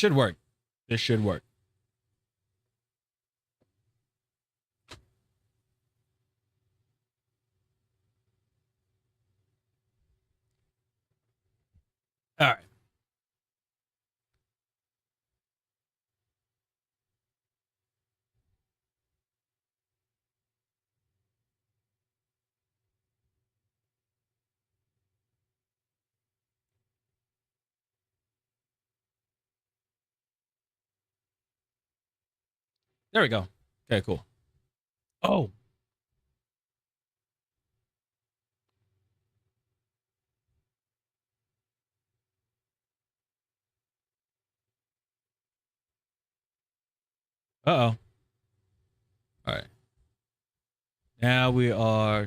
should work. This should work. All right. There we go. Okay, cool. Oh. Uh-oh. All right. Now we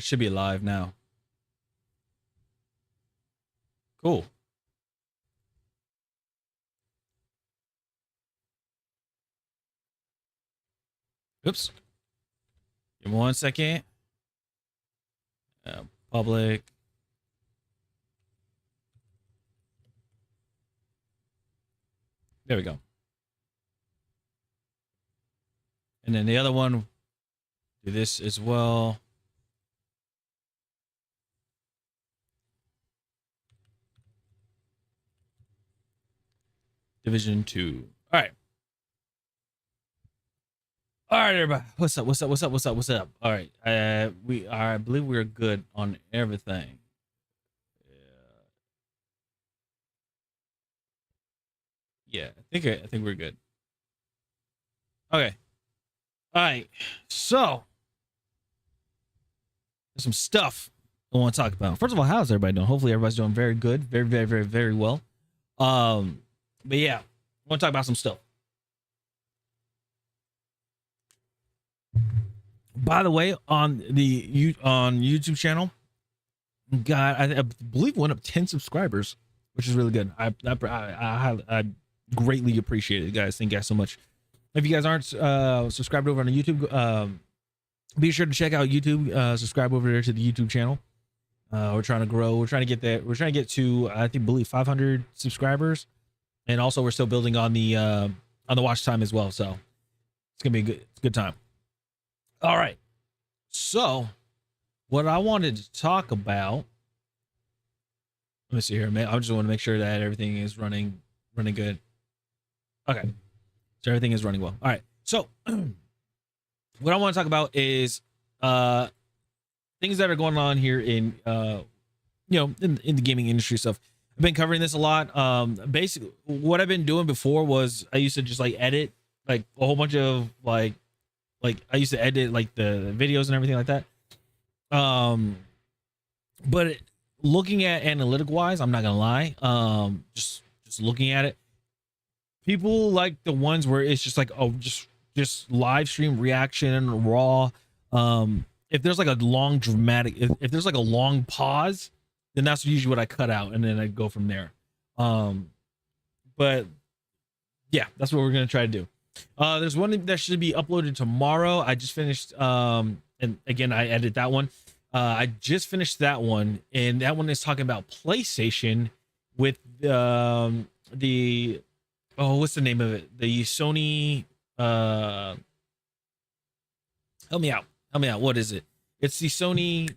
should be live now. Cool. Oops. Give me 1 second. Public. There we go. And then the other one, do this as well. Division 2. All right. All right, everybody. What's up? What's up? What's up? What's up? What's up? All right. I believe we're good on everything. Yeah, I think we're good. Okay. All right. So there's some stuff I want to talk about. First of all, how's everybody doing? Hopefully everybody's doing very good. Very, very, very, very well. But yeah, I want to talk about some stuff. By the way, on the YouTube channel, I believe went up 10 subscribers, which is really good. I greatly appreciate it, guys. Thank you guys so much. If you guys aren't subscribed over on the YouTube, be sure to check out YouTube. Subscribe over there to the YouTube channel. We're trying to grow. We're trying to get that. We're trying to get to believe 500 subscribers, and also we're still building on the watch time as well. So it's gonna be a good time. All right. So what I wanted to talk about. Let me see here, man. I just want to make sure that everything is running good. Okay. So everything is running well. All right. So what I want to talk about is things that are going on here in in the gaming industry stuff. I've been covering this a lot. Basically what I've been doing before was I used to just like edit like a whole bunch of like I used to edit like the videos and everything like that. But looking at analytic wise, I'm not gonna lie. Just looking at it, people like the ones where it's just like, oh, just live stream reaction raw. If there's like a long dramatic, if there's like a long pause, then that's usually what I cut out, and then I go from there. But yeah, that's what we're gonna try to do. There's one that should be uploaded tomorrow. I just finished, and again, I edited that one. I just finished that one, and that one is talking about PlayStation with the what's the name of it? The Sony. Help me out. What is it? It's the Sony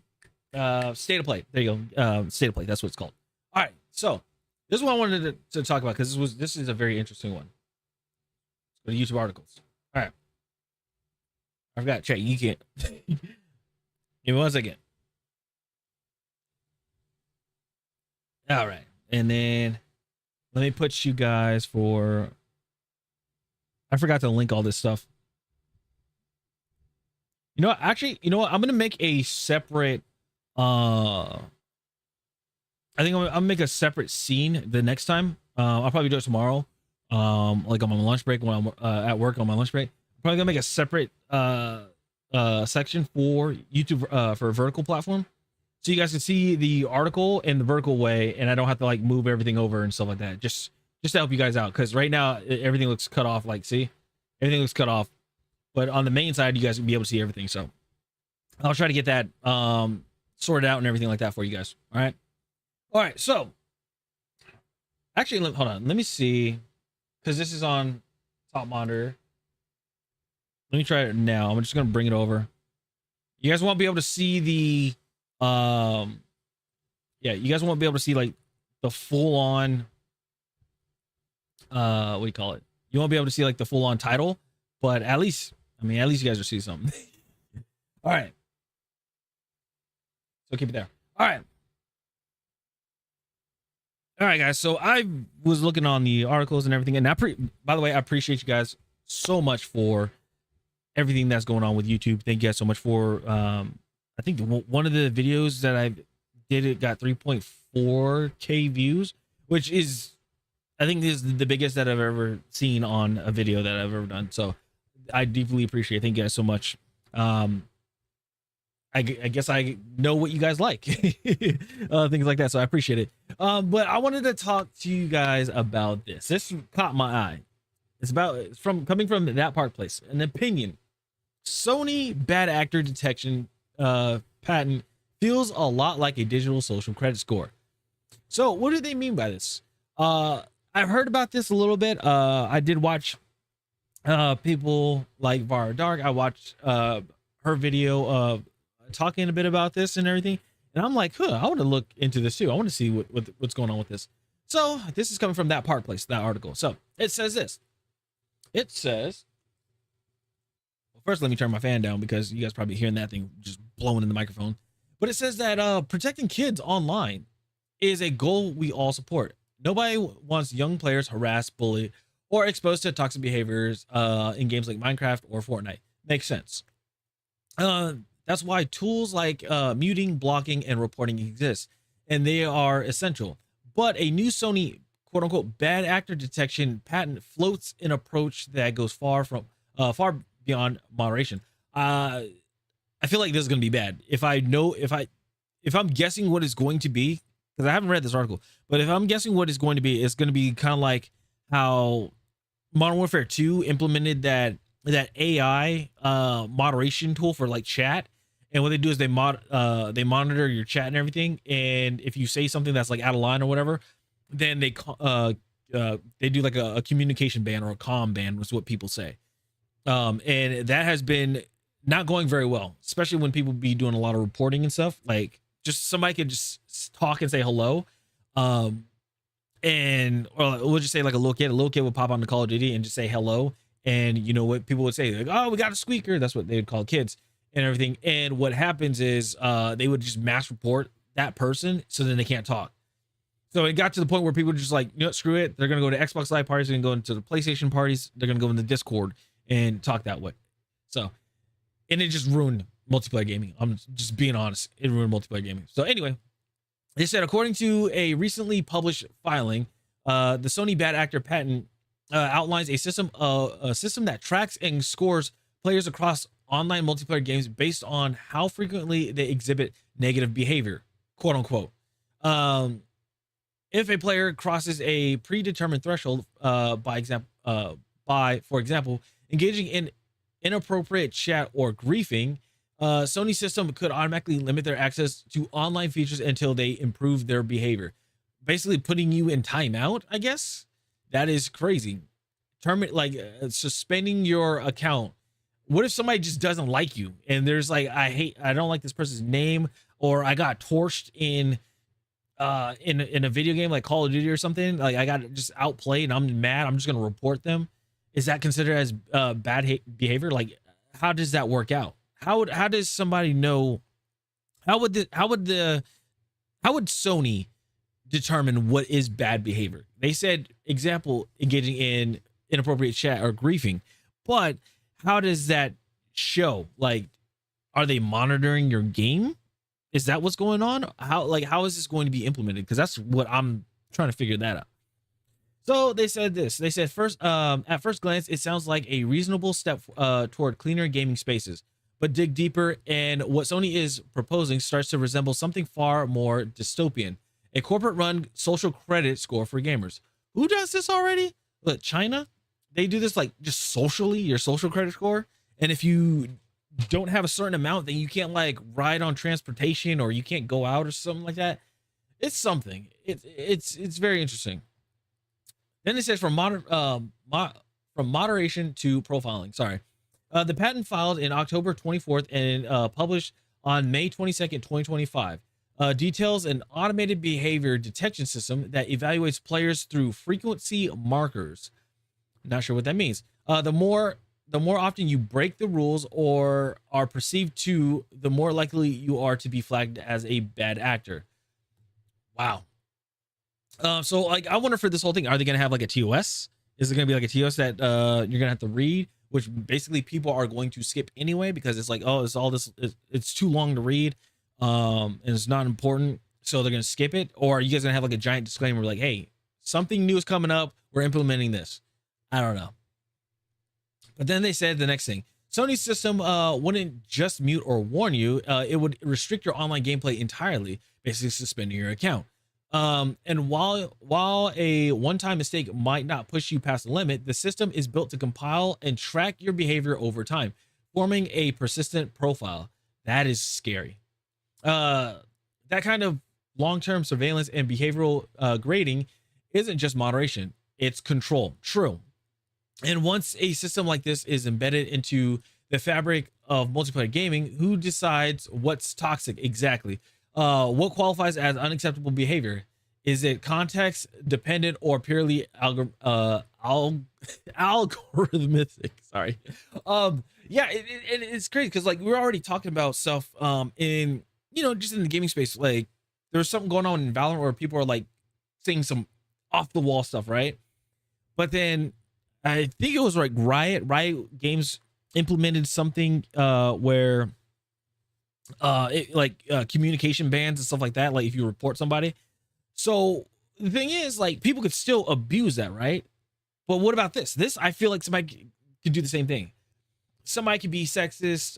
State of Play. There you go. State of Play. That's what it's called. All right. So this is what I wanted to talk about because this is a very interesting one. Go to YouTube articles. All right. I forgot. Check. You can't. Give me 1 second. All right. And then let me put you guys for. I forgot to link all this stuff. You know what? Actually, you know what? I'm gonna make a separate. I think I'm gonna make a separate scene the next time. I'll probably do it tomorrow. Like on my lunch break when I'm at work on my lunch break. I'm probably gonna make a separate section for YouTube for a vertical platform, so you guys can see the article in the vertical way, and I don't have to like move everything over and stuff like that. Just to help you guys out, because right now everything looks cut off. Like, see, everything looks cut off, but on the main side, you guys will be able to see everything. So I'll try to get that sorted out and everything like that for you guys. All right. So actually, hold on. Let me see. because this is on top monitor. Let me try it now. I'm just gonna bring it over. You guys won't be able to see the yeah, you guys won't be able to see like the full on what do you call it? You won't be able to see like the full on title, but at least you guys will see something. All right. So keep it there. All right. All right, guys. So I was looking on the articles and everything, and by the way, I appreciate you guys so much for everything that's going on with YouTube. Thank you guys so much for I think one of the videos that I did, it got 3.4K views, which is, I think, is the biggest that I've ever seen on a video that I've ever done. So I deeply appreciate it. Thank you guys so much. I guess I know what you guys like, things like that. So I appreciate it. But I wanted to talk to you guys about this. This caught my eye. It's coming from that Park Place. An opinion. Sony bad actor detection patent feels a lot like a digital social credit score. So what do they mean by this? I've heard about this a little bit. I did watch people like Vara Dark. I watched her video talking a bit about this and everything, and I'm like, I want to look into this too. I want to see what's going on with this. So this is coming from that Park Place, that article. So it says this. It says, well, first let me turn my fan down because you guys probably hearing that thing just blowing in the microphone. But it says that protecting kids online is a goal we all support. Nobody wants young players harassed, bullied, or exposed to toxic behaviors in games like Minecraft or Fortnite. Makes sense. That's why tools like muting, blocking, and reporting exist, and they are essential. But a new Sony quote-unquote bad actor detection patent floats an approach that goes far beyond moderation. I feel like this is going to be bad. If I'm guessing what it's going to be, because I haven't read this article, but if I'm guessing what it's going to be, it's going to be kind of like how Modern Warfare 2 implemented that AI moderation tool for like chat. And what they do is they monitor your chat and everything. And if you say something that's like out of line or whatever, then they do like a communication ban or a comm ban, was what people say. And that has been not going very well, especially when people be doing a lot of reporting and stuff. Like just somebody could just talk and say hello. Or we'll just say like a little kid would pop on the Call of Duty and just say hello. And you know what people would say? Like, oh, we got a squeaker. That's what they would call kids and everything. And what happens is they would just mass report that person, so then they can't talk. So it got to the point where people were just like, you know what, screw it. They're going to go to Xbox Live parties. They're going to go into the PlayStation parties. They're going to go into Discord and talk that way. So, and it just ruined multiplayer gaming. I'm just being honest. It ruined multiplayer gaming. So anyway, they said, according to a recently published filing, the Sony bad actor patent outlines a system that tracks and scores players across online multiplayer games based on how frequently they exhibit negative behavior, quote unquote. If a player crosses a predetermined threshold, for example, engaging in inappropriate chat or griefing, Sony's system could automatically limit their access to online features until they improve their behavior. Basically putting you in timeout, I guess. That is crazy. Suspending your account. What if somebody just doesn't like you and there's like, I don't like this person's name, or I got torched in a video game like Call of Duty or something, like I got just outplayed and I'm mad, I'm just gonna report them. Is that considered as bad behavior? Like, how does that work out? How does somebody know? How would Sony determine what is bad behavior? They said, example, engaging in inappropriate chat or griefing, but how does that show? Like, are they monitoring your game? Is that what's going on? How is this going to be implemented? Because that's what I'm trying to figure that out. So they said this. They said, at first glance, it sounds like a reasonable step toward cleaner gaming spaces. But dig deeper, and what Sony is proposing starts to resemble something far more dystopian. A corporate-run social credit score for gamers. Who does this already? Look, China? They do this like just socially, your social credit score. And if you don't have a certain amount, then you can't like ride on transportation, or you can't go out or something like that. It's something. It's very interesting. Then it says from moderation to profiling. Sorry. The patent filed in October 24th and published on May 22nd, 2025. Details an automated behavior detection system that evaluates players through frequency markers. Not sure what that means. The more often you break the rules or are perceived to, the more likely you are to be flagged as a bad actor. Wow. So like, I wonder for this whole thing, are they gonna have like a TOS? Is it gonna be like a TOS that you're gonna have to read, which basically people are going to skip anyway because it's like, oh, it's all this, it's too long to read, and it's not important, so they're gonna skip it? Or are you guys gonna have like a giant disclaimer like, hey, something new is coming up, we're implementing this? I don't know. But then they said the next thing, Sony's system wouldn't just mute or warn you, it would restrict your online gameplay entirely, basically suspending your account. And while a one-time mistake might not push you past the limit, the system is built to compile and track your behavior over time, forming a persistent profile. That is scary. That kind of long-term surveillance and behavioral grading isn't just moderation, it's control. True. And once a system like this is embedded into the fabric of multiplayer gaming, who decides what's toxic exactly? What qualifies as unacceptable behavior? Is it context dependent or purely algorithmic? Sorry. Yeah, it's crazy because like we're already talking about stuff in, you know, just in the gaming space. Like there's something going on in Valorant where people are like saying some off the wall stuff, right? But then I think it was like Riot Games implemented something where communication bans and stuff like that, like if you report somebody. So the thing is, like, people could still abuse that, right? But what about this? I feel like somebody can do the same thing. Somebody can be sexist,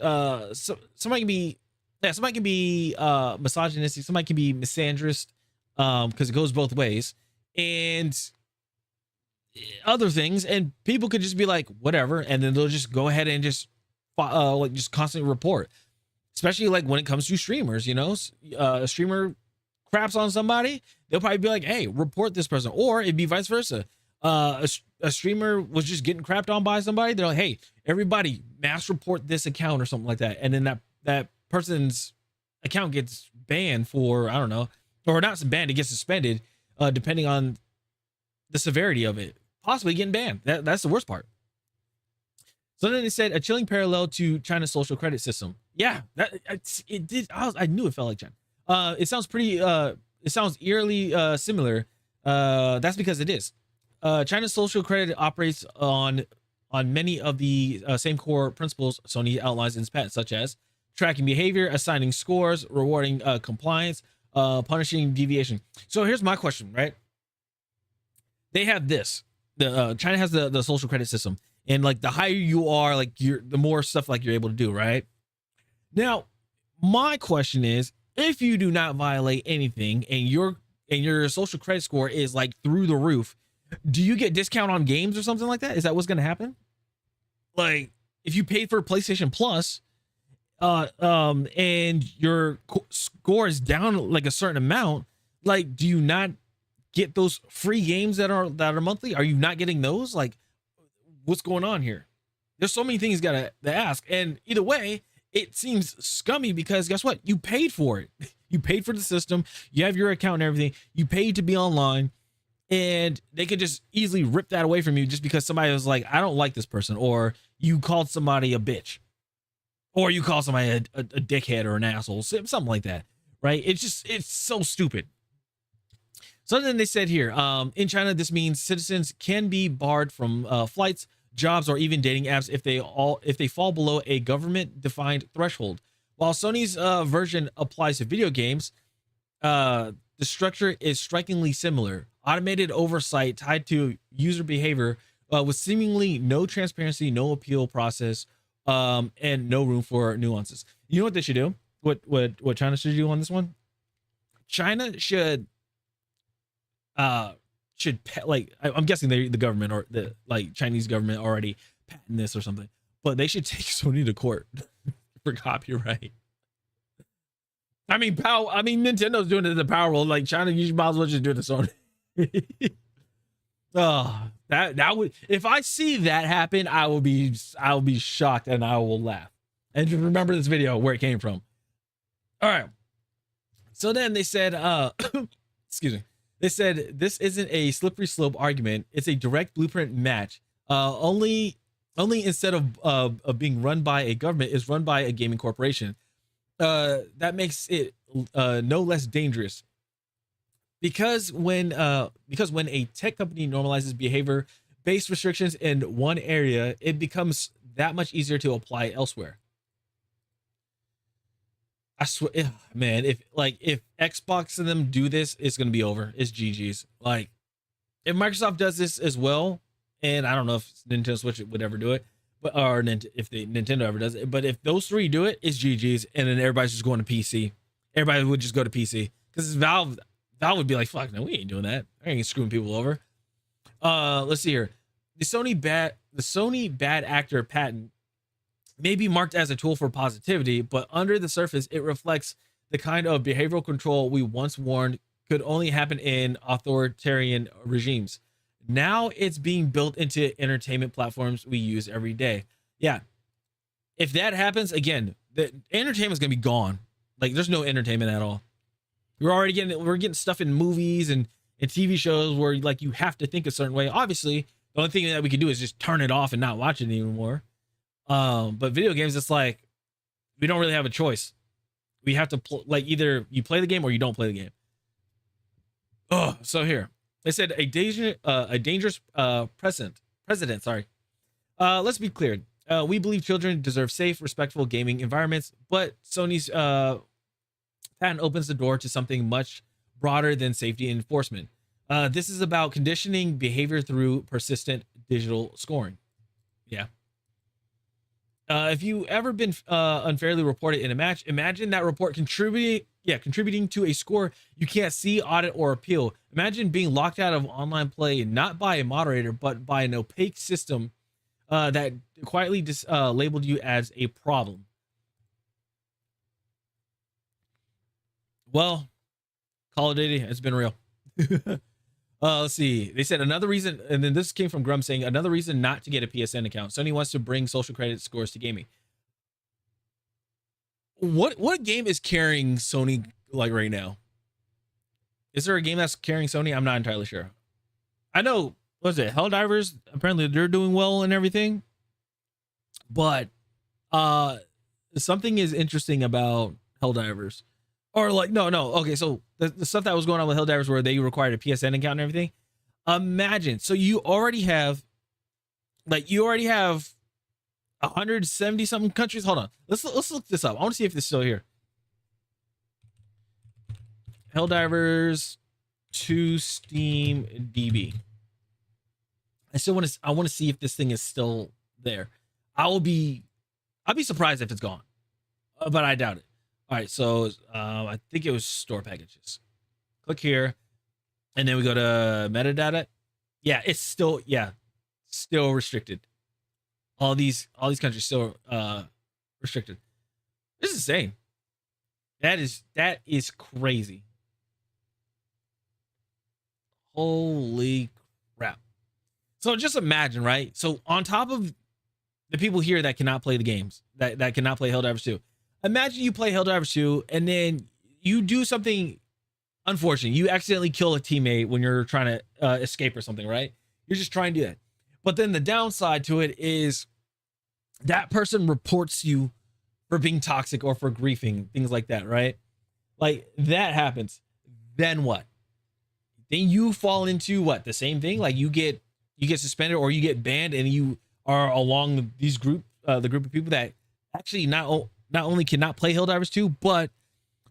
somebody can be misogynistic, somebody can be misandrist, because it goes both ways, and other things, and people could just be like whatever, and then they'll just go ahead and just like just constantly report. Especially like when it comes to streamers, you know, a streamer craps on somebody, they'll probably be like, hey, report this person. Or it'd be vice versa. A streamer was just getting crapped on by somebody, they're like, hey, everybody mass report this account or something like that, and then that person's account gets banned for, I don't know, or not banned, it gets suspended, depending on the severity of it, possibly getting banned. That's the worst part. So then they said a chilling parallel to China's social credit system. Yeah, it did. I knew it felt like China. It sounds pretty. It sounds eerily similar. That's because it is. China's social credit operates on many of the same core principles Sony outlines in its patent, such as tracking behavior, assigning scores, rewarding compliance, punishing deviation. So here's my question, right? They have this. China has the social credit system. And like the higher you are, like the more stuff like you're able to do, right? Now, my question is, if you do not violate anything and your social credit score is like through the roof, do you get discount on games or something like that? Is that what's going to happen? Like if you paid for PlayStation Plus, and your score is down like a certain amount, like do you not get those free games that are monthly? Are you not getting those? Like, what's going on here? There's so many things to ask, and either way it seems scummy because guess what, you paid for it. You paid for the system, you have your account and everything, you paid to be online, and they could just easily rip that away from you just because somebody was like, I don't like this person, or you called somebody a bitch, or you call somebody a dickhead or an asshole, something like that, right? It's so stupid. So then they said here, in China, this means citizens can be barred from flights, jobs, or even dating apps if they fall below a government-defined threshold. While Sony's version applies to video games, the structure is strikingly similar. Automated oversight tied to user behavior, with seemingly no transparency, no appeal process, and no room for nuances. You know what they should do? What China should do on this one? China should like, I'm guessing the government or the like Chinese government already patent this or something, but they should take Sony to court for copyright. I mean, Nintendo's doing it to Powerful. Like China, you might as well just do it to Sony. Oh, that would, if I see that happen, I will be shocked and I will laugh. And just remember this video where it came from. All right. So then they said, excuse me. They said this isn't a slippery slope argument. It's a direct blueprint match. Only instead of being run by a government, is run by a gaming corporation. That makes it no less dangerous. Because when a tech company normalizes behavior-based restrictions in one area, it becomes that much easier to apply elsewhere. I swear, man, if Xbox and them do this, it's gonna be over. It's GG's. Like, if Microsoft does this as well, and I don't know if Nintendo Switch would ever do it, but if Nintendo ever does it, but if those three do it, it's GG's, and then everybody's just going to PC. Everybody would just go to PC because Valve would be like, fuck, no, we ain't doing that. I ain't screwing people over. Let's see here. The Sony bad actor patent may be marked as a tool for positivity, but under the surface, it reflects the kind of behavioral control we once warned could only happen in authoritarian regimes. Now it's being built into entertainment platforms we use every day. Yeah. If that happens, again, the entertainment's gonna be gone. Like, there's no entertainment at all. We're getting stuff in movies and TV shows where, like, you have to think a certain way. Obviously, the only thing that we can do is just turn it off and not watch it anymore. But video games, it's like we don't really have a choice. We have to like, either you play the game or you don't play the game. Oh, so here they said a dangerous precedent. Sorry. Let's be clear. We believe children deserve safe, respectful gaming environments, but Sony's patent opens the door to something much broader than safety enforcement. This is about conditioning behavior through persistent digital scoring. Yeah. If you ever been unfairly reported in a match, imagine that report contributing to a score you can't see, audit, or appeal. Imagine being locked out of online play not by a moderator, but by an opaque system that quietly labeled you as a problem. Well, Call of Duty, it's been real. Let's see. They said another reason, and then this came from Grum saying another reason not to get a PSN account. Sony wants to bring social credit scores to gaming. What game is carrying Sony like right now? Is there a game that's carrying Sony? I'm not entirely sure. I know, what is it? Helldivers, apparently they're doing well and everything. But something is interesting about Helldivers. Or like, no. Okay, so the stuff that was going on with Helldivers where they required a PSN account and everything. Imagine, so you already have 170 something countries. Hold on. Let's look this up. I want to see if this is still here. Helldivers to Steam DB. I want to see if this thing is still there. I'll be surprised if it's gone. But I doubt it. All right, so I think it was store packages. Click here, and then we go to metadata. Yeah, it's still restricted. All these countries still restricted. This is insane. That is crazy. Holy crap. So just imagine, right? So on top of the people here that cannot play the games, that cannot play Helldivers 2, imagine you play Helldivers 2 and then you do something unfortunate. You accidentally kill a teammate when you're trying to escape or something, right? You're just trying to do that. But then the downside to it is that person reports you for being toxic or for griefing, things like that, right? Like, that happens. Then what? Then you fall into what? The same thing? Like, you get suspended or you get banned, and you are along the group of people that actually not only cannot play Helldivers 2, but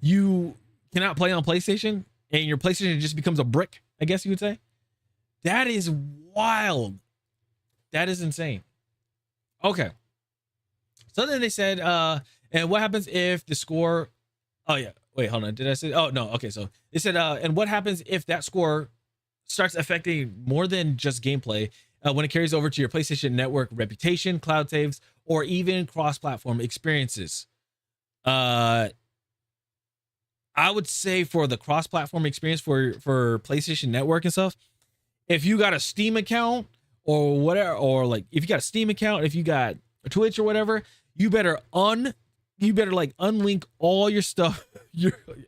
you cannot play on PlayStation, and your PlayStation just becomes a brick, I guess you would say. That is wild. That is insane. Okay. So then they said, and what happens if the score, oh yeah, wait, hold on. Did I say, oh no. Okay. So they said, and what happens if that score starts affecting more than just gameplay, when it carries over to your PlayStation Network reputation, cloud saves, or even cross-platform experiences? I would say for the cross-platform experience for PlayStation Network and stuff, if you got a Steam account or whatever, or like if you got a Steam account, if you got a Twitch or whatever, you better like unlink all your stuff,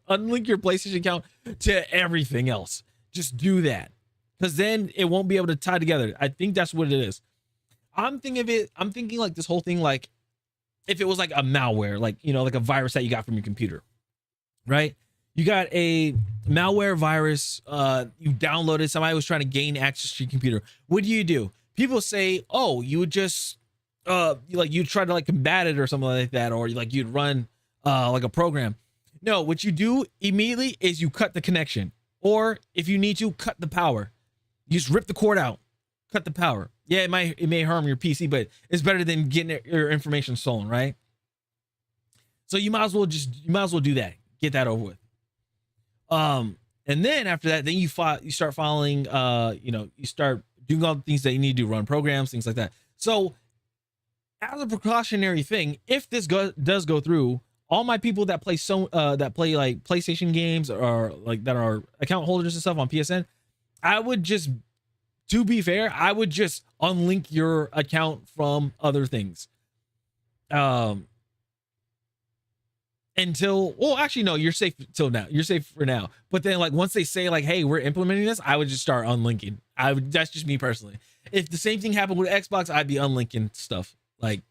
unlink your PlayStation account to everything else. Just do that, because then it won't be able to tie together. I think that's what it is. I'm thinking like this whole thing, like if it was like a malware, like, you know, like a virus that you got from your computer, right? You got a malware virus, you downloaded, somebody was trying to gain access to your computer. What do? People say, oh, you would just, you try to like combat it or something like that, or like you'd run like a program. No, what you do immediately is you cut the connection, or if you need to, cut the power. You just rip the cord out, cut the power. Yeah, it may harm your PC, but it's better than getting your information stolen, right? So you might as well do that. Get that over with. And then after that, then you start following, you start doing all the things that you need to do, run programs, things like that. So as a precautionary thing, if this does go through, all my people that play like PlayStation games, or like that are account holders and stuff on PSN, I would just, to be fair, I would just unlink your account from other things. Until, well, actually, no, you're safe till now. You're safe for now. But then, like, once they say, like, hey, we're implementing this, I would just start unlinking. That's just me personally. If the same thing happened with Xbox, I'd be unlinking stuff. Like,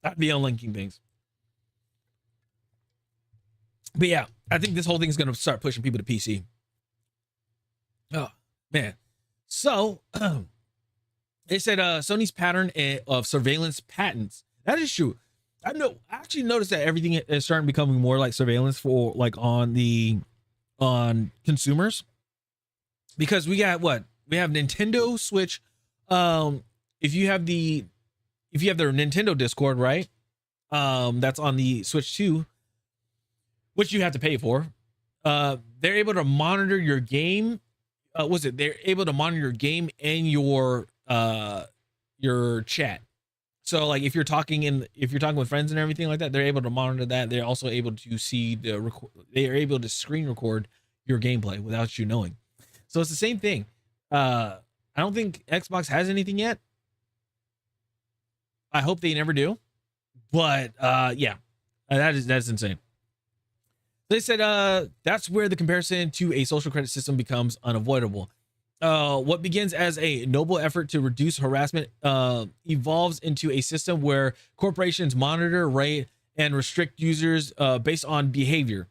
I'd be unlinking things. But yeah, I think this whole thing is going to start pushing people to PC. Oh, man. So, they said Sony's pattern of surveillance patents. That is true. I actually noticed that everything is starting becoming more like surveillance for like on consumers, because we have Nintendo Switch. If you have their Nintendo Discord, right? That's on the Switch 2, which you have to pay for. They're able to monitor your game. They're able to monitor your game and your chat. So like if you're talking with friends and everything like that, they're able to monitor that. They're also able to see they are able to screen record your gameplay without you knowing. So it's the same thing. I don't think Xbox has anything yet. I hope they never do. But yeah, that's insane. They said that's where the comparison to a social credit system becomes unavoidable. What begins as a noble effort to reduce harassment evolves into a system where corporations monitor, rate, and restrict users based on behavior.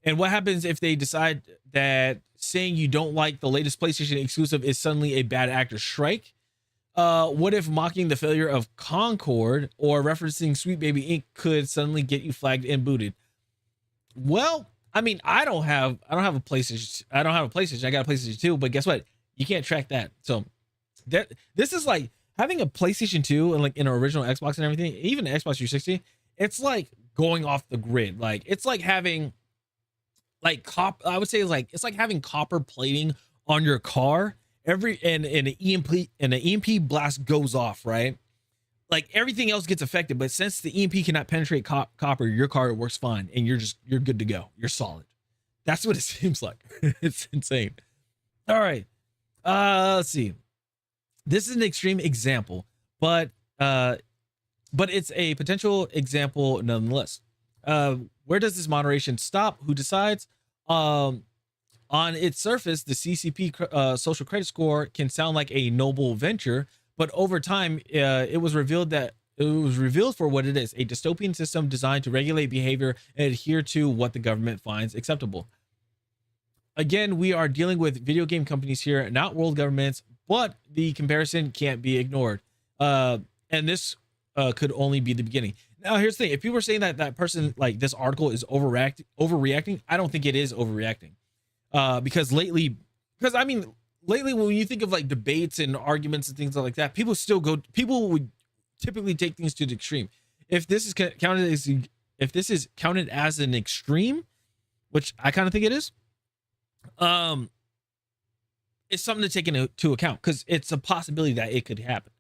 And what happens if they decide that saying you don't like the latest PlayStation exclusive is suddenly a bad actor strike? What if mocking the failure of Concord or referencing Sweet Baby Inc. could suddenly get you flagged and booted? Well, I mean, I don't have a PlayStation. I don't have a PlayStation. I got a PlayStation 2, but guess what? You can't track that. So this is like having a PlayStation 2 and like an original Xbox and everything, even the Xbox 360. It's like going off the grid. Like it's like having like I would say it's like having copper plating on your car. And an EMP blast goes off, right? Like everything else gets affected, but since the EMP cannot penetrate copper, your car works fine and you're good to go. You're solid. That's what it seems like. It's insane. All right. Let's see. This is an extreme example, but it's a potential example nonetheless. Where does this moderation stop? Who decides? On its surface, the CCP social credit score can sound like a noble venture, but over time, it was revealed for what it is: a dystopian system designed to regulate behavior and adhere to what the government finds acceptable. Again, we are dealing with video game companies here, not world governments, but the comparison can't be ignored. And this could only be the beginning. Now, here's the thing. If people are saying that person, like this article is overreacting, I don't think it is overreacting. Because lately when you think of like debates and arguments and things like that, people would typically take things to the extreme. If this is counted as an extreme, which I kind of think it is, it's something to take into account because it's a possibility that it could happen.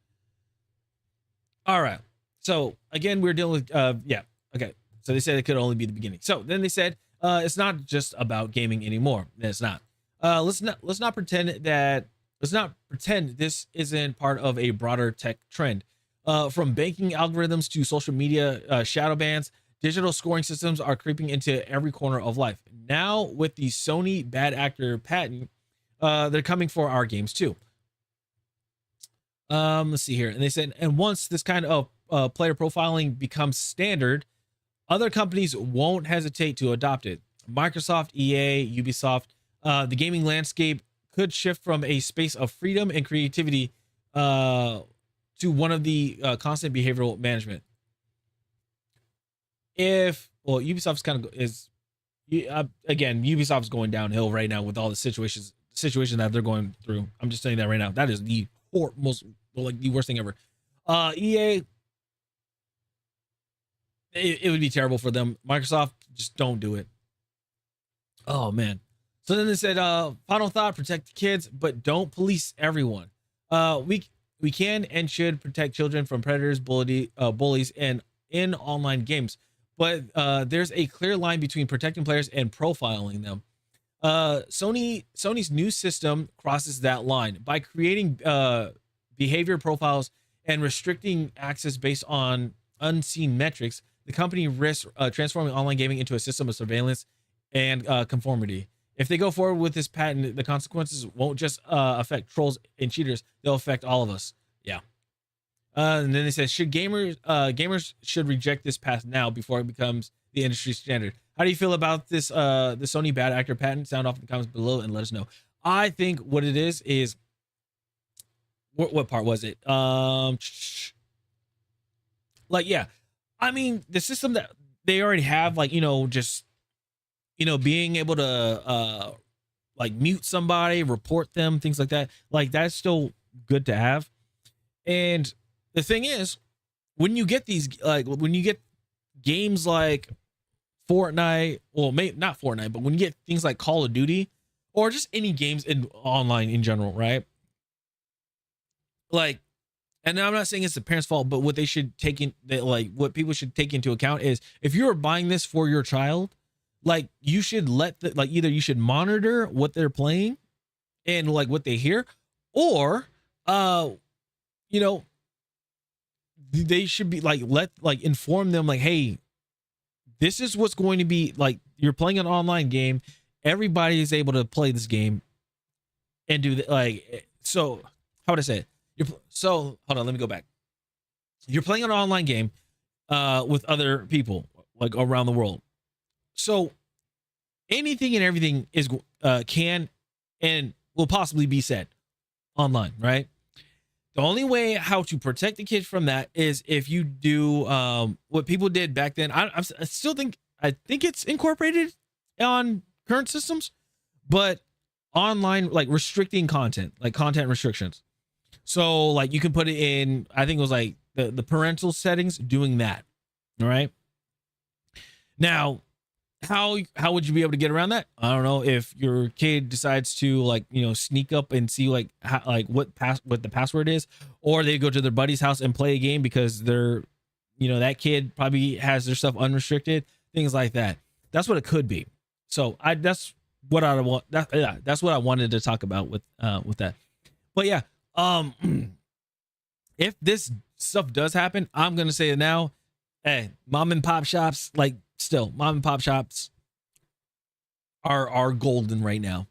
All right. So again, we're dealing with okay. So they said it could only be the beginning. So then they said it's not just about gaming anymore. It's not. Let's not pretend that Let's not pretend this isn't part of a broader tech trend. From banking algorithms to social media shadow bans, digital scoring systems are creeping into every corner of life. Now, with the Sony bad actor patent, they're coming for our games too. Let's see here. And they said, and once this kind of player profiling becomes standard, other companies won't hesitate to adopt it. Microsoft, EA, Ubisoft, the gaming landscape could shift from a space of freedom and creativity to one of the constant behavioral management. Ubisoft's kind of again, Ubisoft's going downhill right now with all the situation that they're going through. I'm just saying that right now. That is the the worst thing ever. EA, it would be terrible for them. Microsoft, just don't do it. Oh man. So then they said, final thought, protect the kids, but don't police everyone. We can and should protect children from predators, bullies, and in online games. But there's a clear line between protecting players and profiling them. Sony's new system crosses that line by creating behavior profiles and restricting access based on unseen metrics. The company risks transforming online gaming into a system of surveillance and conformity. If they go forward with this patent, the consequences won't just affect trolls and cheaters; they'll affect all of us. Yeah. And then they said, should gamers should reject this path now before it becomes the industry standard. How do you feel about this the Sony bad actor patent? Sound off in the comments below and let us know. I think what it is what part was it? Like, yeah, I mean, the system that they already have, like, just being able to like mute somebody, report them, things like that, like that's still good to have. And the thing is, when you get these, like when you get games like Fortnite, well, maybe not Fortnite, but when you get things like Call of Duty or just any games in online in general, right? Like, and I'm not saying it's the parents' fault, but what they should take in, like what people should take into account is if you're buying this for your child, like you should either you should monitor what they're playing and like what they hear, or they should be like inform them like, hey, this is what's going to be like. You're playing an online game. Everybody is able to play this game and do that. Like, so how would I say it? So hold on, let me go back. You're playing an online game with other people like around the world. So anything and everything is can and will possibly be said online, right? The only way how to protect the kids from that is if you do what people did back then. I still think it's incorporated on current systems, but online, like restricting content, like content restrictions. So like you can put it in, I think it was like the parental settings, doing that. All right. Now, how would you be able to get around that? I don't know. If your kid decides to like, sneak up and see like what the password is, or they go to their buddy's house and play a game because they're, that kid probably has their stuff unrestricted, things like that. That's what it could be. So that's what I want. That's what I wanted to talk about with that. But yeah, if this stuff does happen, I'm going to say it now. Hey, mom and pop shops, like, still, mom and pop shops are golden right now.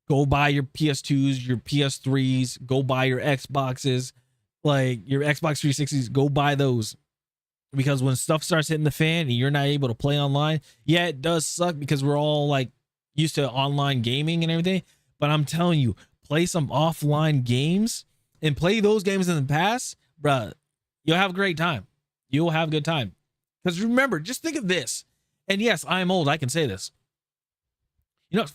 Go buy your PS2s, your PS3s, go buy your Xboxes, like your Xbox 360s, go buy those. Because when stuff starts hitting the fan and you're not able to play online, yeah, it does suck because we're all like used to online gaming and everything. But I'm telling you, play some offline games and play those games in the past, bruh, you'll have a great time. You'll have a good time. Because remember, just think of this. And yes, I'm old. I can say this.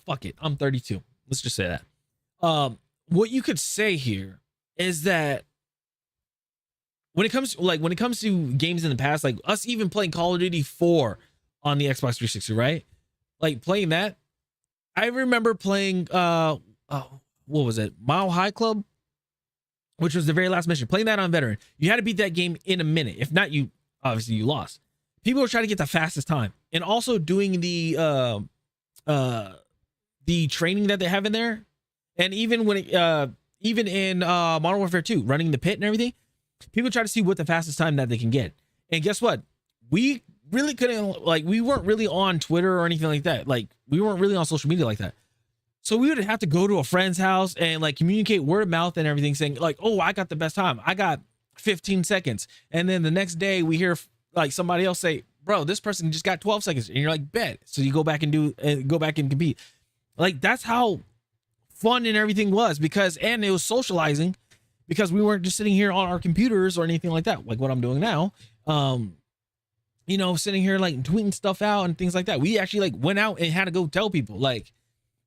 Fuck it. I'm 32. Let's just say that. What you could say here is that when it comes to games in the past, like us even playing Call of Duty 4 on the Xbox 360, right? Like playing that. I remember playing what was it? Mile High Club, which was the very last mission. Playing that on veteran. You had to beat that game in a minute. If not, you lost. People were trying to get the fastest time, and also doing the training that they have in there. And even when even in Modern Warfare 2, running the pit and everything, people try to see what the fastest time that they can get. And guess what? We really couldn't, like, we weren't really on Twitter or anything like that. Like, we weren't really on social media like that. So we would have to go to a friend's house and like communicate word of mouth and everything, saying like, oh, I got the best time. I got 15 seconds. And then the next day we hear like somebody else say, bro, this person just got 12 seconds. And you're like, bet. So you go back and go back and compete. Like, that's how fun and everything was, because, and it was socializing, because we weren't just sitting here on our computers or anything like that, like what I'm doing now. You know, sitting here like tweeting stuff out and things like that. We actually like went out and had to go tell people, like,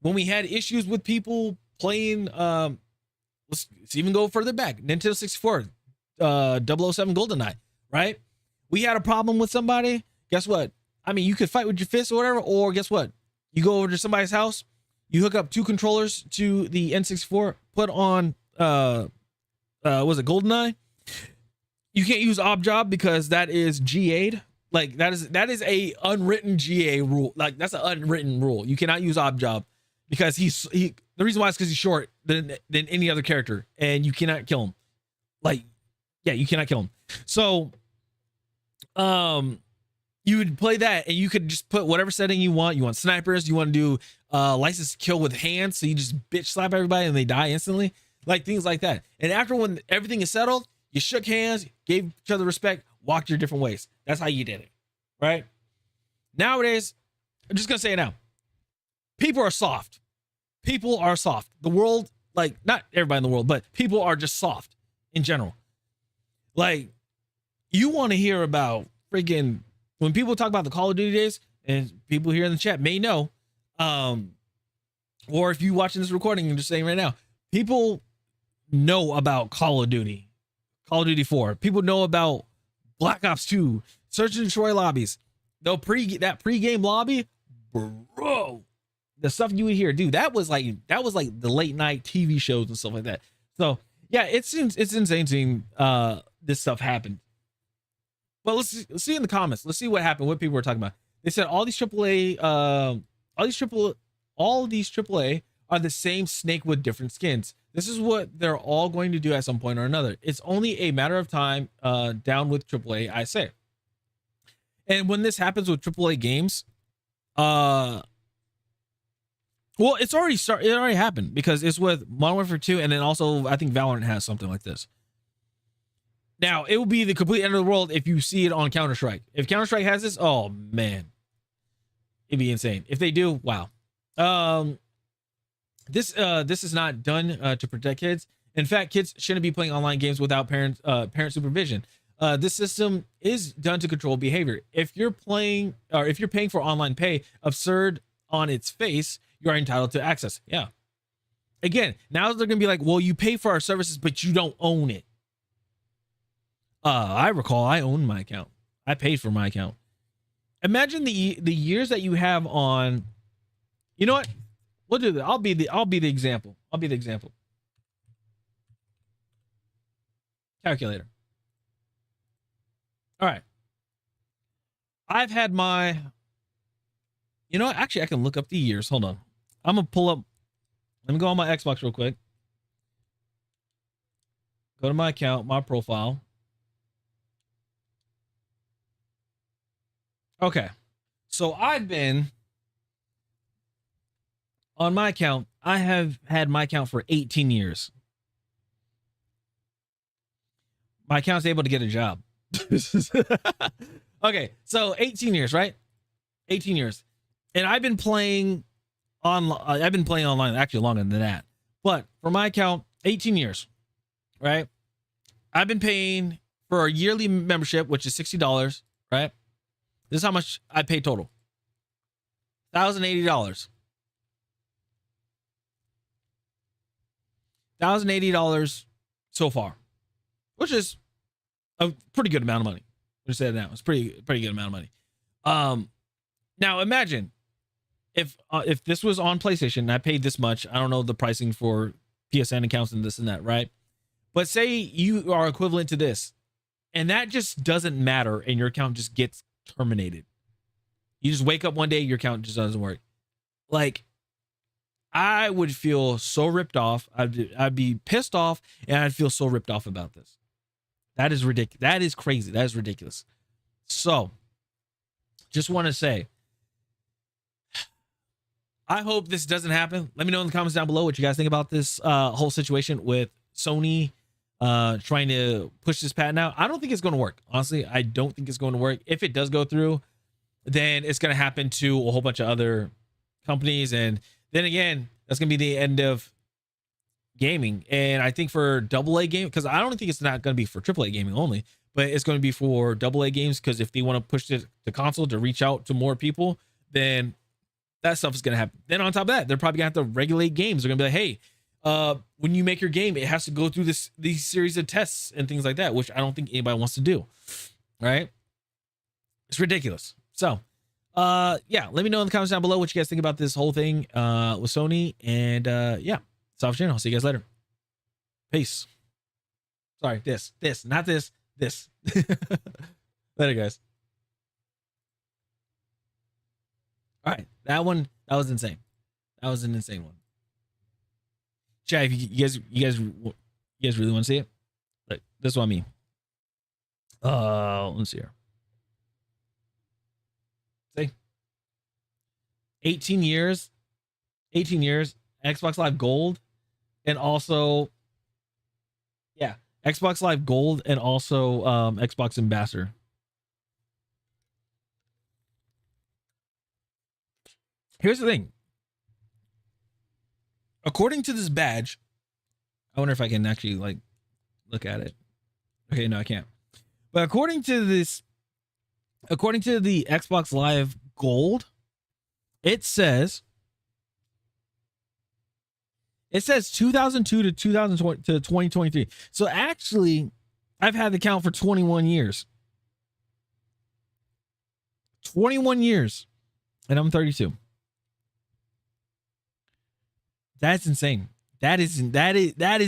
when we had issues with people playing, let's even go further back, Nintendo 64, 007 GoldenEye, right? We had a problem with somebody. Guess what? I mean, you could fight with your fists or whatever, or guess what? You go over to somebody's house, you hook up 2 controllers to the N64, put on, was it GoldenEye? You can't use OBJOB because that is GA'd. Like, that is a unwritten GA rule. Like, that's an unwritten rule. You cannot use OBJOB. Because the reason why is because he's short than any other character, and you cannot kill him. Like, yeah, you cannot kill him. So, you would play that, and you could just put whatever setting you want. You want snipers, you want to do license to kill with hands, so you just bitch slap everybody and they die instantly, like things like that. And after, when everything is settled, you shook hands, gave each other respect, walked your different ways. That's how you did it, right? Nowadays, I'm just gonna say it now. People are soft. People are soft. The world, like, not everybody in the world, but people are just soft in general. Like, you want to hear about freaking, when people talk about the Call of Duty days, and people here in the chat may know, or if you watching this recording and just saying right now, people know about Call of Duty 4. People know about Black Ops 2, Search and Destroy lobbies. That pre-game lobby, bro. The stuff you would hear, dude, that was like the late night TV shows and stuff like that. So yeah, it's insane seeing this stuff happen. But let's see in the comments. Let's see what happened. What people were talking about. They said all these AAA are the same snake with different skins. This is what they're all going to do at some point or another. It's only a matter of time. Down with AAA, I say. And when this happens with AAA games, well, it already happened, because it's with Modern Warfare 2, and then also I think Valorant has something like this. Now, it will be the complete end of the world if you see it on Counter-Strike. If Counter-Strike has this, oh man, it'd be insane. If they do, wow. This is not done to protect kids. In fact, kids shouldn't be playing online games without parent supervision. This system is done to control behavior. If you're paying for online pay, absurd on its face, you are entitled to access. Yeah. Again, now they're gonna be like, well, you pay for our services, but you don't own it. I recall I owned my account. I paid for my account. Imagine the years that you have on. You know what? We'll do that. I'll be the example. Calculator. All right. I've had my. You know what? Actually, I can look up the years. Hold on. I'm gonna pull up. Let me go on my Xbox real quick. Go to my account, my profile. Okay. So I've been on my account. I have had my account for 18 years. My account's able to get a job. Okay. So 18 years, right? 18 years. And I've been playing online actually longer than that. But for my account, 18 years, right? I've been paying for a yearly membership, which is $60, right? This is how much I pay total. $1,080. $1,080 so far, which is a pretty good amount of money. Let's say it now. It's pretty good amount of money. Now imagine if this was on PlayStation and I paid this much. I don't know the pricing for PSN accounts and this and that, right? But say you are equivalent to this, and that just doesn't matter, and your account just gets terminated. You just wake up one day, your account just doesn't work. Like, I would feel so ripped off. I'd be pissed off, and I'd feel so ripped off about this. That is ridiculous. That is crazy. That is ridiculous. So, just want to say, I hope this doesn't happen. Let me know in the comments down below what you guys think about this whole situation with Sony trying to push this patent out. I don't think it's going to work. Honestly, I don't think it's going to work. If it does go through, then it's going to happen to a whole bunch of other companies. And then again, that's going to be the end of gaming. And I think for AA game, because I don't think it's not going to be for AAA gaming only, but it's going to be for AA games, because if they want to push the console to reach out to more people, then that stuff is going to happen. Then on top of that, they're probably going to have to regulate games. They're going to be like, hey, when you make your game, it has to go through these series of tests and things like that, which I don't think anybody wants to do. Right? It's ridiculous. So, yeah, let me know in the comments down below what you guys think about this whole thing with Sony. And yeah, it's off channel. I'll see you guys later. Peace. Sorry, not this. Later, guys. All right, that was insane. That was an insane one. Chat, if you guys really want to see it? Like, this is what I mean. Let's see here. See, 18 years, Xbox Live Gold, and also, yeah, Xbox Live Gold, and also Xbox Ambassador. Here's the thing. According to this badge, I wonder if I can actually like look at it. Okay, no, I can't. But according to the Xbox Live Gold, it says 2002 to 2020 to 2023. So actually, I've had the account for 21 years. 21 years, and I'm 32. That's insane. That is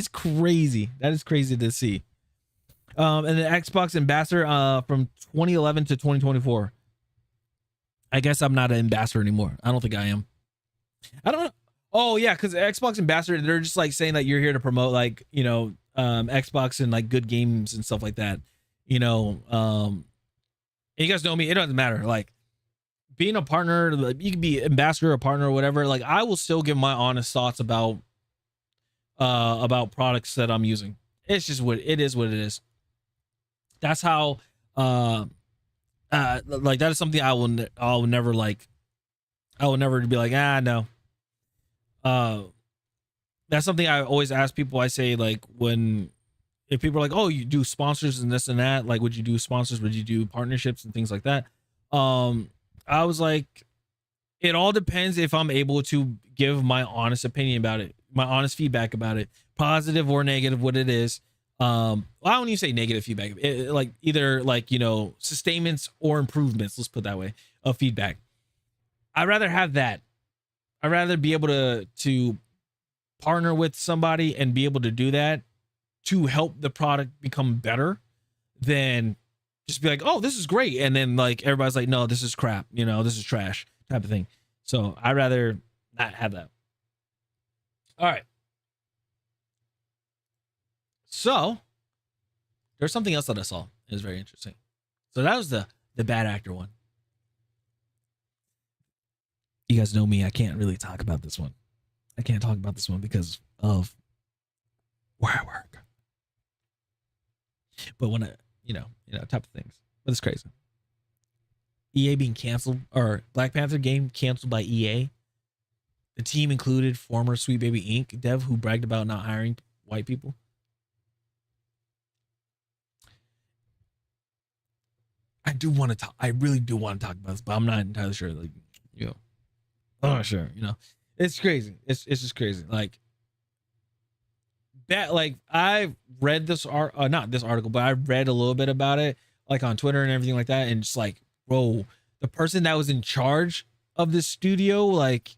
crazy. That is crazy to see. And the Xbox Ambassador from 2011 to 2024. I guess I'm not an ambassador anymore. I don't think I am. I don't know. Oh yeah, because Xbox Ambassador, they're just like saying that you're here to promote, like, you know, Xbox and like good games and stuff like that. You know, you guys know me. It doesn't matter. Like, being a partner, like, you can be ambassador or partner or whatever. Like, I will still give my honest thoughts about products that I'm using. It's just what it is. What it is. That's how. Like, that is something I'll never like. I will never be like, no. That's something I always ask people. I say, like, if people are like, oh, you do sponsors and this and that, like, would you do sponsors? Would you do partnerships and things like that? I was like, it all depends if I'm able to give my honest opinion about it, my honest feedback about it, positive or negative, what it is. I don't even say negative feedback, like either, like, you know, sustainments or improvements, let's put it that way, of feedback. I'd rather have that. I'd rather be able to partner with somebody and be able to do that to help the product become better than just be like, oh, this is great, and then like everybody's like, no, this is crap, you know, this is trash, type of thing. So I'd rather not have that. All right. So there's something else that I saw. It was very interesting. So that was the bad actor one. You guys know me. I can't really talk about this one. I can't talk about this one because of where I work. But when you know, type of things. But it's crazy. EA being canceled, or Black Panther game canceled by EA. The team included former Sweet Baby Inc. dev who bragged about not hiring white people. I really do want to talk about this, but I'm not entirely sure. Like, you know, I'm not sure. You know, it's crazy. It's just crazy. Like that. Like, I've read this not this article, but I've read a little bit about it, like on Twitter and everything like that, and just like, bro, the person that was in charge of this studio, like,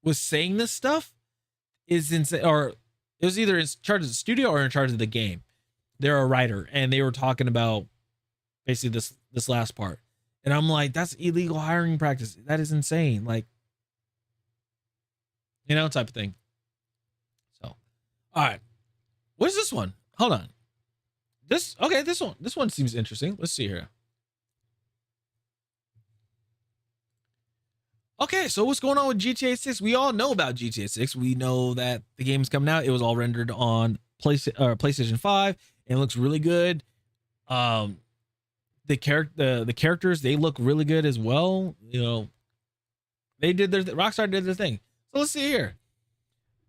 was saying this stuff is insane. Or it was either in charge of the studio or in charge of the game. They're a writer, and they were talking about basically this last part, and I'm like, that's illegal hiring practice. That is insane. Like, you know, type of thing. So, all right, what is this one? Hold on. This one seems interesting. Let's see here. Okay, so what's going on with GTA 6? We all know about GTA 6. We know that the game's coming out. It was all rendered on PlayStation 5 and it looks really good. The characters, they look really good as well. You know, they did Rockstar did their thing. So let's see here.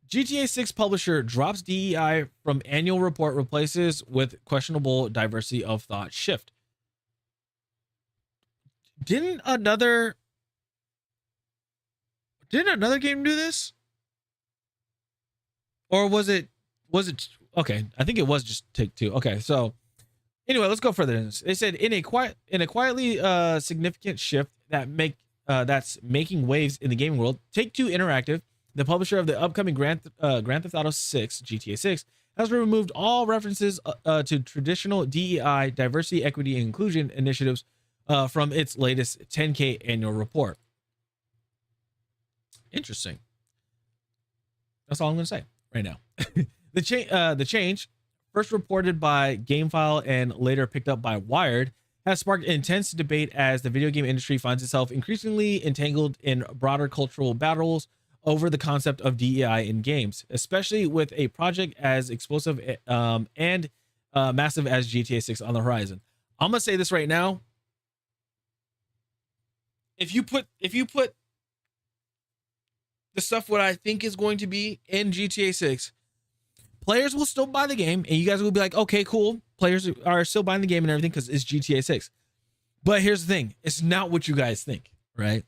GTA 6 publisher drops DEI from annual report, replaces with questionable diversity of thought shift. Didn't another game do this? Or was it okay, I think it was just Take-Two. Okay, so anyway, let's go further. They said in a quietly significant shift that's making waves in the gaming world, Take-Two Interactive, the publisher of the upcoming Grand Theft Auto 6, GTA 6, has removed all references to traditional DEI, diversity, equity, and inclusion initiatives from its latest 10K annual report. Interesting. That's all I'm going to say right now. The change, first reported by GameFile and later picked up by Wired, has sparked intense debate as the video game industry finds itself increasingly entangled in broader cultural battles over the concept of DEI in games, especially with a project as explosive and massive as GTA 6 on the horizon. I'm gonna say this right now. If you put the stuff what I think is going to be in GTA 6, players will still buy the game, and you guys will be like, okay, cool. Players are still buying the game and everything because it's GTA 6. But here's the thing: it's not what you guys think, right?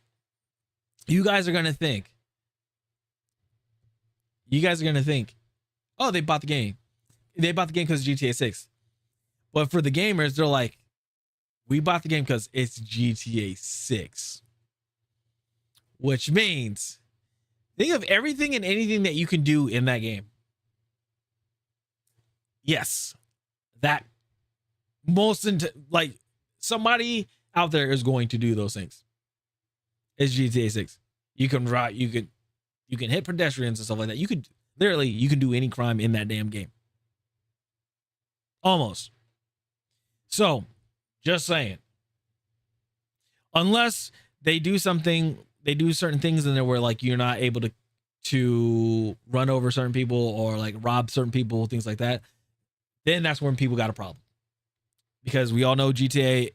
You guys are gonna think. Oh, they bought the game. They bought the game because GTA 6. But for the gamers, they're like, we bought the game because it's GTA 6. Which means, think of everything and anything that you can do in that game. Yes, that like somebody out there is going to do those things. It's GTA 6. You can ride, you can hit pedestrians and stuff like that. You can do any crime in that damn game. Almost. So, just saying. Unless they do certain things in there where like you're not able to run over certain people or like rob certain people, things like that, then that's when people got a problem. Because we all know GTA,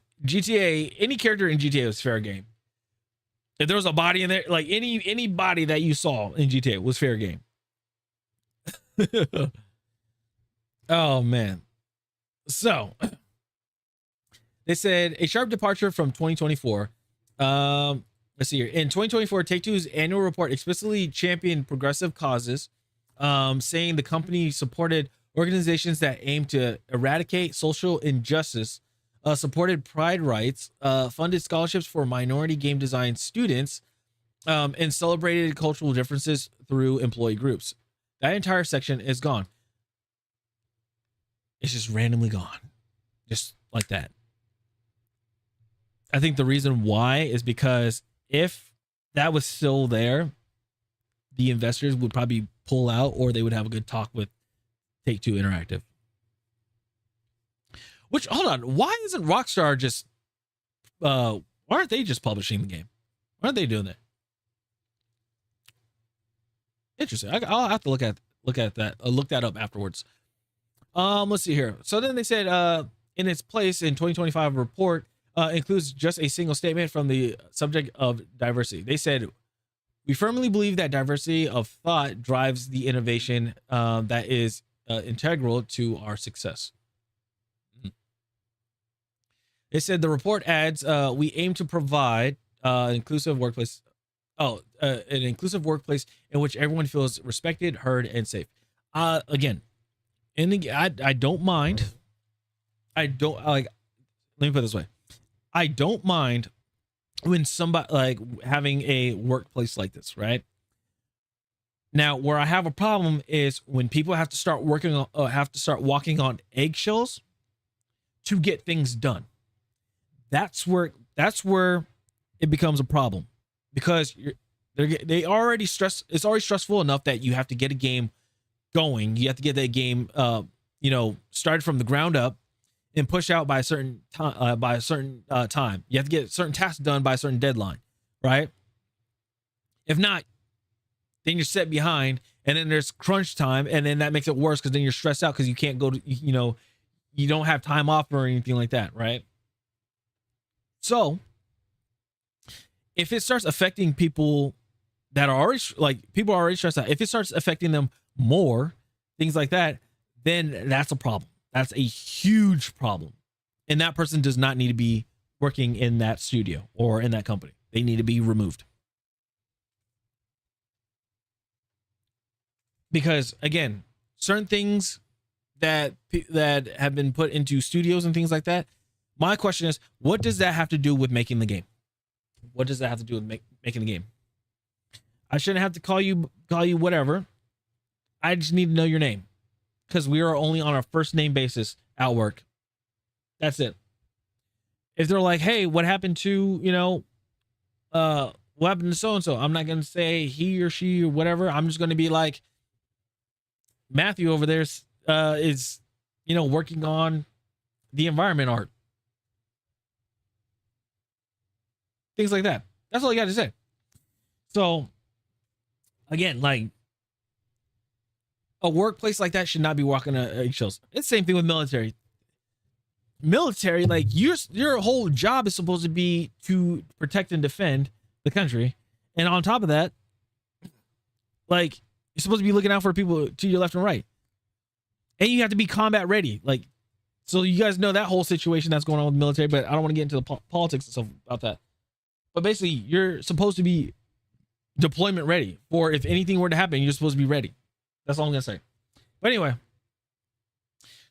any character in GTA was fair game. If there was a body in there, like any body that you saw in GTA was fair game. Oh man. So they said a sharp departure from 2024. Let's see here. In 2024, Take-Two's annual report explicitly championed progressive causes, saying the company supported organizations that aim to eradicate social injustice, supported pride rights, funded scholarships for minority game design students, and celebrated cultural differences through employee groups. That entire section is gone. It's just randomly gone. Just like that. I think the reason why is because if that was still there, the investors would probably pull out or they would have a good talk with Take-Two Interactive. Which, hold on, why isn't Rockstar just why aren't they just publishing the game? Why aren't they doing that? Interesting. I'll have to look that up afterwards. Let's see here. So then they said in its place in 2025 report includes just a single statement from the subject of diversity. They said, we firmly believe that diversity of thought drives the innovation that is integral to our success. They said the report adds, we aim to provide an inclusive workplace. An inclusive workplace in which everyone feels respected, heard, and safe. Again, I don't mind. Let me put it this way. I don't mind when somebody like having a workplace like this, right? Now, where I have a problem is when people have to start walking on eggshells to get things done. That's where it becomes a problem, because They already stress. It's already stressful enough that you have to get a game going. You have to get that game, started from the ground up and push out by a certain time. Time. You have to get certain tasks done by a certain deadline, right? If not, then you're set behind, and then there's crunch time, and then that makes it worse because then you're stressed out because you can't go to, you don't have time off or anything like that, right? So if it starts affecting people that are already people are already stressed out, if it starts affecting them more, things like that, then that's a problem. That's a huge problem. And that person does not need to be working in that studio or in that company. They need to be removed. Because again, certain things that have been put into studios and things like that, my question is, what does that have to do with making the game? What does that have to do with making the game? I shouldn't have to call you whatever. I just need to know your name, because we are only on a first name basis at work. That's it. If they're like, hey, what happened to, what happened to so-and-so? I'm not going to say he or she or whatever. I'm just going to be like, Matthew over there is, working on the environment art. Things like that. That's all you got to say. So, again, like, a workplace like that should not be walking eggshells. It's the same thing with military. Military, like, your whole job is supposed to be to protect and defend the country. And on top of that, like, you're supposed to be looking out for people to your left and right. And you have to be combat ready. Like, so you guys know that whole situation that's going on with the military, but I don't want to get into the politics and stuff about that. But basically, you're supposed to be deployment ready for if anything were to happen, you're supposed to be ready. That's all I'm going to say. But anyway,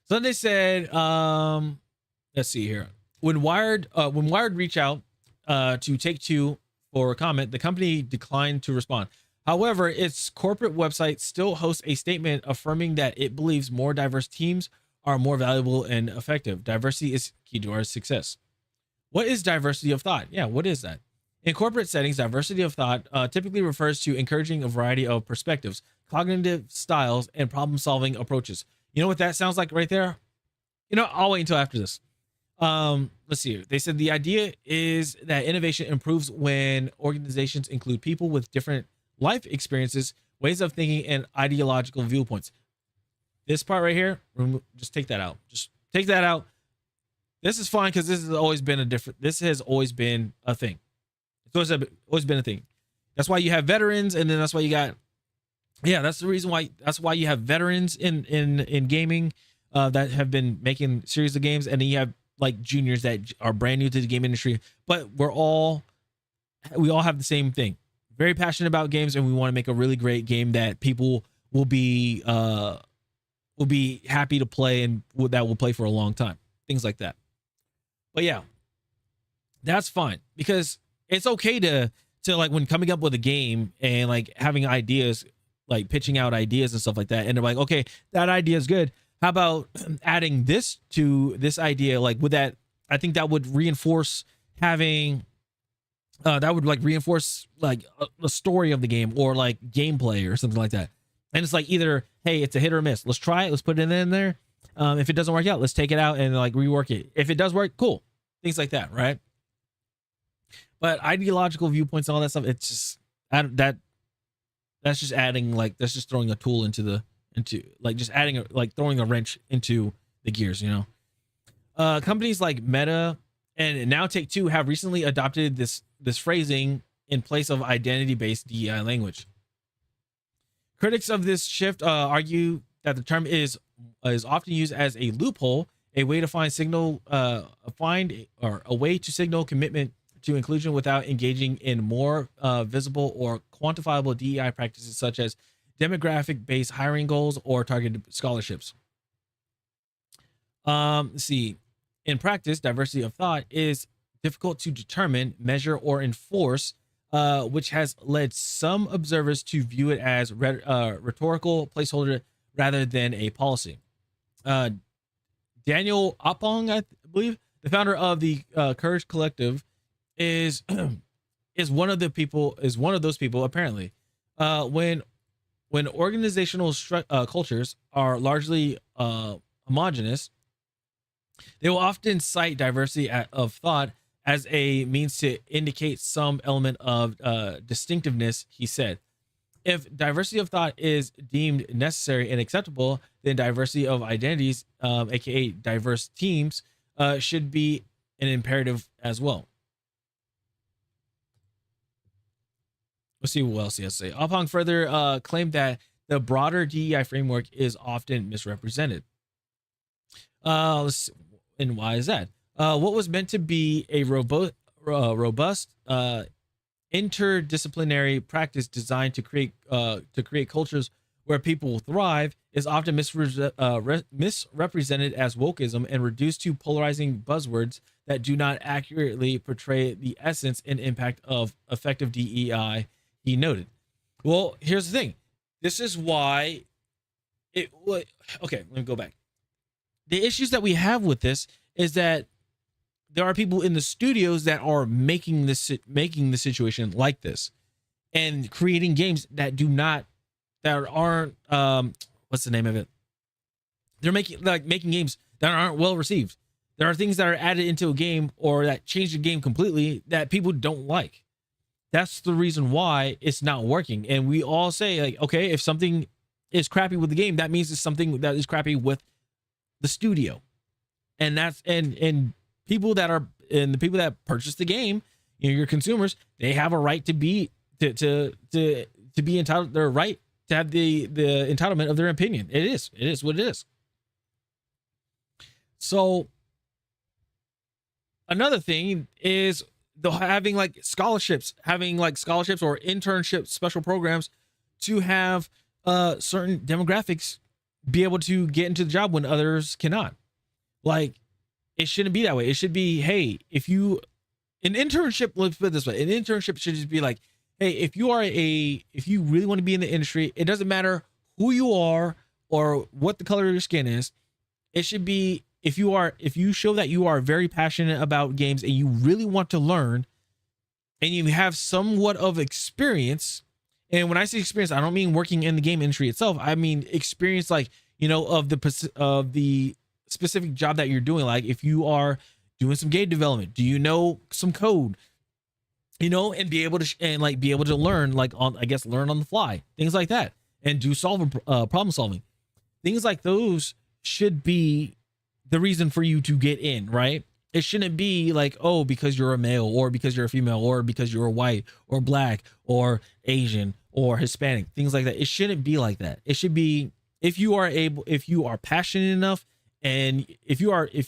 so they said, let's see here. When Wired reached out to Take-Two for a comment, the company declined to respond. However, its corporate website still hosts a statement affirming that it believes more diverse teams are more valuable and effective. Diversity is key to our success. What is diversity of thought? Yeah, what is that? In corporate settings, diversity of thought typically refers to encouraging a variety of perspectives, cognitive styles, and problem-solving approaches. You know what that sounds like right there? I'll wait until after this. Let's see. They said the idea is that innovation improves when organizations include people with different life experiences, ways of thinking, and ideological viewpoints. This part right here, just take that out. Just take that out. This is fine because this has always been a thing. It's always been a thing. That's why you have veterans, and then that's why you got, that's the reason why. That's why you have veterans in gaming that have been making series of games, and then you have like juniors that are brand new to the game industry. But we all have the same thing. Very passionate about games, and we want to make a really great game that people will be happy to play and that will play for a long time. Things like that. But yeah, that's fine, because it's okay to like, when coming up with a game and like having ideas, like pitching out ideas and stuff like that, and they're like, okay, that idea is good. How about adding this to this idea? Like, with that, I think that would reinforce having. That would like reinforce like the story of the game or like gameplay or something like that. And it's like, either, hey, it's a hit or miss. Let's try it. Let's put it in there. If it doesn't work out, let's take it out and like rework it. If it does work, cool. Things like that, right? But ideological viewpoints and all that stuff, it's just that's just adding, like, that's just throwing a tool into just adding throwing a wrench into the gears, Companies like Meta and now Take-Two have recently adopted this phrasing in place of identity-based DEI language. Critics of this shift argue that the term is often used as a loophole, a way to a way to signal commitment to inclusion without engaging in more visible or quantifiable DEI practices, such as demographic-based hiring goals or targeted scholarships. Let's see. In practice, diversity of thought is difficult to determine, measure, or enforce, which has led some observers to view it as rhetorical placeholder rather than a policy. Daniel Oppong, I believe, the founder of the Courage Collective, is is one of those people apparently. When organizational cultures are largely homogenous, they will often cite diversity of thought as a means to indicate some element of distinctiveness, he said. If diversity of thought is deemed necessary and acceptable, then diversity of identities, aka diverse teams, should be an imperative as well. Let's see what else he has to say. Upon further claimed that the broader DEI framework is often misrepresented. And why is that? What was meant to be a robust interdisciplinary practice designed to create cultures where people thrive is often misrepresented as wokeism and reduced to polarizing buzzwords that do not accurately portray the essence and impact of effective DEI, he noted. Well, here's the thing. This is why okay, let me go back. The issues that we have with this is that there are people in the studios that are making the situation like this and creating games that aren't what's the name of it? They're making games that aren't well received. There are things that are added into a game or that change the game completely that people don't like. That's the reason why it's not working. And we all say, like, okay, if something is crappy with the game, that means it's something that is crappy with the studio. And that's and people that purchase the game, your consumers, they have a right to be entitled, their right to have the entitlement of their opinion. It is what it is. So another thing is having scholarships or internship special programs to have certain demographics be able to get into the job when others cannot. Like, it shouldn't be that way. It should be, hey, an internship, let's put it this way, an internship should just be like, hey, if you really want to be in the industry, it doesn't matter who you are or what the color of your skin is. It should be, if you show that you are very passionate about games and you really want to learn and you have somewhat of experience. And when I say experience, I don't mean working in the game industry itself. I mean experience, of the specific job that you're doing. Like, if you are doing some game development, do you know some code? And be able to learn, learn on the fly, things like that, and do problem solving. Things like those should be the reason for you to get in, right? It shouldn't be like, oh, because you're a male or because you're a female or because you're white or black or Asian or Hispanic, things like that. It shouldn't be like that. It should be, if you are passionate enough, and if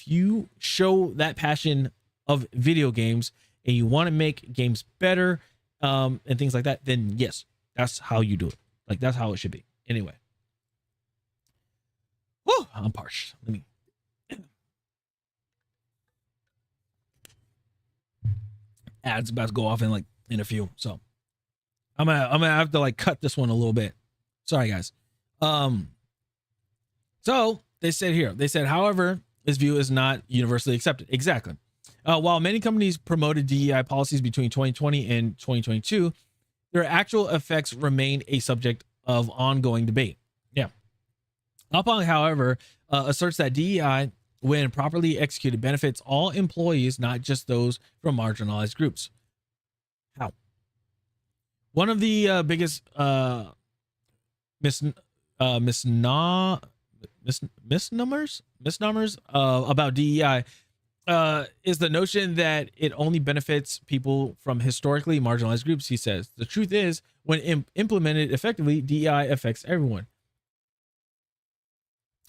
you show that passion of video games and you want to make games better, and things like that, then yes, that's how you do it. Like, that's how it should be. Anyway. Whew, I'm parched. Let me. Ads about to go off in a few, so I'm gonna have to cut this one a little bit. Sorry, guys. So they said, however, this view is not universally accepted. Exactly. While many companies promoted DEI policies between 2020 and 2022, their actual effects remain a subject of ongoing debate. Yeah. Upon, however, asserts that DEI, when properly executed, benefits all employees, not just those from marginalized groups. How? One of the biggest misnomers about DEI is the notion that it only benefits people from historically marginalized groups, he says. The truth is, when implemented effectively, DEI affects everyone.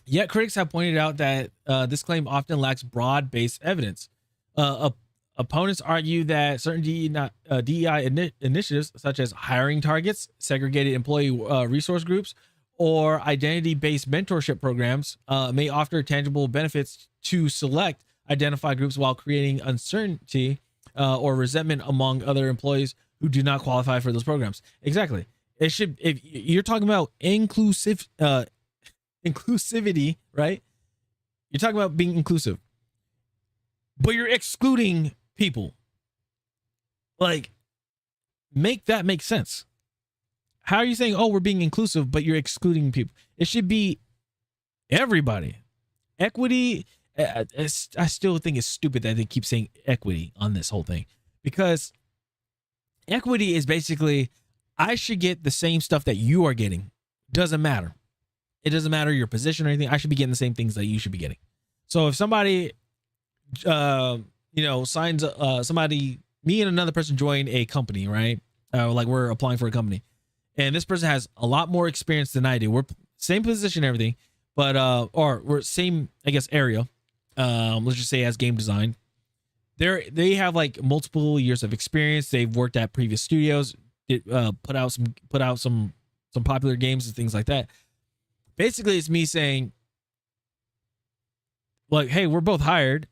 Yet critics have pointed out that this claim often lacks broad-based evidence. Opponents argue that certain DEI initiatives, such as hiring targets, segregated employee resource groups, or identity-based mentorship programs, may offer tangible benefits to select identified groups while creating uncertainty or resentment among other employees who do not qualify for those programs. Exactly. It should, if you're talking about inclusivity, right? You're talking about being inclusive, but you're excluding people. Like, make that make sense. How are you saying, oh, we're being inclusive, but you're excluding people? It should be everybody. Equity. I still think it's stupid that they keep saying equity on this whole thing, because equity is basically, I should get the same stuff that you are getting. Doesn't matter. It doesn't matter your position or anything. I should be getting the same things that you should be getting. So if somebody, signs somebody, me and another person join a company, right? Like we're applying for a company, and this person has a lot more experience than I do. We're same position, everything, but or we're same, I guess, area. Let's just say as game design. They have like multiple years of experience. They've worked at previous studios, put out some popular games and things like that. Basically, it's me saying, like, hey, we're both hired.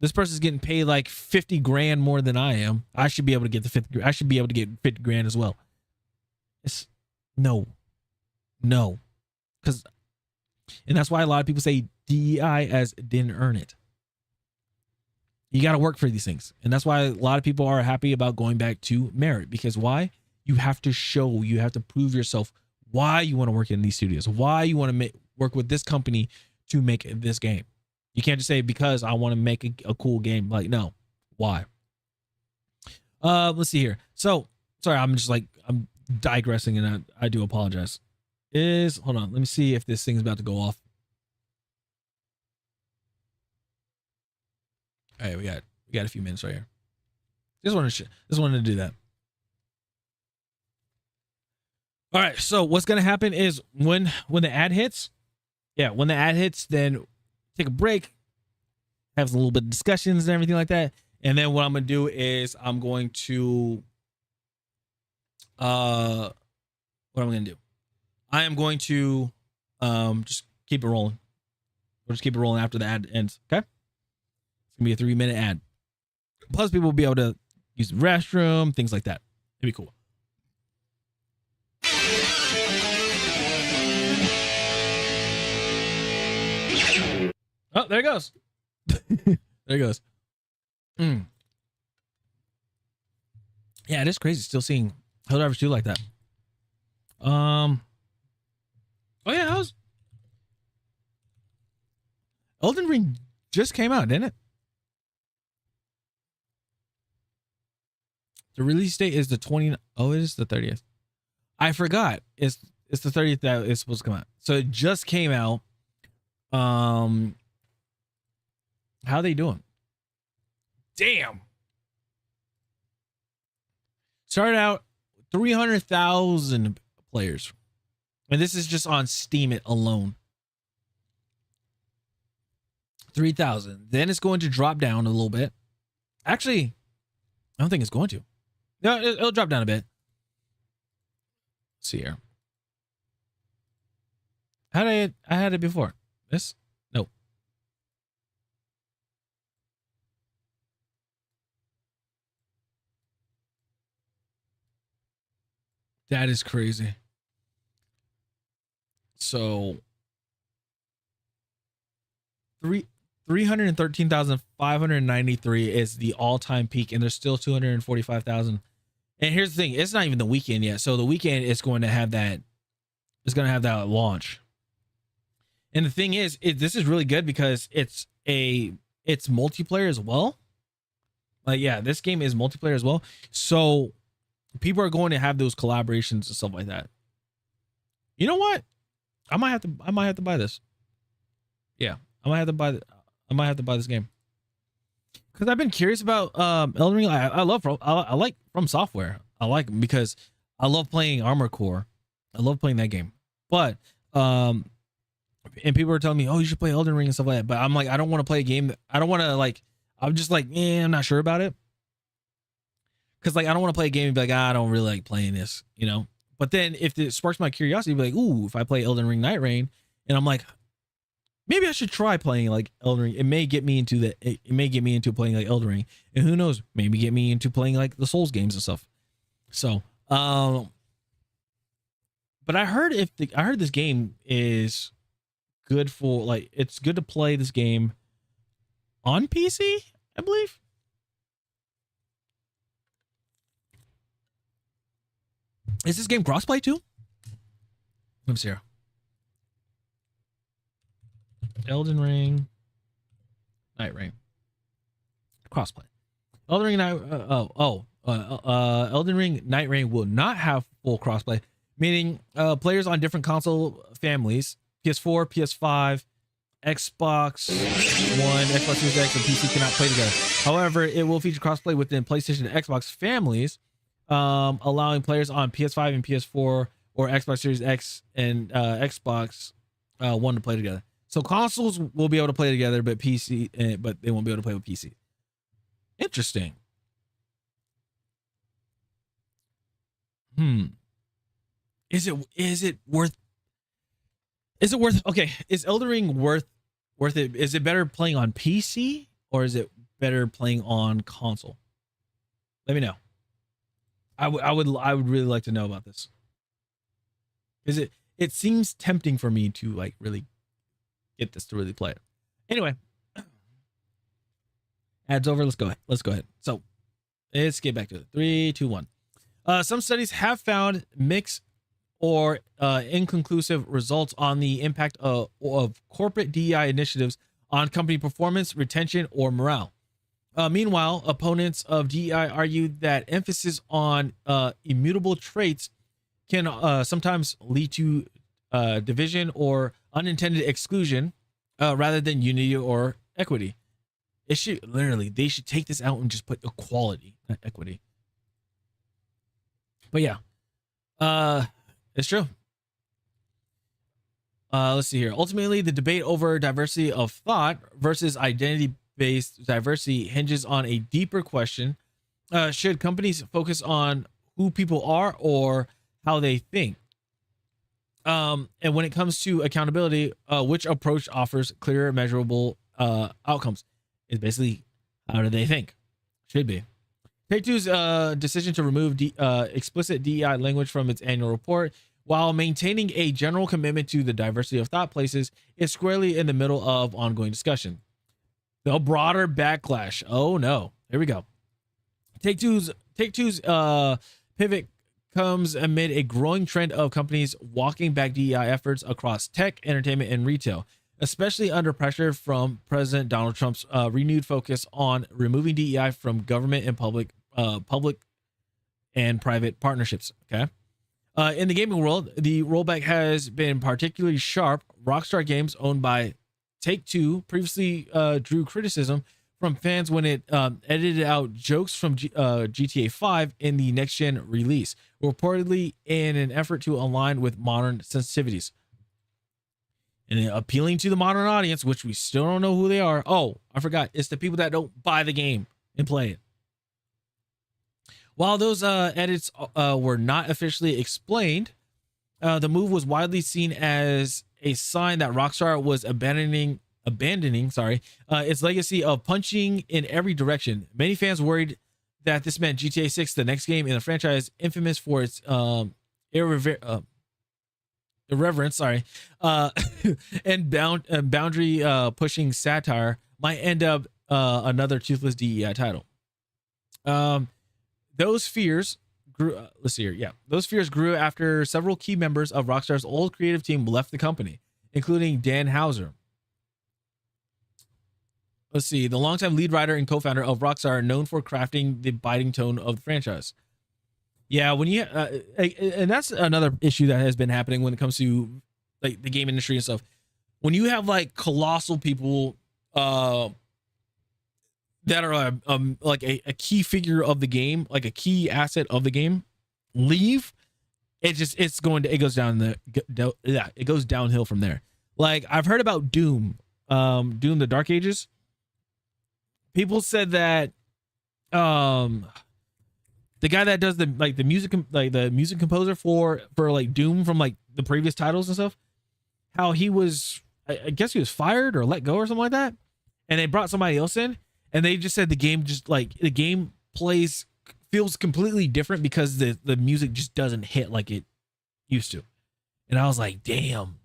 This person's getting paid like 50 grand more than I am. I should be able to get the 50. I should be able to get 50 grand as well. It's no, because, and that's why a lot of people say DEI as didn't earn it. You got to work for these things. And that's why a lot of people are happy about going back to merit, because why? You have to show, you have to prove yourself why you want to work in these studios, why you want to work with this company to make this game. You can't just say because I want to make a cool game. Like, no, why? Let's see here. So sorry, I'm digressing, and I do apologize. Hold on, let me see if this thing's about to go off. All right, we got a few minutes right here. Just wanted to do that. All right, so what's gonna happen is when the ad hits, then take a break, have a little bit of discussions and everything like that, and then what I'm gonna do is I'm going to what am I gonna do? I am going to just keep it rolling. We'll just keep it rolling after the ad ends. Okay, it's gonna be a 3-minute ad. Plus, people will be able to use the restroom, things like that. It'd be cool. Oh, there it goes. There it goes. Yeah, it is crazy still seeing Helldivers 2 like that. Oh yeah, Elden Ring just came out, didn't it? The release date is the 20th. Oh, it is the 30th. I forgot. It's the 30th that it's supposed to come out. So it just came out. How they doing? Damn. Started out 300,000 players. And this is just on Steam alone. 3,000. Then it's going to drop down a little bit. Actually, I don't think it's going to. No, it'll drop down a bit. Let's see here. I had it before. This? Nope. That is crazy. So 313,593 is the all-time peak, and there's still 245,000. And here's the thing, it's not even the weekend yet. So the weekend is going to have that, it's going to have that launch. And the thing is, this is really good because it's multiplayer as well. Like, yeah, this game is multiplayer as well. So people are going to have those collaborations and stuff like that. You know what? I might have to buy this. Yeah, I might have to buy this game. Because I've been curious about Elden Ring. I like From Software. I like them because I love playing Armored Core. I love playing that game. But and people are telling me, oh, you should play Elden Ring and stuff like that. But I'm like, I don't want to play a game that I don't want to like. I'm just like, I'm not sure about it. Because like I don't want to play a game and be like, I don't really like playing this, you know. But then if it sparks my curiosity, be like, ooh, if I play Elden Ring Night Rain, and I'm like, maybe I should try playing like Elden Ring. It may get me into playing like Elden Ring, and who knows, maybe get me into playing like the Souls games and stuff. So, but I heard this game is good for like, it's good to play this game on PC, I believe. Is this game crossplay too? Let me see here. Elden Ring, Night Ring, crossplay. Elden Ring, Elden Ring, Night Ring will not have full crossplay, meaning players on different console families, PS4, PS5, Xbox One, Xbox Series X, and PC cannot play together. However, it will feature crossplay within PlayStation and Xbox families, allowing players on PS5 and PS4 or Xbox Series X and Xbox One to play together. So consoles will be able to play together, but but they won't be able to play with PC. Interesting. Is it worth? Okay, is Elden Ring worth it? Is it better playing on PC or is it better playing on console? Let me know. I would really like to know about this. It seems tempting for me to like really get this to really play it. Anyway, ads over. Let's go ahead. So let's get back to it. 3, 2, 1. Some studies have found mixed or inconclusive results on the impact of corporate DEI initiatives on company performance, retention, or morale. Meanwhile, opponents of DEI argue that emphasis on immutable traits can sometimes lead to division or unintended exclusion rather than unity or equity. They should take this out and just put equality, not equity. But yeah, it's true. Let's see here. Ultimately, the debate over diversity of thought versus identity-based diversity hinges on a deeper question. Should companies focus on who people are or how they think? And when it comes to accountability, which approach offers clearer, measurable outcomes? Is basically, how do they think? Should be. Take-Two's decision to remove explicit DEI language from its annual report while maintaining a general commitment to the diversity of thought places is squarely in the middle of ongoing discussion. The broader backlash. Oh no, here we go. Take-Two's pivot comes amid a growing trend of companies walking back DEI efforts across tech, entertainment, and retail, especially under pressure from President Donald Trump's renewed focus on removing DEI from government and public and private partnerships. Okay. In the gaming world, the rollback has been particularly sharp. Rockstar Games, owned by Take-Two, previously drew criticism from fans when it edited out jokes from GTA 5 in the next-gen release, reportedly in an effort to align with modern sensitivities. And appealing to the modern audience, which we still don't know who they are. Oh, I forgot. It's the people that don't buy the game and play it. While those edits were not officially explained, the move was widely seen as a sign that Rockstar was abandoning its legacy of punching in every direction. Many fans worried that this meant GTA 6, the next game in the franchise, infamous for its irreverence, and boundary pushing satire, might end up another toothless DEI title. Those fears grew. Let's see here. Yeah, those fears grew after several key members of Rockstar's old creative team left the company, including Dan Houser. Let's see, the longtime lead writer and co-founder of Rockstar, known for crafting the biting tone of the franchise. Yeah, when you and that's another issue that has been happening when it comes to like the game industry and stuff. When you have like colossal people that are like a key figure of the game, like a key asset of the game, leave, it goes downhill from there. Like I've heard about Doom, the Dark Ages. People said that the guy that does the music, like the music composer for like Doom from like the previous titles and stuff, how he was, I guess he was fired or let go or something like that, and they brought somebody else in, and they just said the game feels completely different because the music just doesn't hit like it used to. And I was like, damn,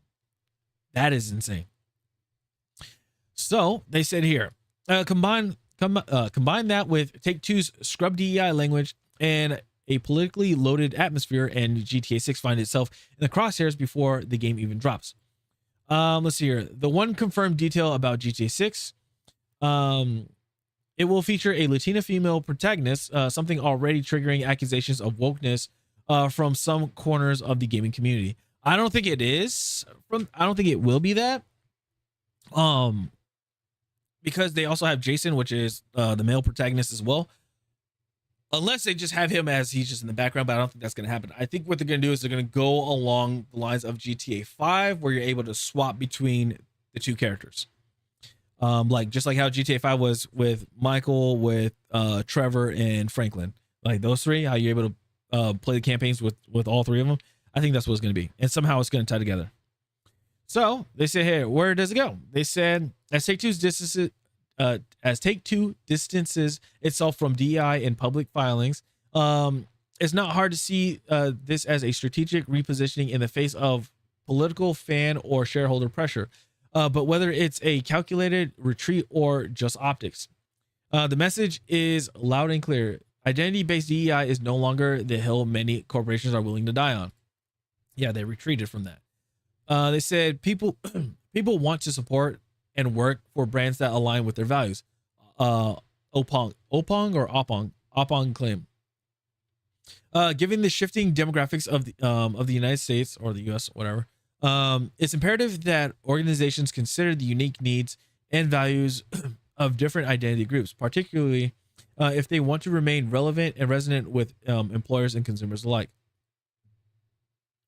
that is insane. So they said here, combine that with Take-Two's scrub DEI language and a politically loaded atmosphere, and GTA 6 finds itself in the crosshairs before the game even drops. Let's see here. The one confirmed detail about GTA 6, it will feature a Latina female protagonist, something already triggering accusations of wokeness from some corners of the gaming community. I don't think it is. I don't think it will be that. Because they also have Jason, which is the male protagonist as well. Unless they just have him as he's just in the background, but I don't think that's going to happen. I think what they're going to do is they're going to go along the lines of GTA 5, where you're able to swap between the two characters. Like just like how GTA 5 was with Michael, with Trevor, and Franklin. Like those three, how you're able to play the campaigns with all three of them. I think that's what it's going to be. And somehow it's going to tie together. So they say, hey, where does it go? They said, as Take-Two distances itself from DEI in public filings, it's not hard to see this as a strategic repositioning in the face of political, fan, or shareholder pressure. But whether it's a calculated retreat or just optics, the message is loud and clear. Identity-based DEI is no longer the hill many corporations are willing to die on. Yeah, they retreated from that. They said people want to support and work for brands that align with their values. Opong claim. Given the shifting demographics of the United States or the U.S., whatever, it's imperative that organizations consider the unique needs and values of different identity groups, particularly if they want to remain relevant and resonant with employers and consumers alike.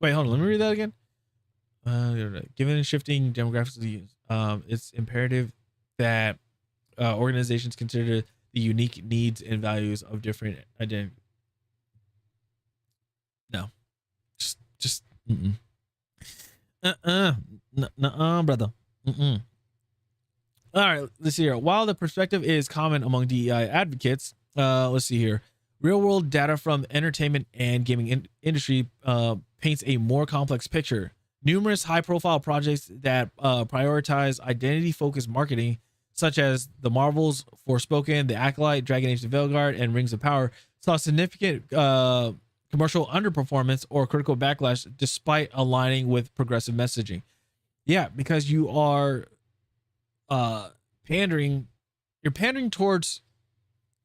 Wait, hold on. Let me read that again. Given the shifting demographics of the it's imperative that organizations consider the unique needs and values of different identities. No, just brother. All right, let's see here. While the perspective is common among DEI advocates, let's see here. Real world data from entertainment and gaming industry paints a more complex picture. Numerous high-profile projects that prioritize identity-focused marketing, such as the Marvel's Forspoken, The Acolyte, Dragon Age: The Veilguard, and Rings of Power, saw significant commercial underperformance or critical backlash despite aligning with progressive messaging. Yeah, because you are pandering. You're pandering towards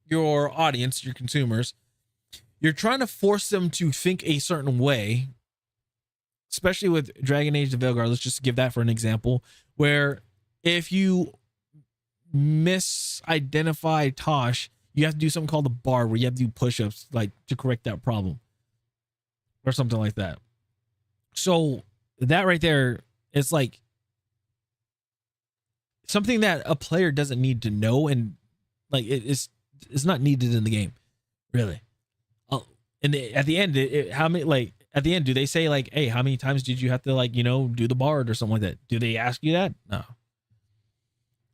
your audience, your consumers. You're trying to force them to think a certain way. Especially with Dragon Age: The Veilguard, let's just give that for an example, where if you misidentify Tosh, you have to do something called the bar, where you have to do push-ups like to correct that problem or something like that. So that right there is like something that a player doesn't need to know, and like it's not needed in the game, really. And at the end, how many like. At the end, do they say like, hey, how many times did you have to like, do the bard or something like that? Do they ask you that? No.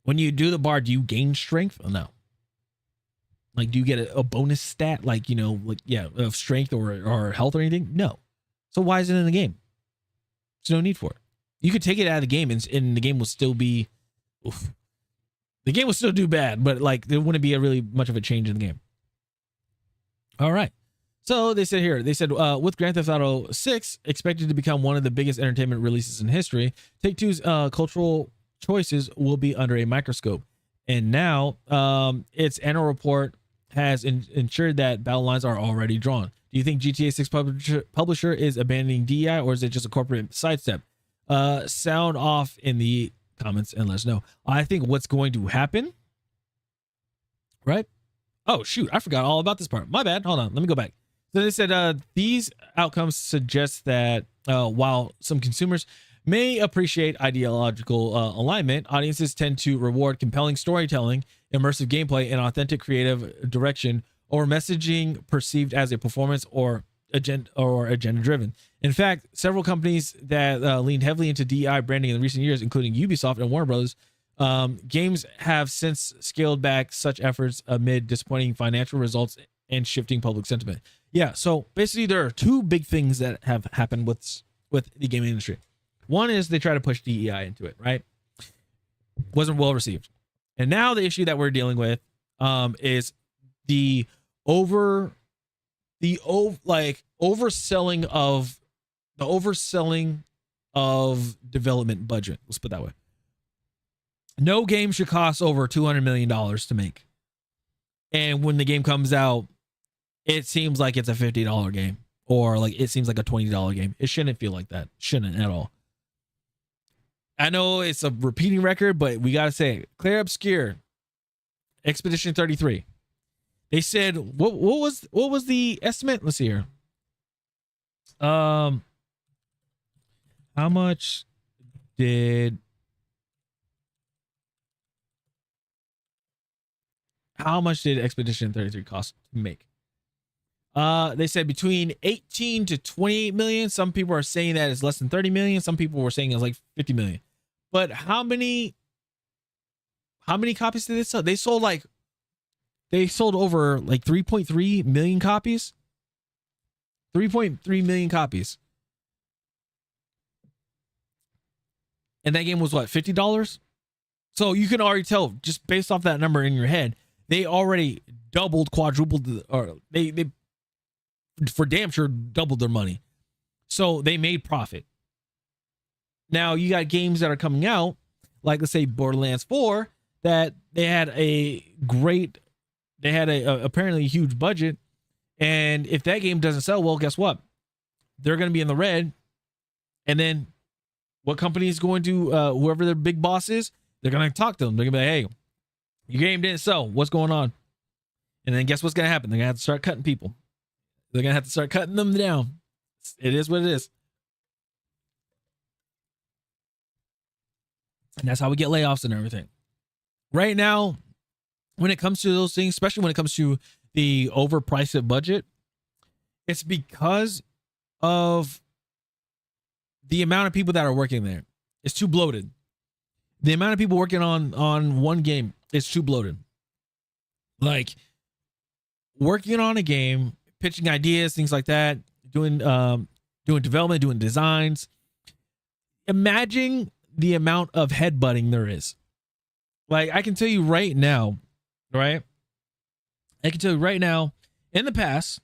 When you do the bard, do you gain strength? No. Like, do you get a bonus stat? Like, of strength or health or anything? No. So why is it in the game? There's no need for it. You could take it out of the game and the game will still be, the game will still do bad, but like there wouldn't be a really much of a change in the game. All right. So they said with Grand Theft Auto 6 expected to become one of the biggest entertainment releases in history, Take-Two's cultural choices will be under a microscope. And now its annual report has ensured that battle lines are already drawn. Do you think GTA 6 publisher is abandoning DEI, or is it just a corporate sidestep? Sound off in the comments and let us know. I think what's going to happen, right? Oh, shoot. I forgot all about this part. My bad. Hold on. Let me go back. So they said these outcomes suggest that while some consumers may appreciate ideological alignment, audiences tend to reward compelling storytelling, immersive gameplay, and authentic creative direction over messaging perceived as a performance or agenda driven. In fact, several companies that leaned heavily into DEI branding in recent years, including Ubisoft and Warner Bros. Games, have since scaled back such efforts amid disappointing financial results and shifting public sentiment. Yeah, so basically there are two big things that have happened with the gaming industry. One is they try to push DEI into it, right? Wasn't well received. And now the issue that we're dealing with is the over the overselling of development budget. Let's put it that way. No game should cost over $200 million to make. And when the game comes out, it seems like it's a $50 game, or like it seems like a $20 game. It shouldn't feel like that. Shouldn't at all. I know it's a repeating record, but we got to say it. Clear Obscure, Expedition 33. They said, what was the estimate? Let's see here. How much did Expedition 33 cost to make? They said between 18 to 28 million. Some people are saying that it's less than 30 million. Some people were saying it's like 50 million. But how many copies did they sell? They sold over like 3.3 million copies. 3.3 million copies. And that game was what, $50? So you can already tell, just based off that number in your head, they already doubled, quadrupled, or they for damn sure doubled their money. So they made profit. Now you got games that are coming out, like let's say Borderlands 4, that they had apparently a huge budget. And if that game doesn't sell, well, guess what? They're going to be in the red. And then what company is going to, whoever their big boss is, they're going to talk to them. They're going to be like, hey, your game didn't sell. What's going on? And then guess what's going to happen? They're going to have to start cutting people. They're going to have to start cutting them down. It is what it is. And that's how we get layoffs and everything. Right now, when it comes to those things, especially when it comes to the overpriced budget, it's because of the amount of people that are working there. It's too bloated. The amount of people working on one game is too bloated. Like working on a game, pitching ideas, things like that, doing development, doing designs. Imagine the amount of headbutting there is. Like I can tell you right now, right? I can tell you right now, in the past,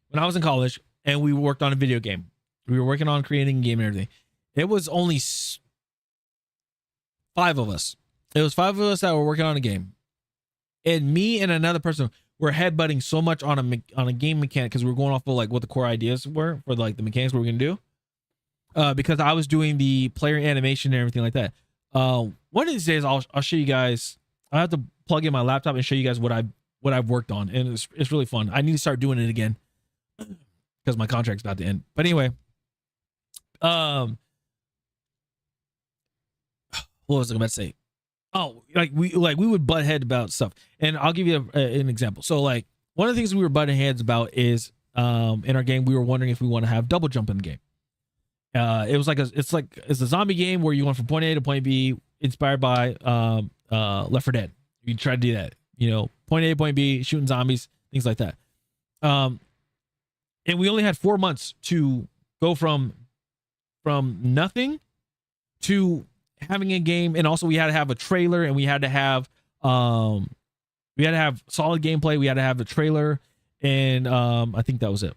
when I was in college and we worked on a video game, we were working on creating a game and everything. It was only 5 of us. It was 5 of us that were working on a game. And me and another person were headbutting so much on a game mechanic because we were going off of like what the core ideas were for like the mechanics we were going to do. Because I was doing the player animation and everything like that. One of these days I'll show you guys. I have to plug in my laptop and show you guys what I've worked on, and it's really fun. I need to start doing it again because my contract's about to end. But anyway, what was I about to say? Oh, like we would butt head about stuff, and I'll give you an example. So like one of the things we were butting heads about is in our game we were wondering if we want to have double jump in the game. It was like it's a zombie game where you went from point A to point B, inspired by Left 4 Dead. You try to do that, you know, point A, point B, shooting zombies, things like that. And we only had 4 months to go from nothing to having a game, and also we had to have a trailer, and we had to have solid gameplay. We had to have a trailer, and I think that was it.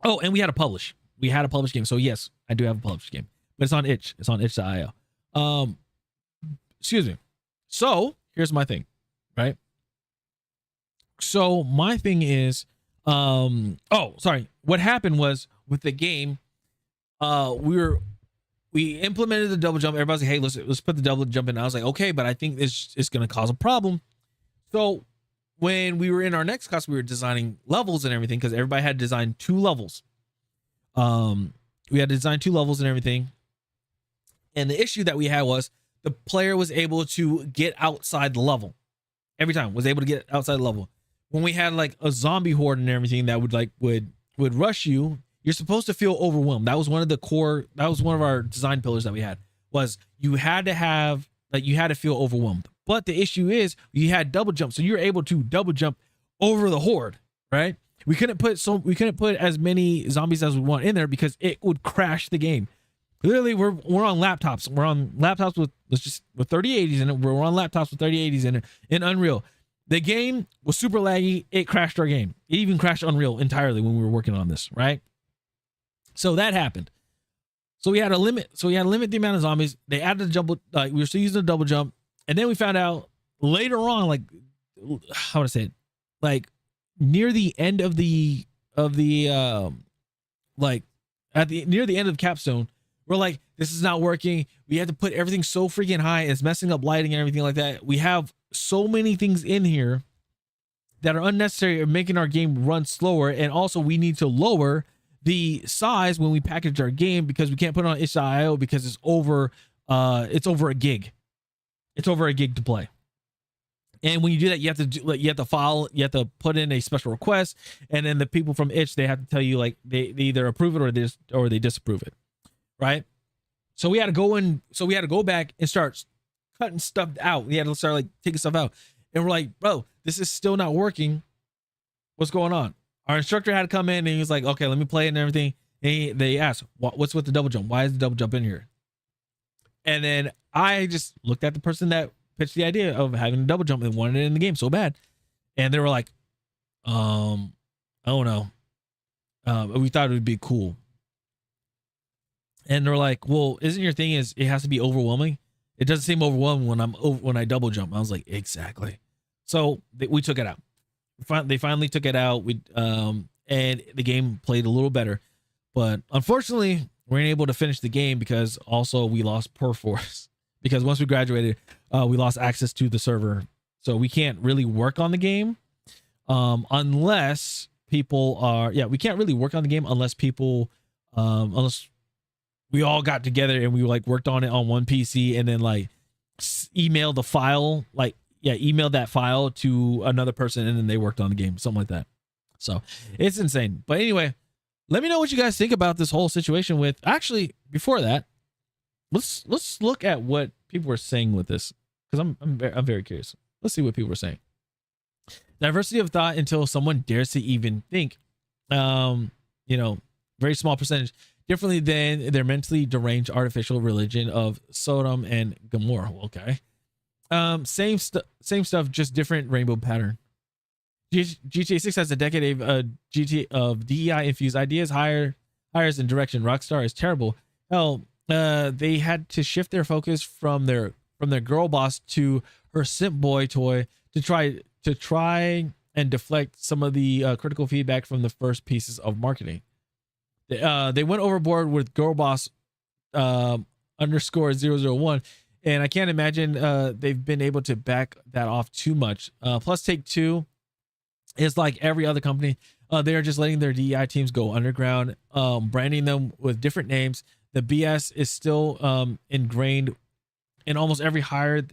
Oh, and we had to publish. We had a published game. So yes, I do have a published game, but it's on itch. It's on itch.io. Excuse me. So here's my thing, right? So my thing is, sorry. What happened was with the game, we implemented the double jump. Everybody's like, hey, let's put the double jump in. I was like, okay, but I think it's going to cause a problem. So when we were in our next class, we were designing levels and everything because everybody had designed 2 levels. We had to design 2 levels and everything. And the issue that we had was the player was able to get outside the level every time, was able to get outside the level. When we had like a zombie horde and everything that would rush you, you're supposed to feel overwhelmed. That was one of our design pillars that we had, was you had to feel overwhelmed. But the issue is you had double jump. So you're able to double jump over the horde, right? We couldn't put as many zombies as we want in there because it would crash the game. Clearly, we're on laptops. We're on laptops with 3080s in it. We're on laptops with 3080s in it in Unreal. The game was super laggy. It crashed our game. It even crashed Unreal entirely when we were working on this, right? So that happened. So we had a limit. So we had to limit the amount of zombies. They added a jump. Like we were still using a double jump, and then we found out later on, like how would I say it? Like near the end of the like at the near the end of Capstone, we're like, this is not working. We had to put everything so freaking high. It's messing up lighting and everything like that. We have so many things in here that are unnecessary and making our game run slower. And also we need to lower the size when we package our game because we can't put it on itch.io because it's over a gig. It's over a gig to play. And when you do that, you have to put in a special request, and then the people from itch, they have to tell you like they either approve it or they disapprove it, right? So we had to go back and start cutting stuff out. We had to start like taking stuff out, and we're like, bro, this is still not working. What's going on? Our instructor had to come in and he was like, okay, let me play it and everything. And they asked, what's with the double jump? Why is the double jump in here? And then I just looked at the person that pitched the idea of having a double jump and wanted it in the game so bad. And they were like, I don't know. We thought it would be cool. And they're like, well, isn't your thing is it has to be overwhelming? It doesn't seem overwhelming when I double jump. I was like, exactly. So we took it out. They finally took it out. And the game played a little better, but unfortunately we weren't able to finish the game because also we lost Perforce because once we graduated, we lost access to the server. So we can't really work on the game unless people are, we can't really work on the game unless people, unless we all got together and we like worked on it on one PC and then like email the file, email that file to another person and then they worked on the game, something like that. So it's insane. But anyway, let me know what you guys think about this whole situation with, actually, before that, let's look at what people were saying with this because I'm very curious. Let's see what people were saying. Diversity of thought until someone dares to even think, very small percentage differently than their mentally deranged artificial religion of Sodom and Gomorrah. Okay. Same stuff, just different rainbow pattern. GTA 6 has a decade of DEI infused ideas, hires and direction. Rockstar is terrible. Hell, they had to shift their focus from their girl boss to her simp boy toy to try and deflect some of the critical feedback from the first pieces of marketing. They went overboard with girl boss _001. And I can't imagine they've been able to back that off too much. Plus, Take-Two is like every other company. They are just letting their DEI teams go underground, branding them with different names. The BS is still ingrained in almost every hire.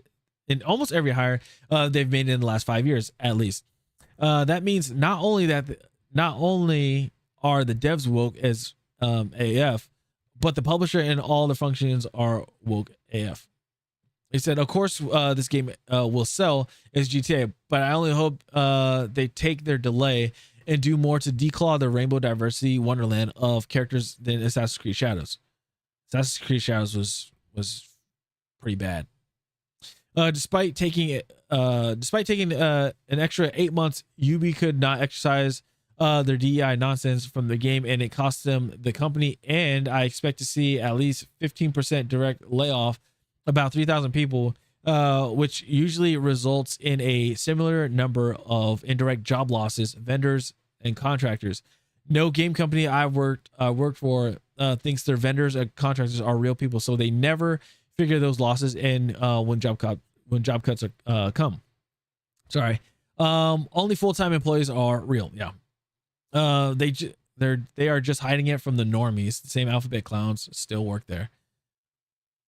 They've made in the last 5 years, at least. That means not only are the devs woke as AF, but the publisher and all the functions are woke AF. He said, of course, this game will sell as GTA, but I only hope they take their delay and do more to declaw the rainbow diversity wonderland of characters than Assassin's Creed Shadows. Assassin's Creed Shadows was pretty bad. Despite taking an extra 8 months, Ubi could not exercise their DEI nonsense from the game, and it cost them the company. And I expect to see at least 15% direct layoff. About 3,000 people, which usually results in a similar number of indirect job losses, vendors and contractors. No game company I've worked for thinks their vendors and contractors are real people, so they never figure those losses in when job cuts come. Sorry, only full-time employees are real. Yeah, they are just hiding it from the normies. The same alphabet clowns still work there.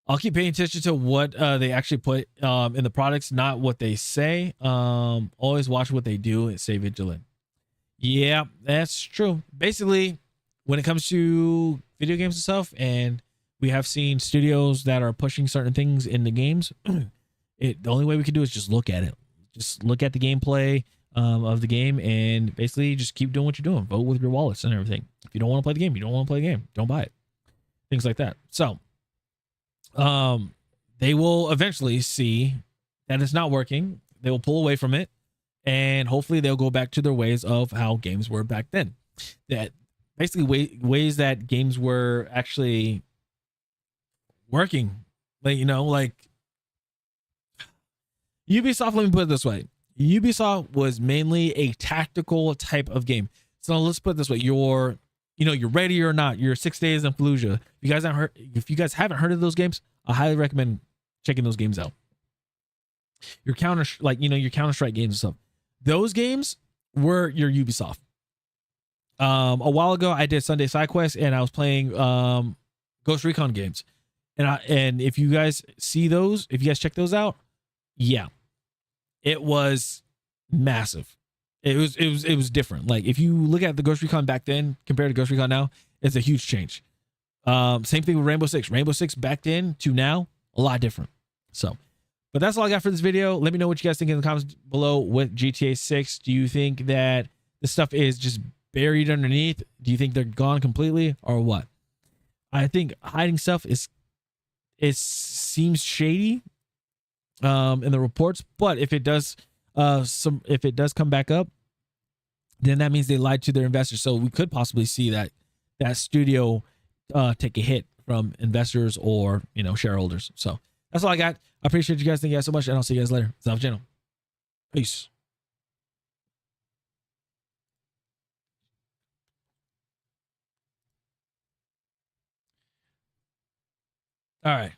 I'll keep paying attention to what they actually put in the products, not what they say. Always watch what they do and stay vigilant. Yeah, that's true. Basically, when it comes to video games and stuff, and we have seen studios that are pushing certain things in the games, the only way we can do is just look at it. Just look at the gameplay of the game and basically just keep doing what you're doing. Vote with your wallets and everything. If you don't want to play the game, you don't want to play the game. Don't buy it. Things like that. So, they will eventually see that it's not working. They will pull away from it and hopefully they'll go back to their ways of how games were back then. That basically ways that games were actually working. Like, like Ubisoft, let me put it this way. Ubisoft was mainly a tactical type of game. So let's put it this way. You're ready or not, you're 6 days in Fallujah. If you guys haven't heard of those games, I highly recommend checking those games out. Your Counter-Strike games and stuff. Those games were your Ubisoft. A while ago, I did Sunday Side Quest and I was playing Ghost Recon games. And if you guys see those, if you guys check those out, yeah, it was massive. It was different. Like if you look at the Ghost Recon back then compared to Ghost Recon now, it's a huge change. Same thing with Rainbow Six. Rainbow Six back then to now, a lot different. So, but that's all I got for this video. Let me know what you guys think in the comments below with GTA 6. Do you think that this stuff is just buried underneath? Do you think they're gone completely or what? I think hiding stuff seems shady in the reports, but if it does come back up, then that means they lied to their investors. So we could possibly see that studio take a hit from investors or shareholders. So that's all I got. I appreciate you guys. Thank you guys so much, and I'll see you guys later. It's off channel. Peace. All right.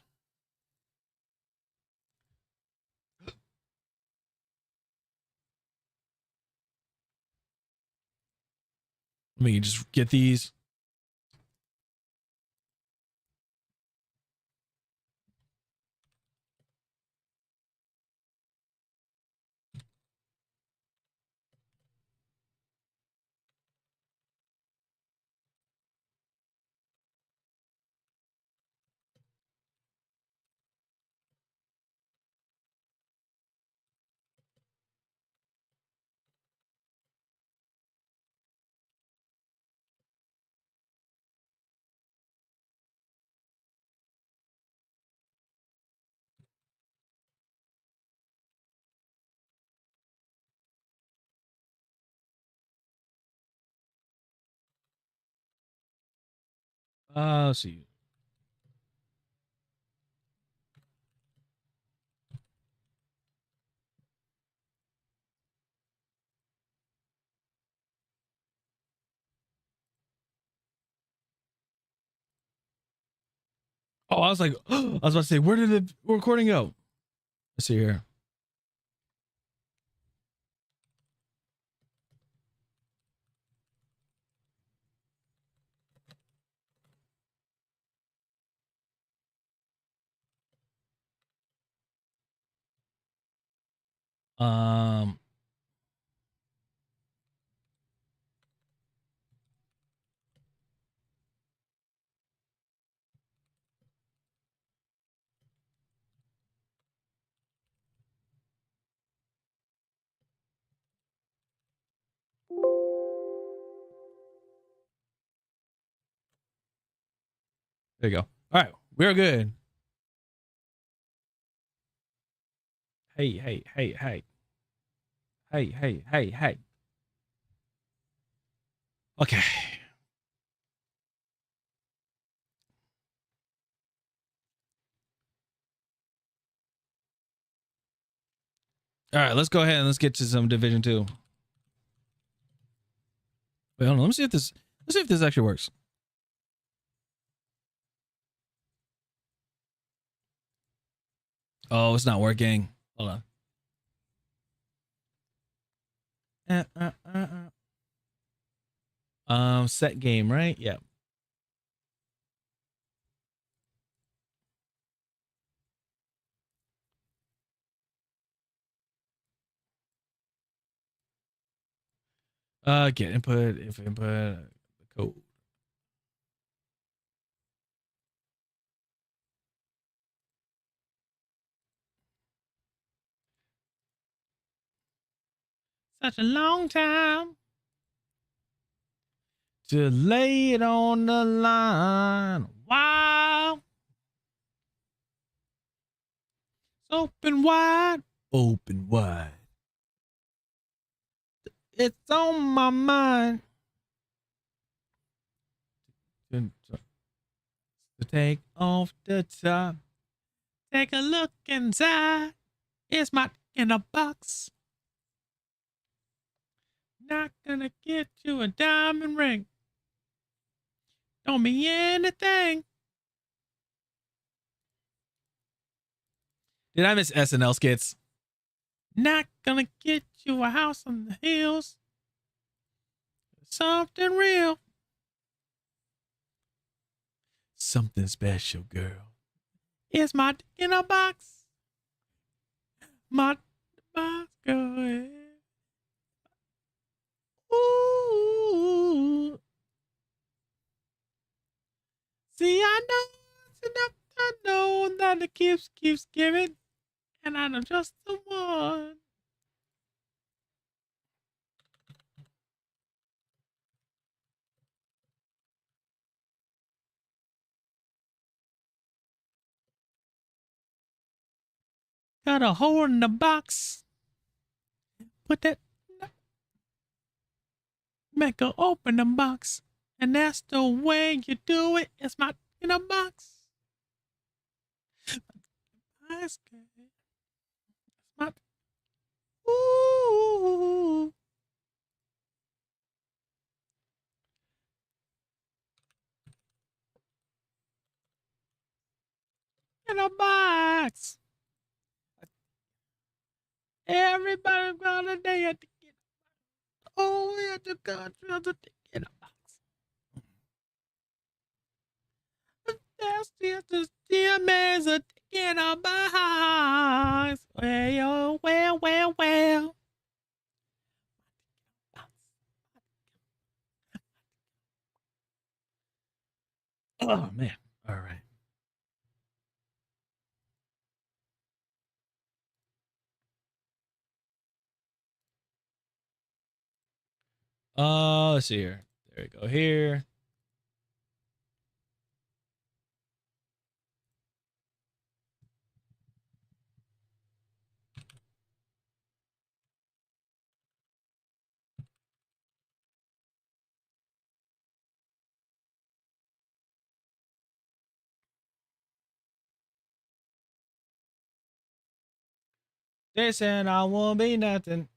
Let me just get these. Let's see. Oh, I was like, I was about to say, where did the recording go? Let's see here. There you go. All right, we're good. Hey. Okay. All right, let's go ahead and let's get to some Division 2. Wait, hold on. Let's see if this actually works. Oh, it's not working. Hold on. Set game, right? Yeah. Get input, if input, code. Such a long time to lay it on the line. Wow. Open wide. Open wide. It's on my mind. To take off the top. Take a look inside. It's my in a box. Not gonna get you a diamond ring. Don't be anything. Did I miss SNL skits? Not gonna get you a house on the hills. Something real. Something special, girl. It's my in a box. My box, girl. Ooh. See, I know it's enough to know that it keeps giving, and I'm just the one. Got a hole in the box. Put that. Make her open the box. And that's the way you do it. It's my in a box. It's my. Ooh. In a box. Everybody got a day at the get. Only at the country of the in a box. That's just the amazing in a box. Well, well, well, well. Oh man. All right. Let's see here. There we go. Here. They said I won't be nothing.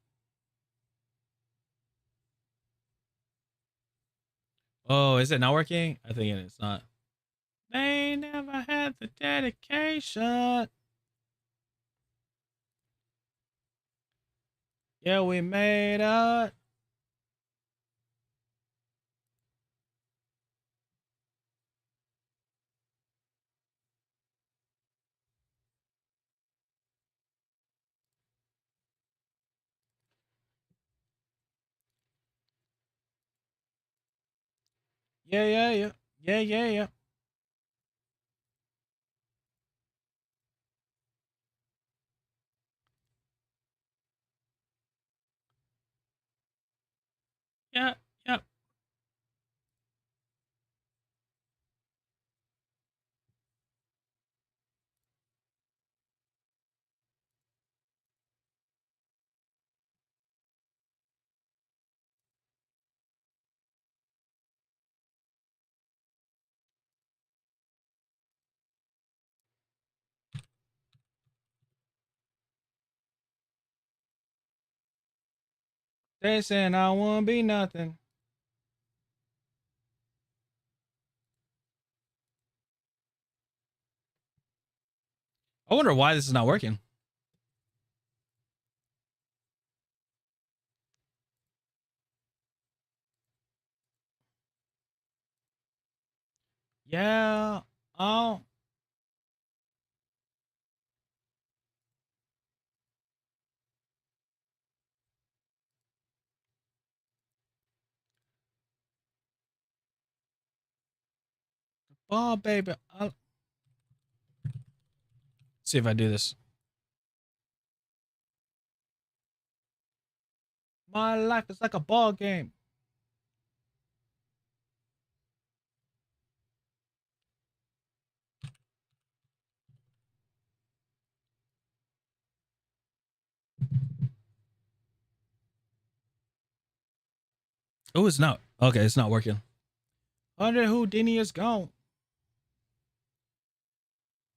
Oh, is it not working? I think it's not. They never had the dedication. Yeah, we made it. Yeah, yeah, yeah. Yeah, yeah, yeah. Yeah, yeah. They said I won't be nothing. I wonder why this is not working. Yeah. Oh. Oh, baby. I'll see if I do this. My life is like a ball game. Oh, it's not. Okay, it's not working. Andre Houdini is gone.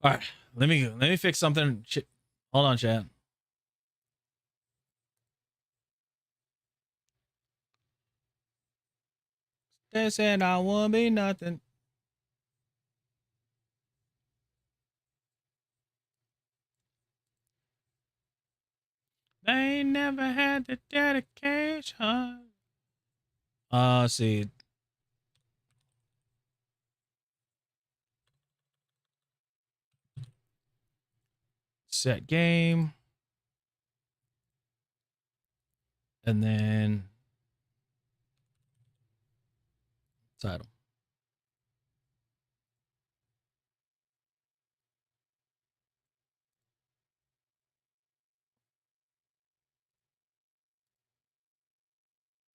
All right, let me fix something. Hold on, chat. They said I won't be nothing. They ain't never had the dedication. See. Set game. And then title.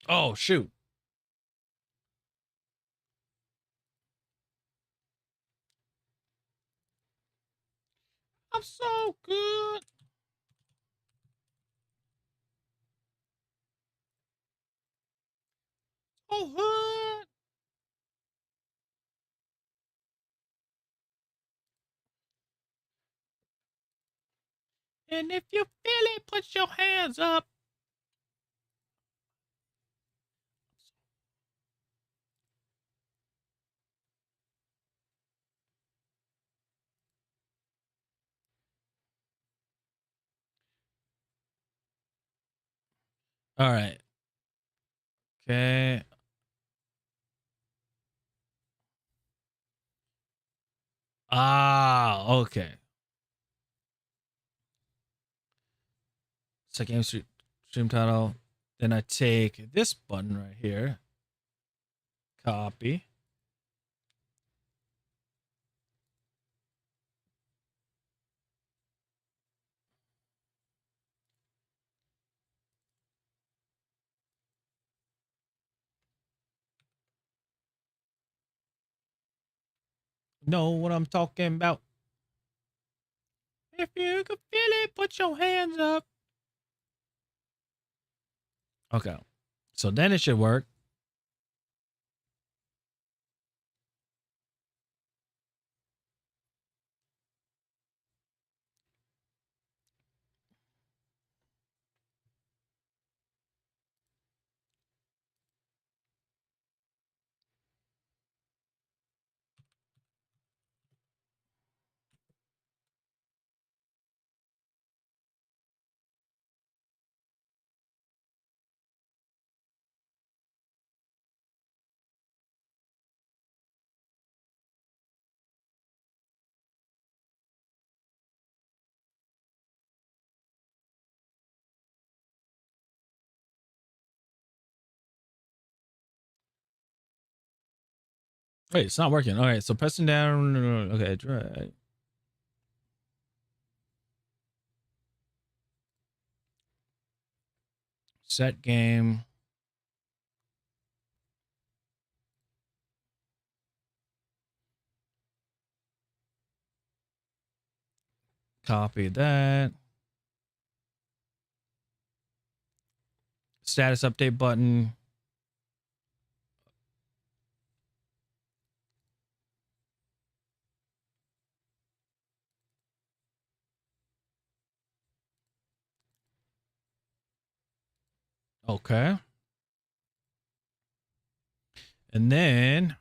Oh, shoot. I'm so good. Oh, hood. And if you feel it, put your hands up. All right. Okay. Okay. So game stream title. Then I take this button right here. Copy. Know what I'm talking about. If you can feel it, put your hands up. Okay. So then it should work. Wait, it's not working. All right, so pressing down. Okay, try. Set game. Copy that. Status update button. Okay. And then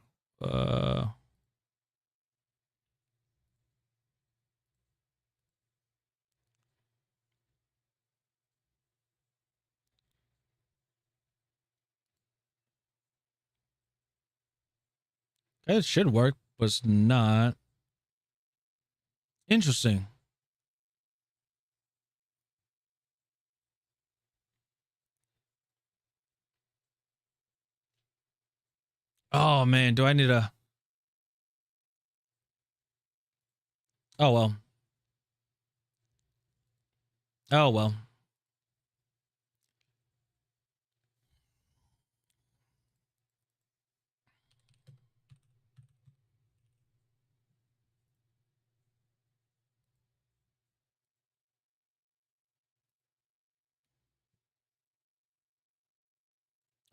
it should work, but it's not. Interesting. Oh man, do I need a Oh well. Oh well.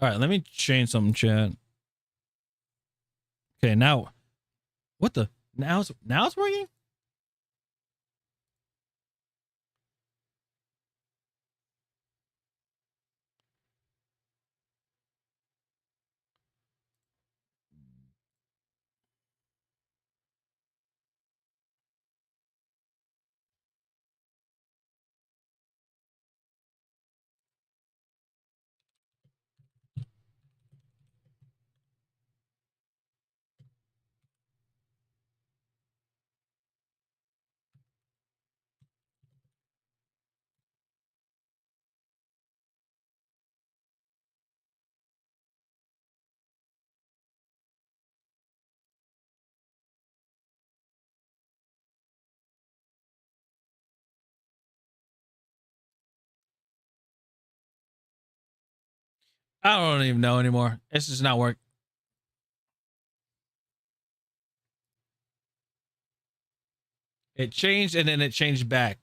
All right, let me change something, chat. Okay, now what the now it's working? I don't even know anymore. It's just not working. It changed and then it changed back.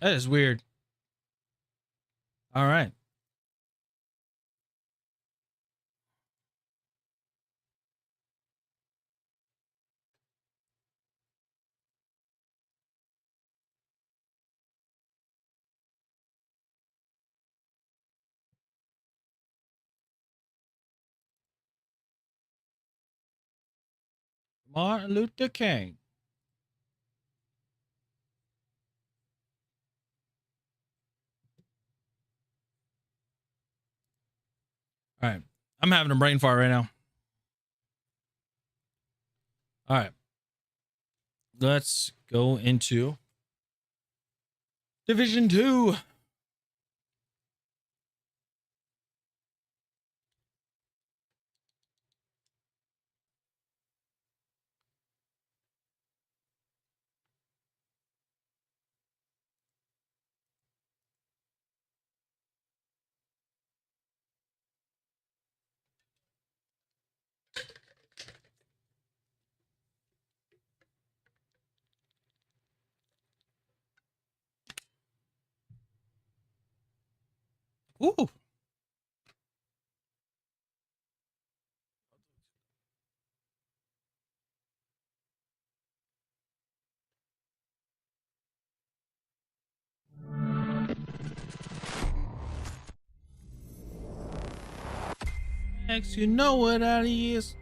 That is weird. All right. Martin Luther King. All right. I'm having a brain fart right now. All right. Let's go into Division 2. Ooh. Next, you know what that is.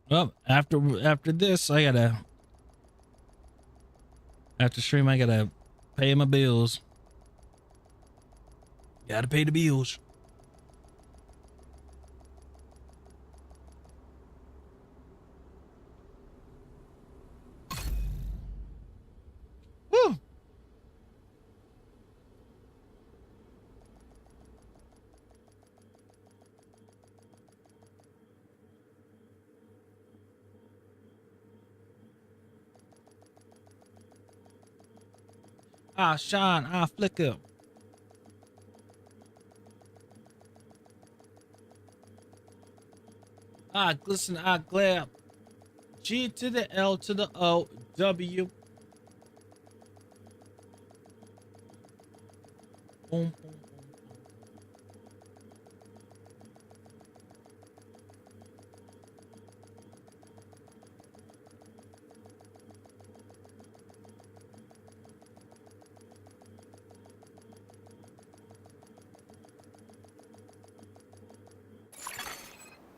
Well, after this, I gotta after stream, I gotta pay my bills. Gotta pay the bills. Woo. I shine, I flicker. I glisten, I glare. G to the L to the O, W. Boom, boom, boom.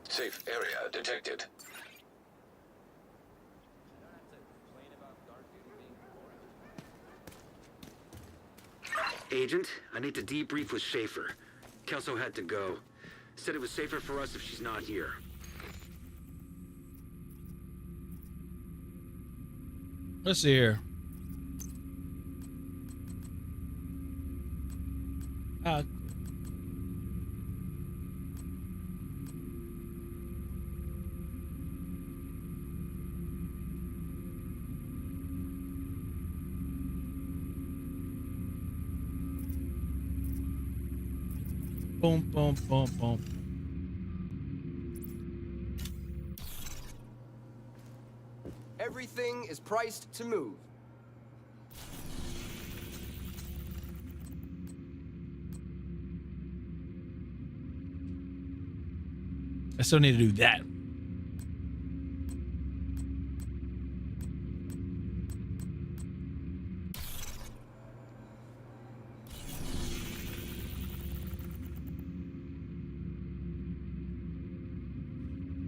Safe area detected. Agent, I need to debrief with Schaefer. Kelso had to go. Said it was safer for us if she's not here. Let's see here. Boom, boom, boom, boom. Everything is priced to move. I still need to do that.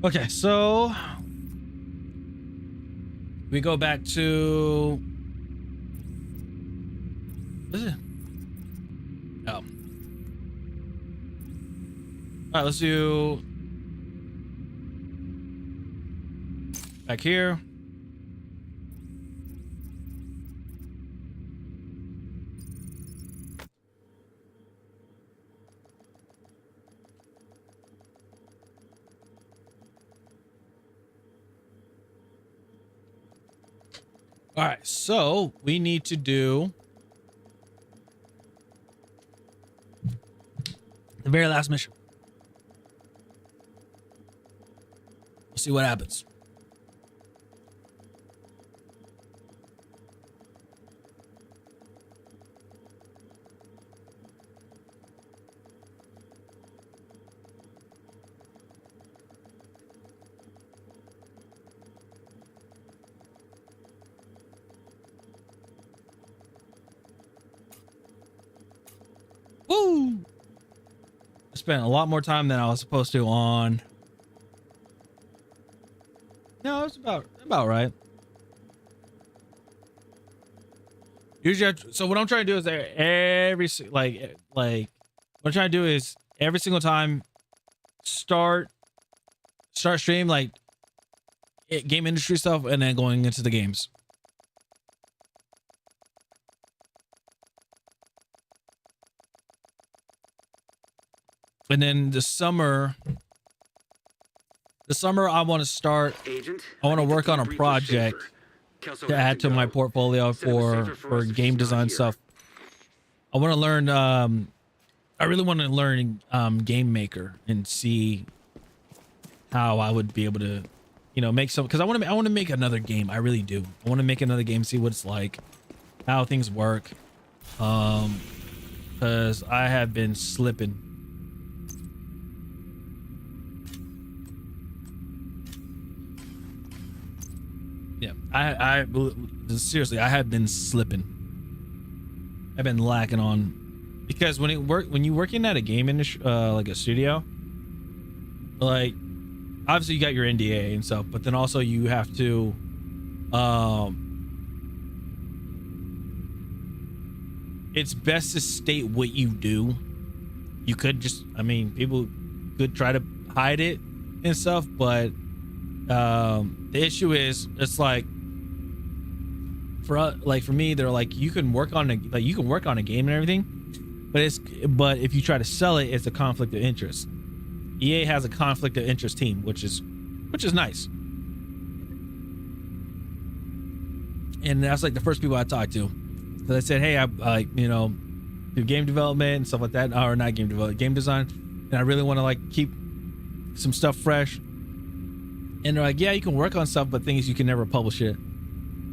Okay, so we go back to what is it? Oh. All right, let's do back here. All right, so we need to do the very last mission. We'll see what happens. Woo! I spent a lot more time than I was supposed to on. No, it's about right. Usually, so what I'm trying to do is every what I'm trying to do is every single time start stream like game industry stuff and then going into the games. And then the summer I want to start. Agent, I want to work on a project to add to my portfolio for game design stuff. I want to learn. I really want to learn Game Maker and see how I would be able to, make some. Because I want to make another game. I really do. I want to make another game, see what it's like, how things work. Because I have been slipping. Yeah, I seriously, I have been slipping. I've been lacking on, because when you're working at a game industry, like a studio, like obviously you got your NDA and stuff, but then also you have to, it's best to state what you do. You could just, people could try to hide it and stuff, but the issue is, it's like for me, they're like, you can work on a game and everything, but if you try to sell it, it's a conflict of interest. EA has a conflict of interest team, which is nice. And that's like the first people I talked to. So I said, hey, I do game development and stuff like that, or not game development, game design, and I really want to like keep some stuff fresh. And they're like, yeah, you can work on stuff, but things you can never publish it.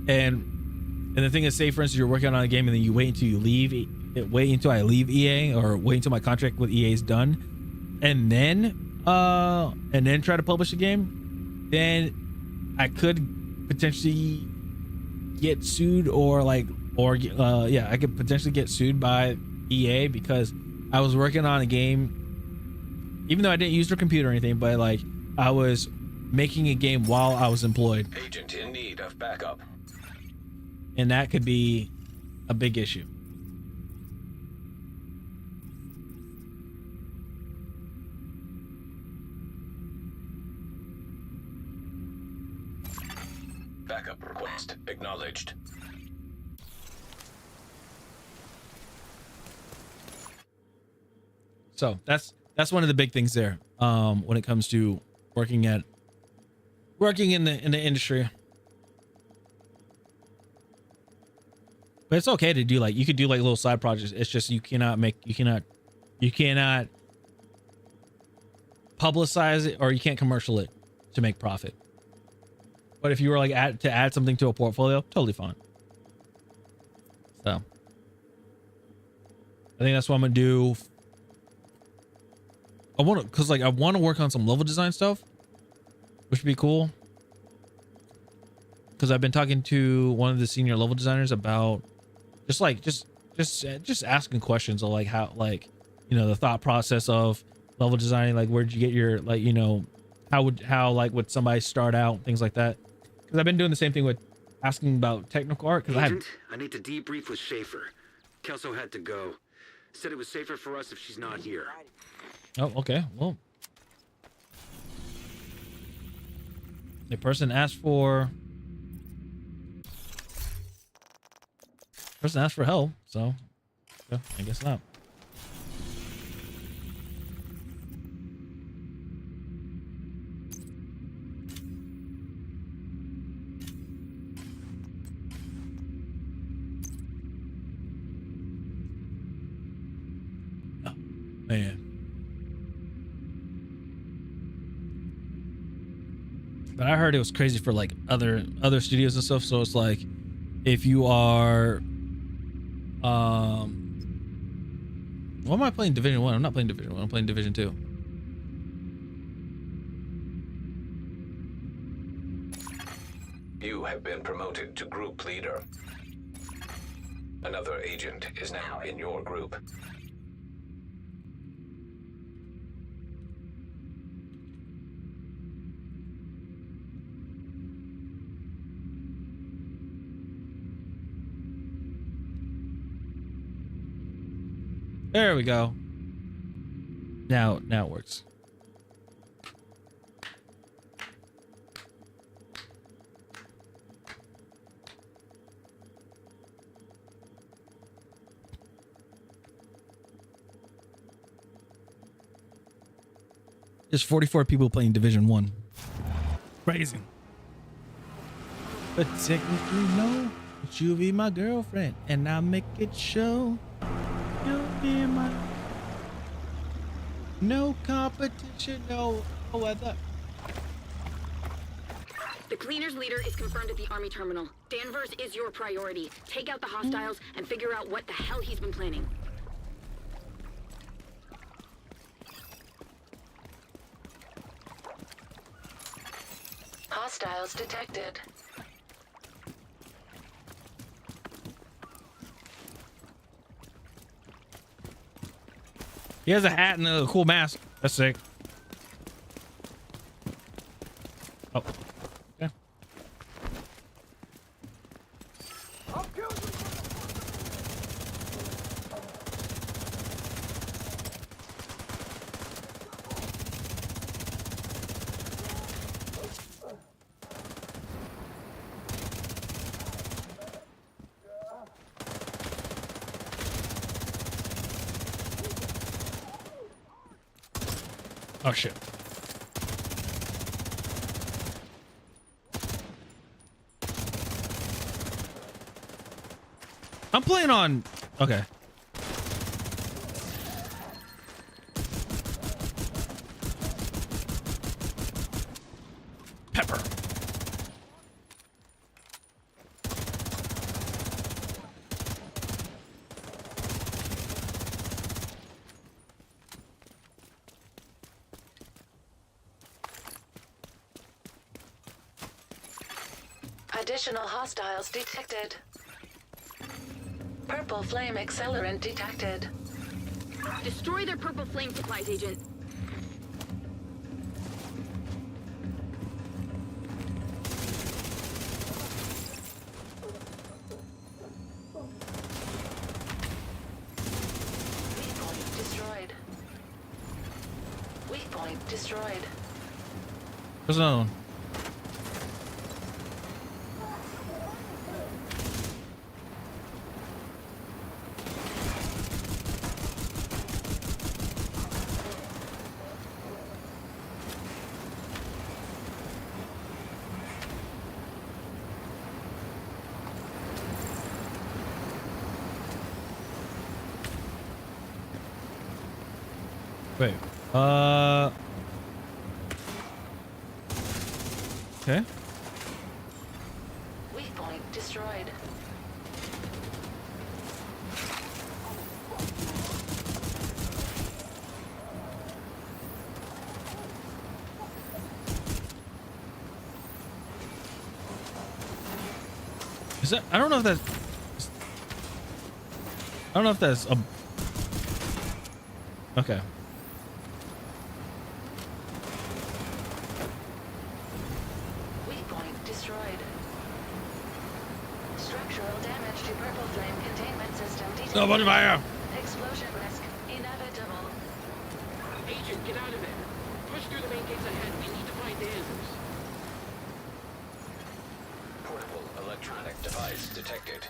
And And the thing is, say for instance, you're working on a game and then you wait until you leave, wait until I leave EA, or wait until my contract with EA is done, and then try to publish a game, then I could potentially get sued, I could potentially get sued by EA because I was working on a game, even though I didn't use their computer or anything, but like I was making a game while I was employed. Agent in need of backup. And that could be a big issue. Backup request acknowledged. So that's one of the big things there when it comes to working in the industry. But it's okay to do, like, you could do like little side projects. It's just you cannot publicize it, or you can't commercial it to make profit. But if you were like to add something to a portfolio, totally fine. So I think that's what I'm gonna do. I want to work on some level design stuff, which would be cool. Because I've been talking to one of the senior level designers about just asking questions of like how, like, you know, the thought process of level designing, like where'd you get your, like, you know, how would somebody start out, things like that. Because I've been doing the same thing with asking about technical art. Because I need to debrief with Schaefer. 𝐾𝐲𝐶 had to go. Said it was safer for us if she's not here. Oh, okay. Well, the person asked for help, so yeah, I guess not. Oh, man. But I heard it was crazy for like other studios and stuff. So it's like, if you are, why am I playing Division 1? I'm not playing Division 1. I'm playing Division 2. You have been promoted to group leader. Another agent is now in your group. There we go. Now it works. There's 44 people playing Division 1. Crazy. But technically, no, but you'll be my girlfriend, and I'll make it show. You'll be my... No competition, no other. The cleaners leader is confirmed at the army terminal. Danvers is your priority. Take out the hostiles and figure out what the hell he's been planning. Hostiles detected. He has a hat and a cool mask. That's sick. Oh. Okay. Oh shit. I'm playing on... Okay. Pepper. Additional hostiles detected. Purple flame accelerant detected. Destroy their purple flame supplies, Agent. Weak point destroyed. Weak point destroyed. There's another one. Wait. Okay. Weak point destroyed. Is that? I don't know if that's. I don't know if that's a. Okay. Weak point destroyed. Structural damage to purple flame containment system detected. Nobody fire! Explosion risk inevitable. Agent, get out of there. Push through the main gates ahead. We need to find Danvers. Portable electronic device detected.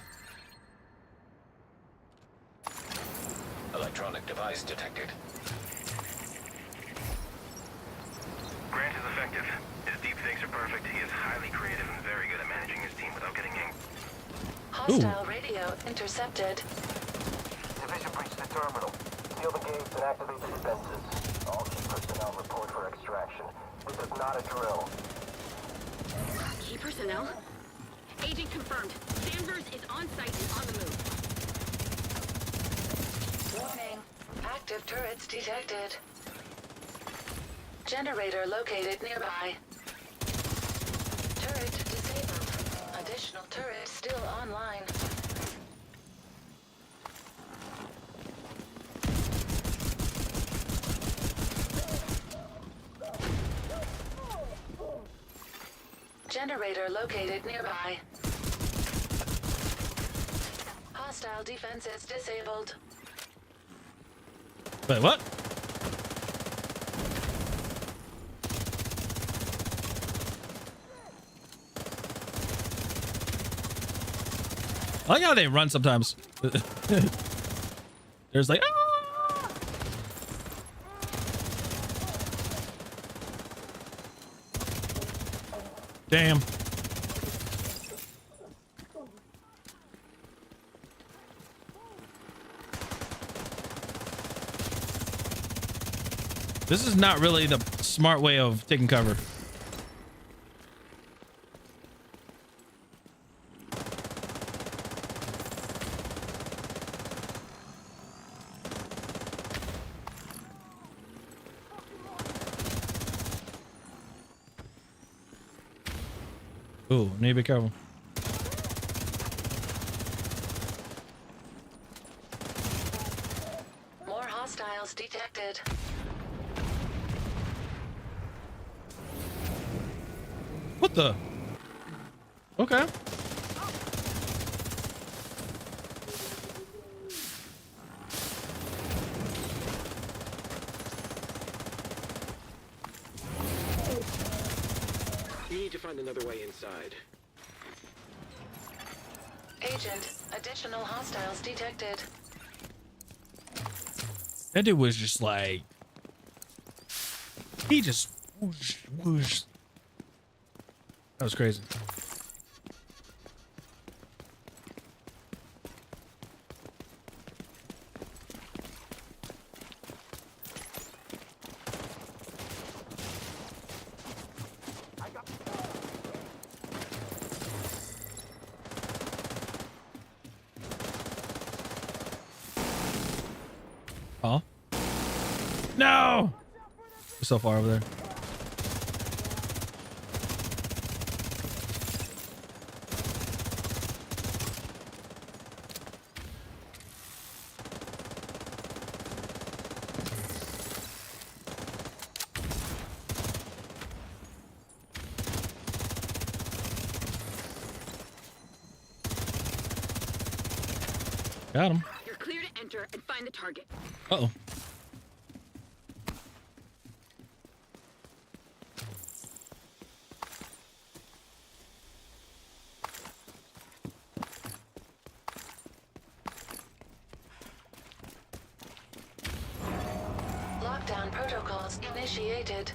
Electronic device detected. Grant is effective. His deep fakes are perfect. He is highly creative and very good at managing his team without getting inked. Hostile radio intercepted. Division breached the terminal. Seal the gates and activate the defenses. All key personnel report for extraction. This is not a drill. Key personnel? Agent confirmed. Danvers is on site and on the move. Warning. Active turrets detected. Generator located nearby. Turret disabled. Additional turret still online. Generator located nearby. Hostile defenses disabled. Wait, what? I like how they run sometimes. There's like, ah! Damn. This is not really the smart way of taking cover. Ooh, need to be careful. More hostiles detected. What the? Okay. We need to find another way inside. Agent, additional hostiles detected. That dude was just like, he just whoosh, whoosh. That was crazy. Oh. No! We're so far over there. Got him. You're clear to enter and find the target. Uh-oh. Lockdown protocols initiated.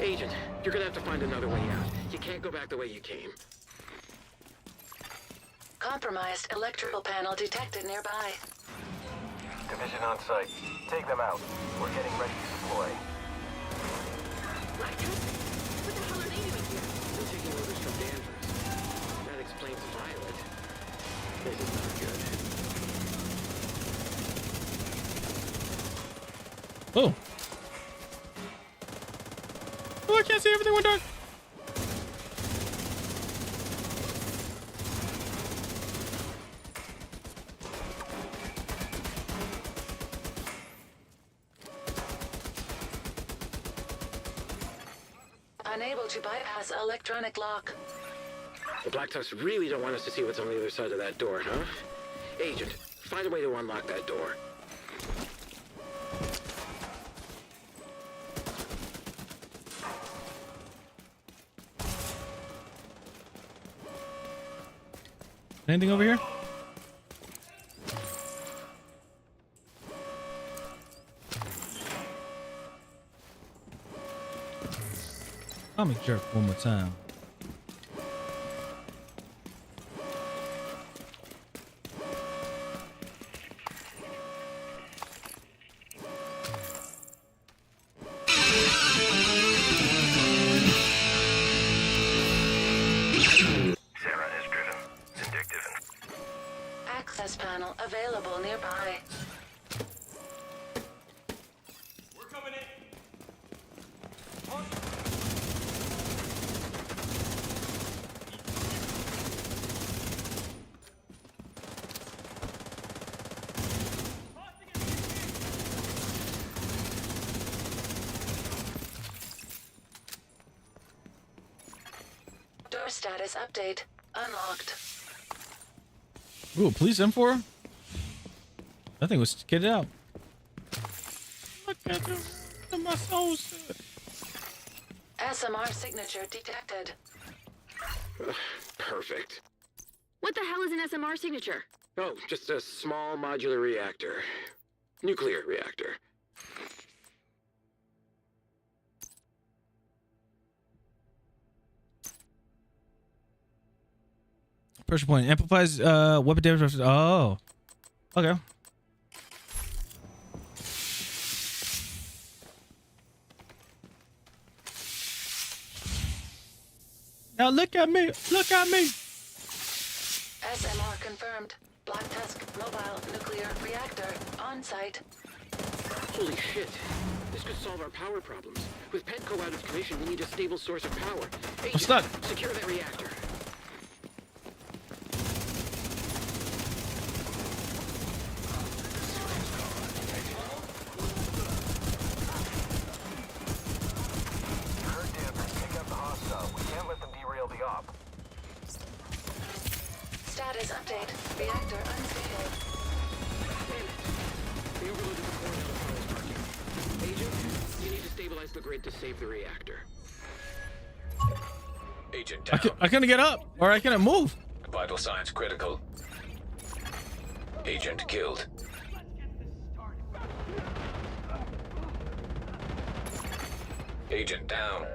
Agent, you're gonna have to find another way out. You can't go back the way you came. Compromised electrical panel detected nearby. Division on site. Take them out. We're getting ready to deploy. What the hell are they doing here? They're taking orders from Danvers. That explains Violet. This is not good. Oh. Oh, I can't see everything went dark. Unable to bypass electronic lock. The Black Tusk really don't want us to see what's on the other side of that door, huh? Agent, find a way to unlock that door. Anything over here? Comic jerk one more time. Sarah is driven, vindictive, and Access panel available nearby. Door status update. Unlocked. Ooh, police M4? That thing was kitted out. Look at my soul. SMR signature detected. Perfect. What the hell is an SMR signature? Oh, just a small modular reactor. Nuclear reactor. Pressure point amplifies weapon damage. Oh, okay. Now look at me. Look at me. SMR confirmed. Black Tusk mobile nuclear reactor on site. Holy shit. This could solve our power problems. With Petco out of commission, we need a stable source of power. Agent, stuck. secure that reactor. Heard Danvers. Take out the hostile. We can't let them derail the op. Status update. Reactor unstable. They overloaded the core now parking. Agent, you need to stabilize the grid to save the reactor. Agent down. I couldn't get up, or I couldn't move. Vital signs critical. Agent killed. Agent down.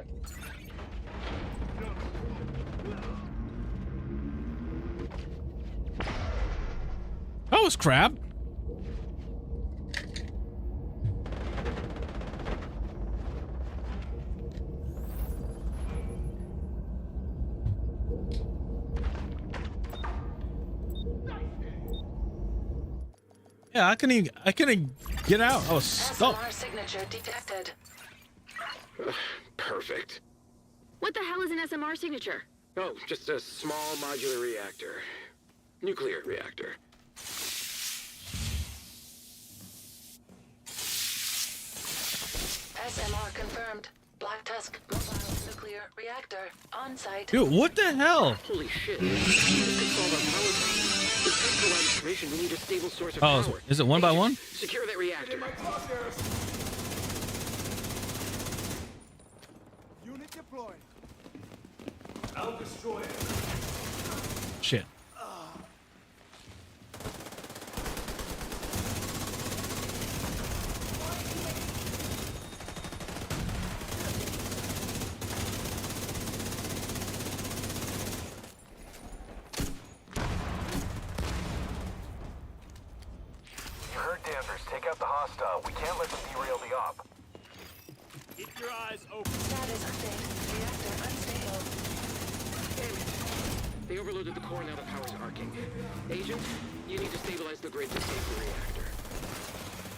That was crap. Yeah, I couldn't get out. I was stuck. SMR signature detected. Perfect. What the hell is an SMR signature? Oh, just a small modular reactor. Nuclear reactor. SMR confirmed. Black Tusk mobile nuclear reactor on site. Dude, what the hell? Holy shit. This could solve our power problems. With Penco out of commission, we need a stable source of Oh, power. is it one by one? Secure that reactor. Unit deployed. I'll destroy it. Shit. You heard Danvers. Take out the hostile. We can't let them derail the op. Keep your eyes open. Status update. Reactor unstable. Damn it. They overloaded the core, now the power's arcing. Agent, you need to stabilize the grid to save the reactor.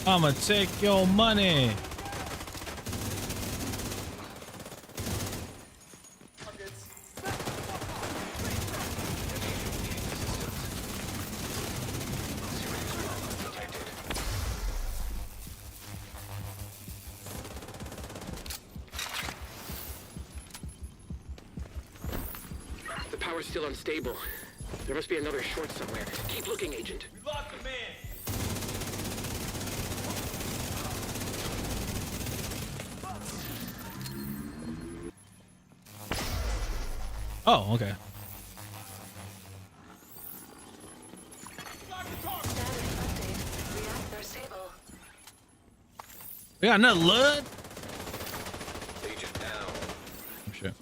I'ma take your money. The power's still unstable. There must be another short somewhere. Keep looking, Agent. We locked them in. Oh, okay. Status update. Reactor stable. We got another Lud. Agent down. Oh, shit.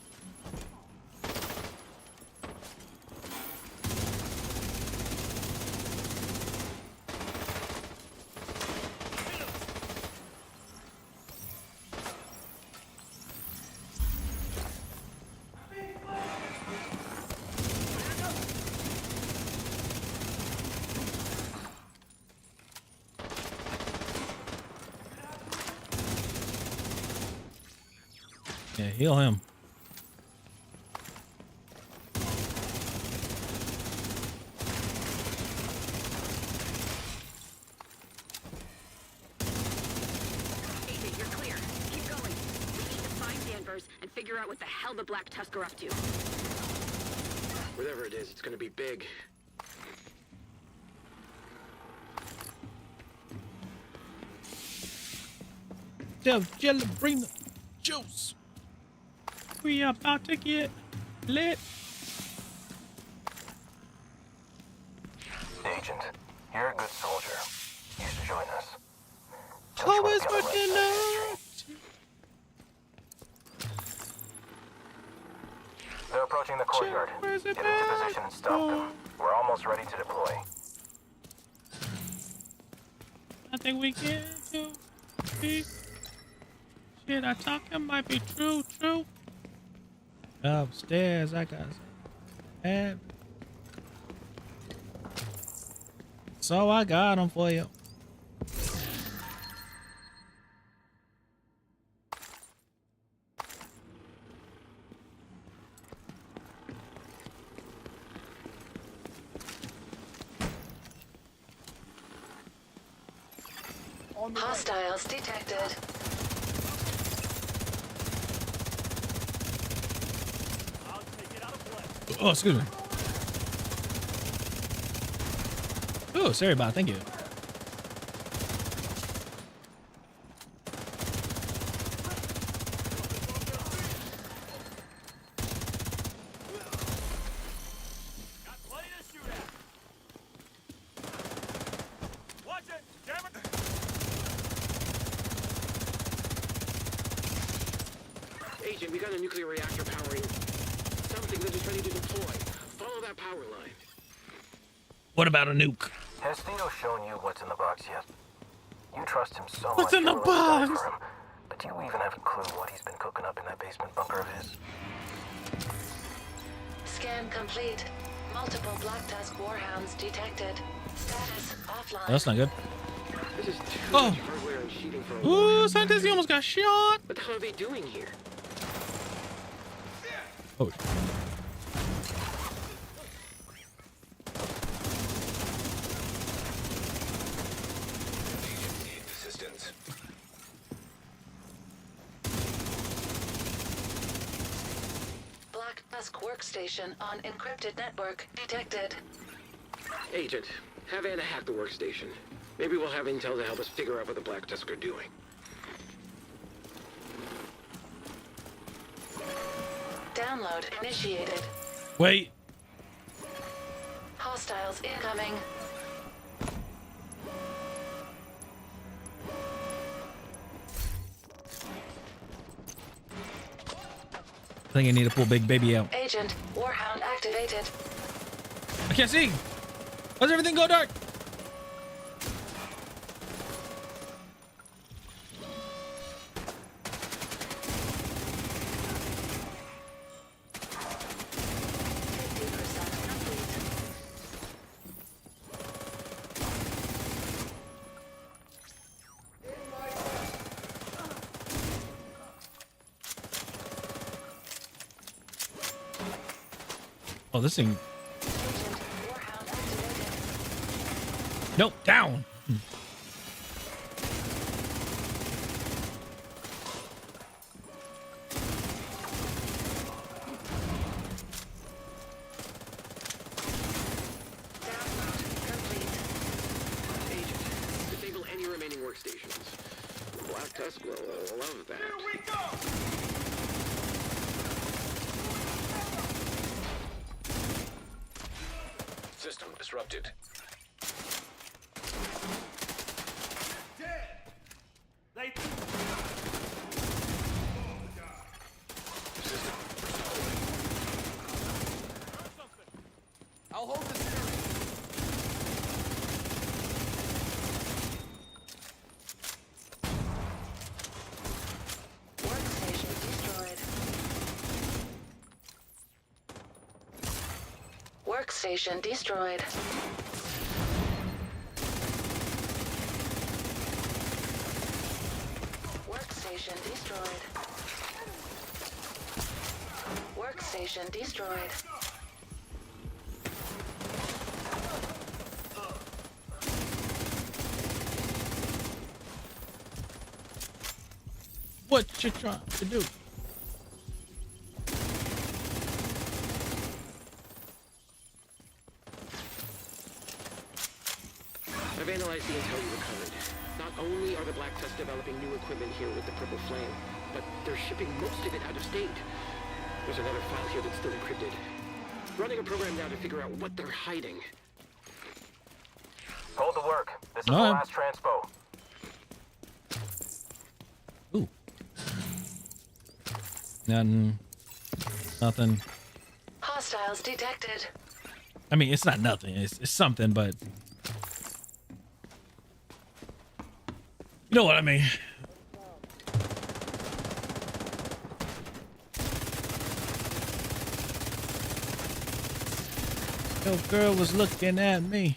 Yeah, heal him. Agent, you're clear. Keep going. We need to find Danvers and figure out what the hell the Black Tusk are up to. Whatever it is, it's gonna be big. Tell Jelly, bring the juice. We about to get lit. Agent, you're a good soldier. You should join us. Don't you wanna Always be on the right working side of out. history? They're approaching the courtyard. Where's it Get into position and stop them. We're almost ready to deploy. I think we can do it. Shit, I talking might be true. Upstairs, I got some. So I got them for you. On the right. Hostiles detected. I'll take it out of play. Oh, excuse me. Oh, sorry about it. Thank you. Got plenty to shoot at. Watch it, damn it. Agent, we got a nuclear reactor powering something that is ready to deploy. Follow that power line. What about a nuke? Has Theo shown you what's in the box yet? You trust him so What's much. in the you're willing to die box? for him. But do you even have a clue what he's been cooking up in that basement bunker of his? Scan complete. Multiple Black Tusk warhounds detected. Status offline. That's not good. This is too Oh. much hardware and cheating for a Ooh, Scientist, you almost got shot. What the hell are they doing here? Oh. Need assistance. task workstation on encrypted network detected. Agent, have Anna hack the workstation. Maybe we'll have intel to help us figure out what the Black Tusk are doing. Download initiated. Wait. Hostiles incoming. I think I need to pull Big Baby out. Agent, Warhound activated. I can't see. Why does everything go dark? Oh, this thing. Nope, down. Agent, disable any remaining workstations. The Black Tusk will love that. Here we go! System disrupted. They... System I'll hold this area. Workstation destroyed. Workstation destroyed. Workstation destroyed. Workstation destroyed. What you trying to do? I've analyzed the intel you recovered. Not only are the Black Tusk developing new equipment here with the Purple Flame, but they're shipping most of it out of state. There's another file here that's still encrypted. Running a program now to figure out what they're hiding. Hold the work. This is the Alright. last transpo. Ooh. Nothing. Nothing. Hostiles detected. I mean, it's not nothing. It's something, but you know what I mean. Yo, girl was looking at me.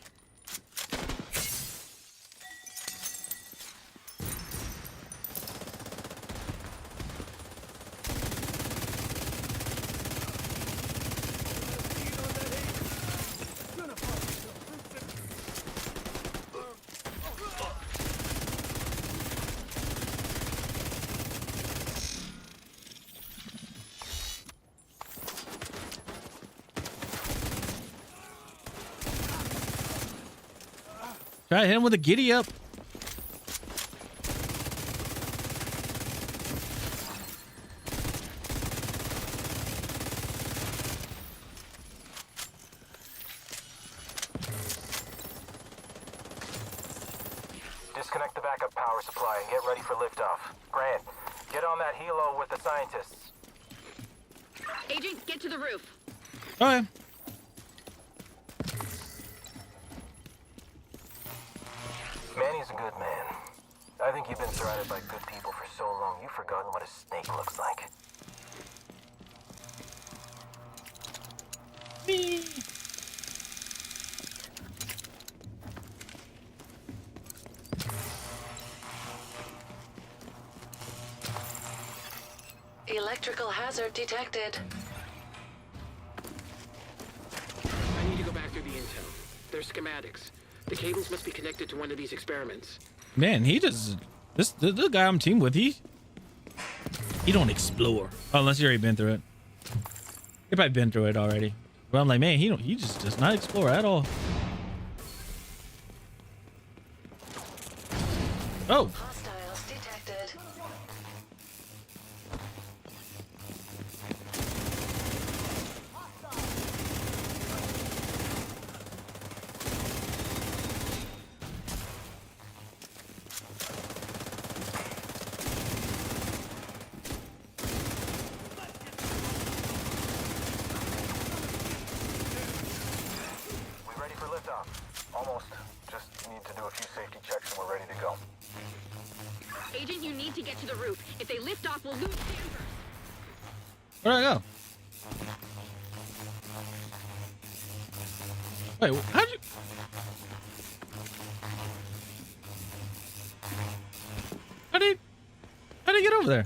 Try to hit him with a giddy up. Disconnect the backup power supply and get ready for liftoff. Grant, get on that helo with the scientists. Agent, get to the roof. All right. Manny's a good man. I think you've been surrounded by good people for so long, you've forgotten what a snake looks like. Electrical hazard detected. I need to go back through the intel. There's schematics. The cables must be connected to one of these experiments. Man, he just the guy I'm teamed with, he don't explore unless you already been through it. He probably been through it already. But I'm like, man, he just does not explore at all. Oh, Hostiles detected. We ready for liftoff? Almost. Just need to do a few safety checks and we're ready to go. Agent, you need to get to the roof. If they lift off, we'll lose Danvers. where'd I go? Wait, how'd you? How'd he get over there?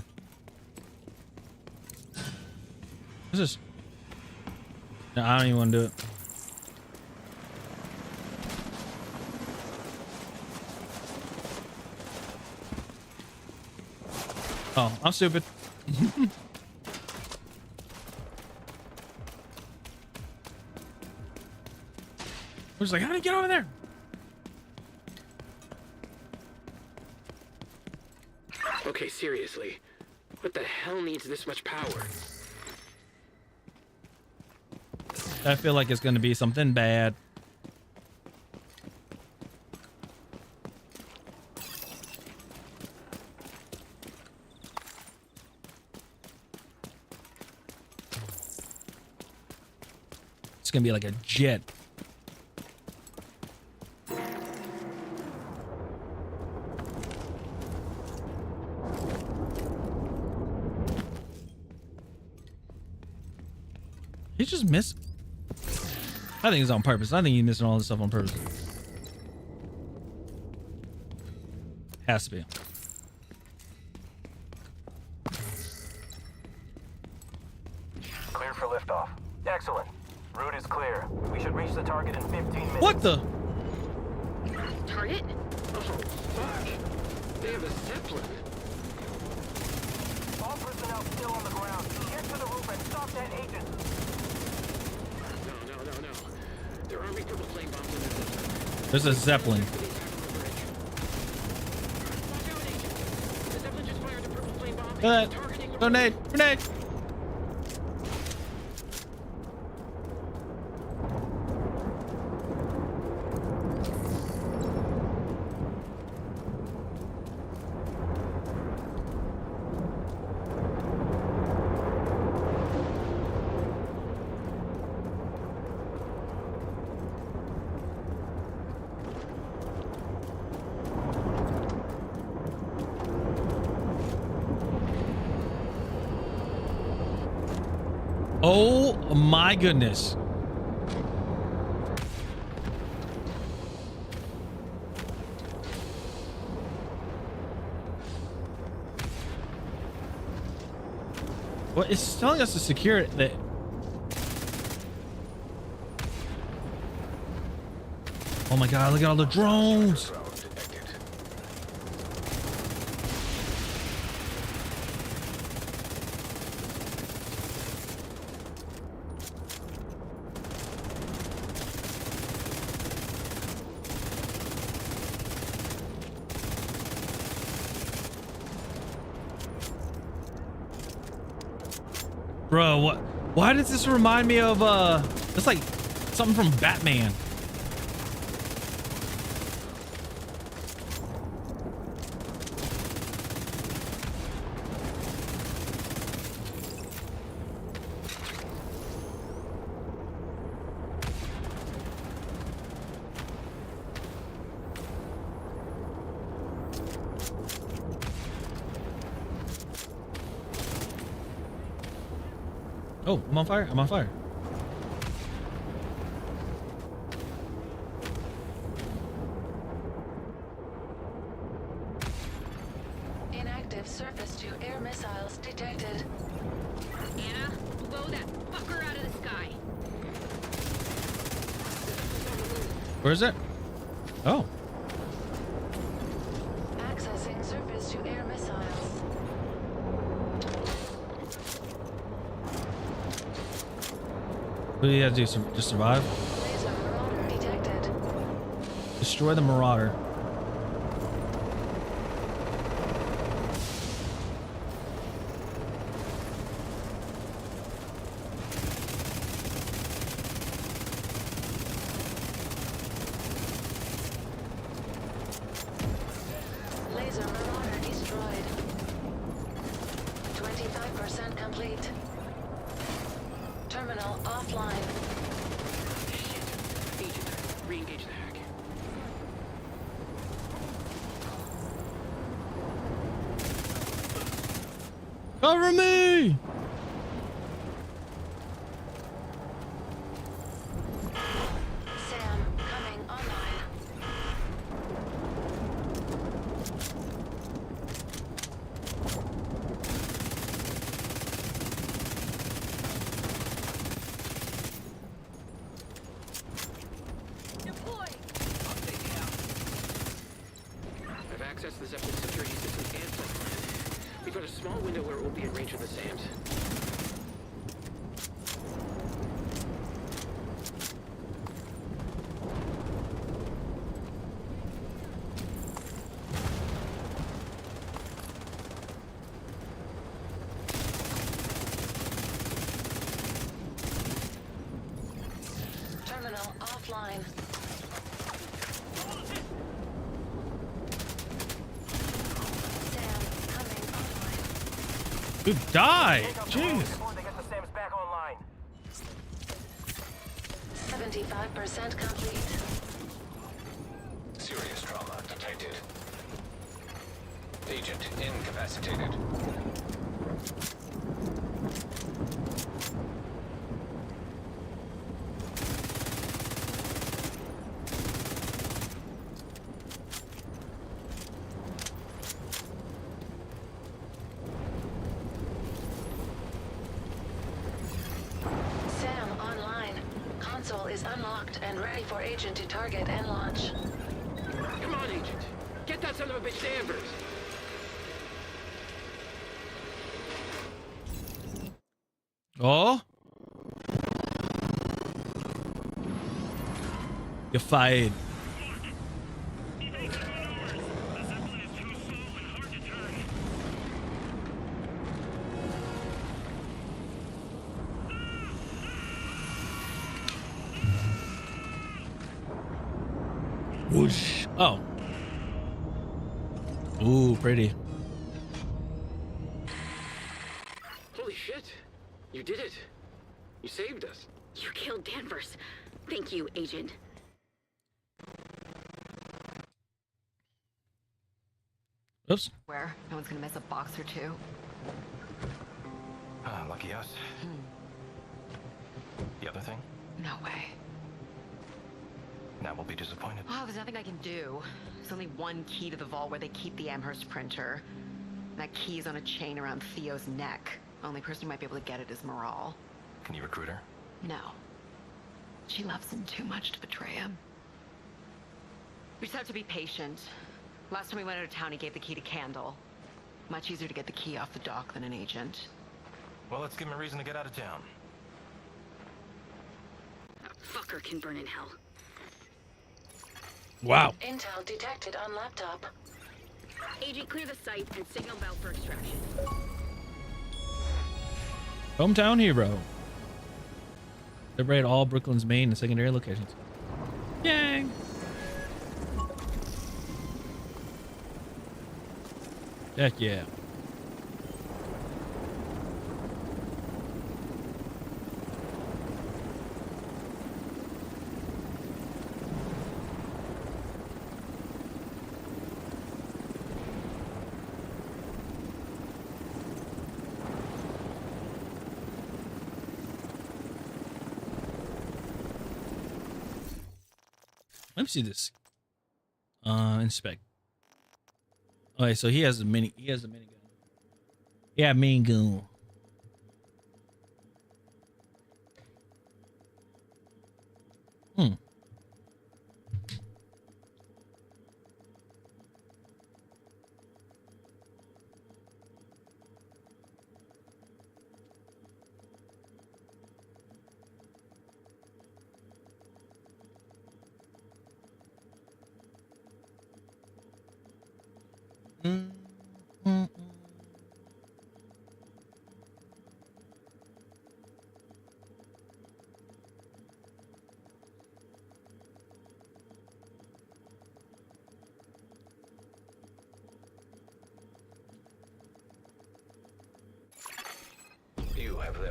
What's this? No, I don't even want to do it. Oh, I'm stupid. I was like, how did he get over there? Okay, seriously. What the hell needs this much power? I feel like it's going to be something bad. It's going to be like a jet. He just missed. I think it's on purpose. I think he's missing all this stuff on purpose. Has to be. Clear for liftoff. Excellent. Route is clear. We should reach the target in 15 minutes. What the? Target? Oh, fuck. They have a Zeppelin. All personnel still on the ground. Get to the roof and stop that agent. No. There are purple flame bombs in the Zeppelin. There's a Zeppelin. Watch out, agent. The Zeppelin just fired a purple flame bomb. Targeting the Grenade! Grenade! Oh my goodness. Well, it's telling us to secure it. That. Oh my God, look at all the drones. Drone detected. Bro, what? Why does this remind me of it's like something from Batman? Oh, I'm on fire. I'm on fire. Inactive surface-to-air missiles detected. Anna, blow that fucker out of the sky. Where is it? Oh. Accessing surface-to-air missiles. What do you have to do? Just survive? Laser marauder detected. Destroy the marauder. Laser marauder destroyed. 25% complete. Terminal offline. Shit. Agent, re-engage the hack. Cover me! Sam coming online. I've accessed the Zeppelin security system and plan. We've got a small window where it will be in range of the SAMs. Terminal offline. Sam coming online. Dude, die! Take out the road Jeez. before they get the SAMs back online. 75% complete. Serious trauma detected. Agent incapacitated. Sam online. Console is unlocked and ready for agent to target and launch. Come on, Agent. Get that son of a bitch to Danvers. Oh? You're fired. Whoosh. Oh. Ooh, pretty. Holy shit. You did it. You saved us. You killed Danvers. Thank you, Agent. Oops. Where no one's gonna miss a box or two. Lucky us. The other thing? No way. Now we'll be disappointed. Oh, there's nothing I can do. There's only one key to the vault where they keep the 𝐈𝐻𝑡 printer. And that key is on a chain around Theo's neck. Only person who might be able to get it is Moral. Can you recruit her? No. She loves him too much to betray him. We just have to be patient. Last time we went out of town, he gave the key to Candle. Much easier to get the key off the dock than an agent. Well, let's give him a reason to get out of town. That fucker can burn in hell. Wow. Intel detected on laptop. Agent, clear the site and signal bell for extraction. Hometown hero. Liberate all Brooklyn's main and secondary locations. Yang. Heck yeah. Let me see this. Inspect. Okay, so he has a mini. He has a minigun. Yeah, minigun. Hmm.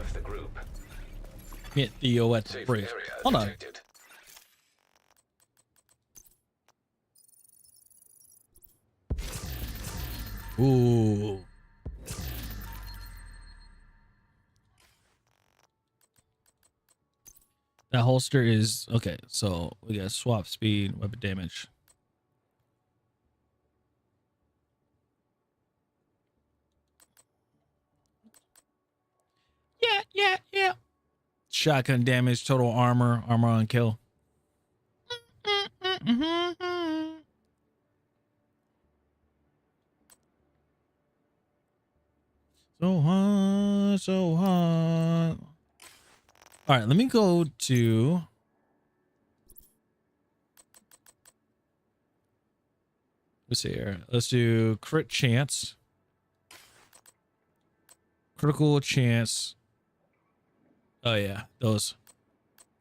of the group. Meet Theo at the Safe bridge. area Hold on. detected. Ooh. That holster is okay. So we got swap speed, weapon damage. Yeah. Shotgun damage, total armor, armor on kill. So hot, so hot. All right, let me go to. Let's see here. Let's do crit chance. Critical chance. Oh yeah, those.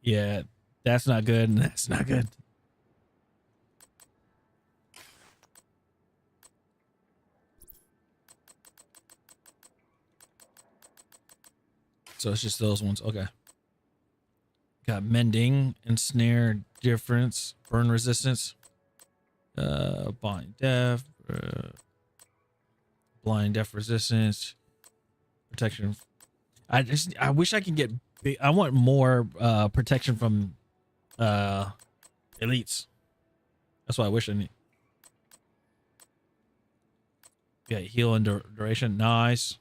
Yeah, that's not good, and that's not good. So it's just those ones. Okay. Got mending, ensnare, difference, burn resistance, blind deaf, blind deaf resistance, protection. I wish I could get big. I want more protection from elites. That's what I wish I need. Yeah, heal and duration. Nice.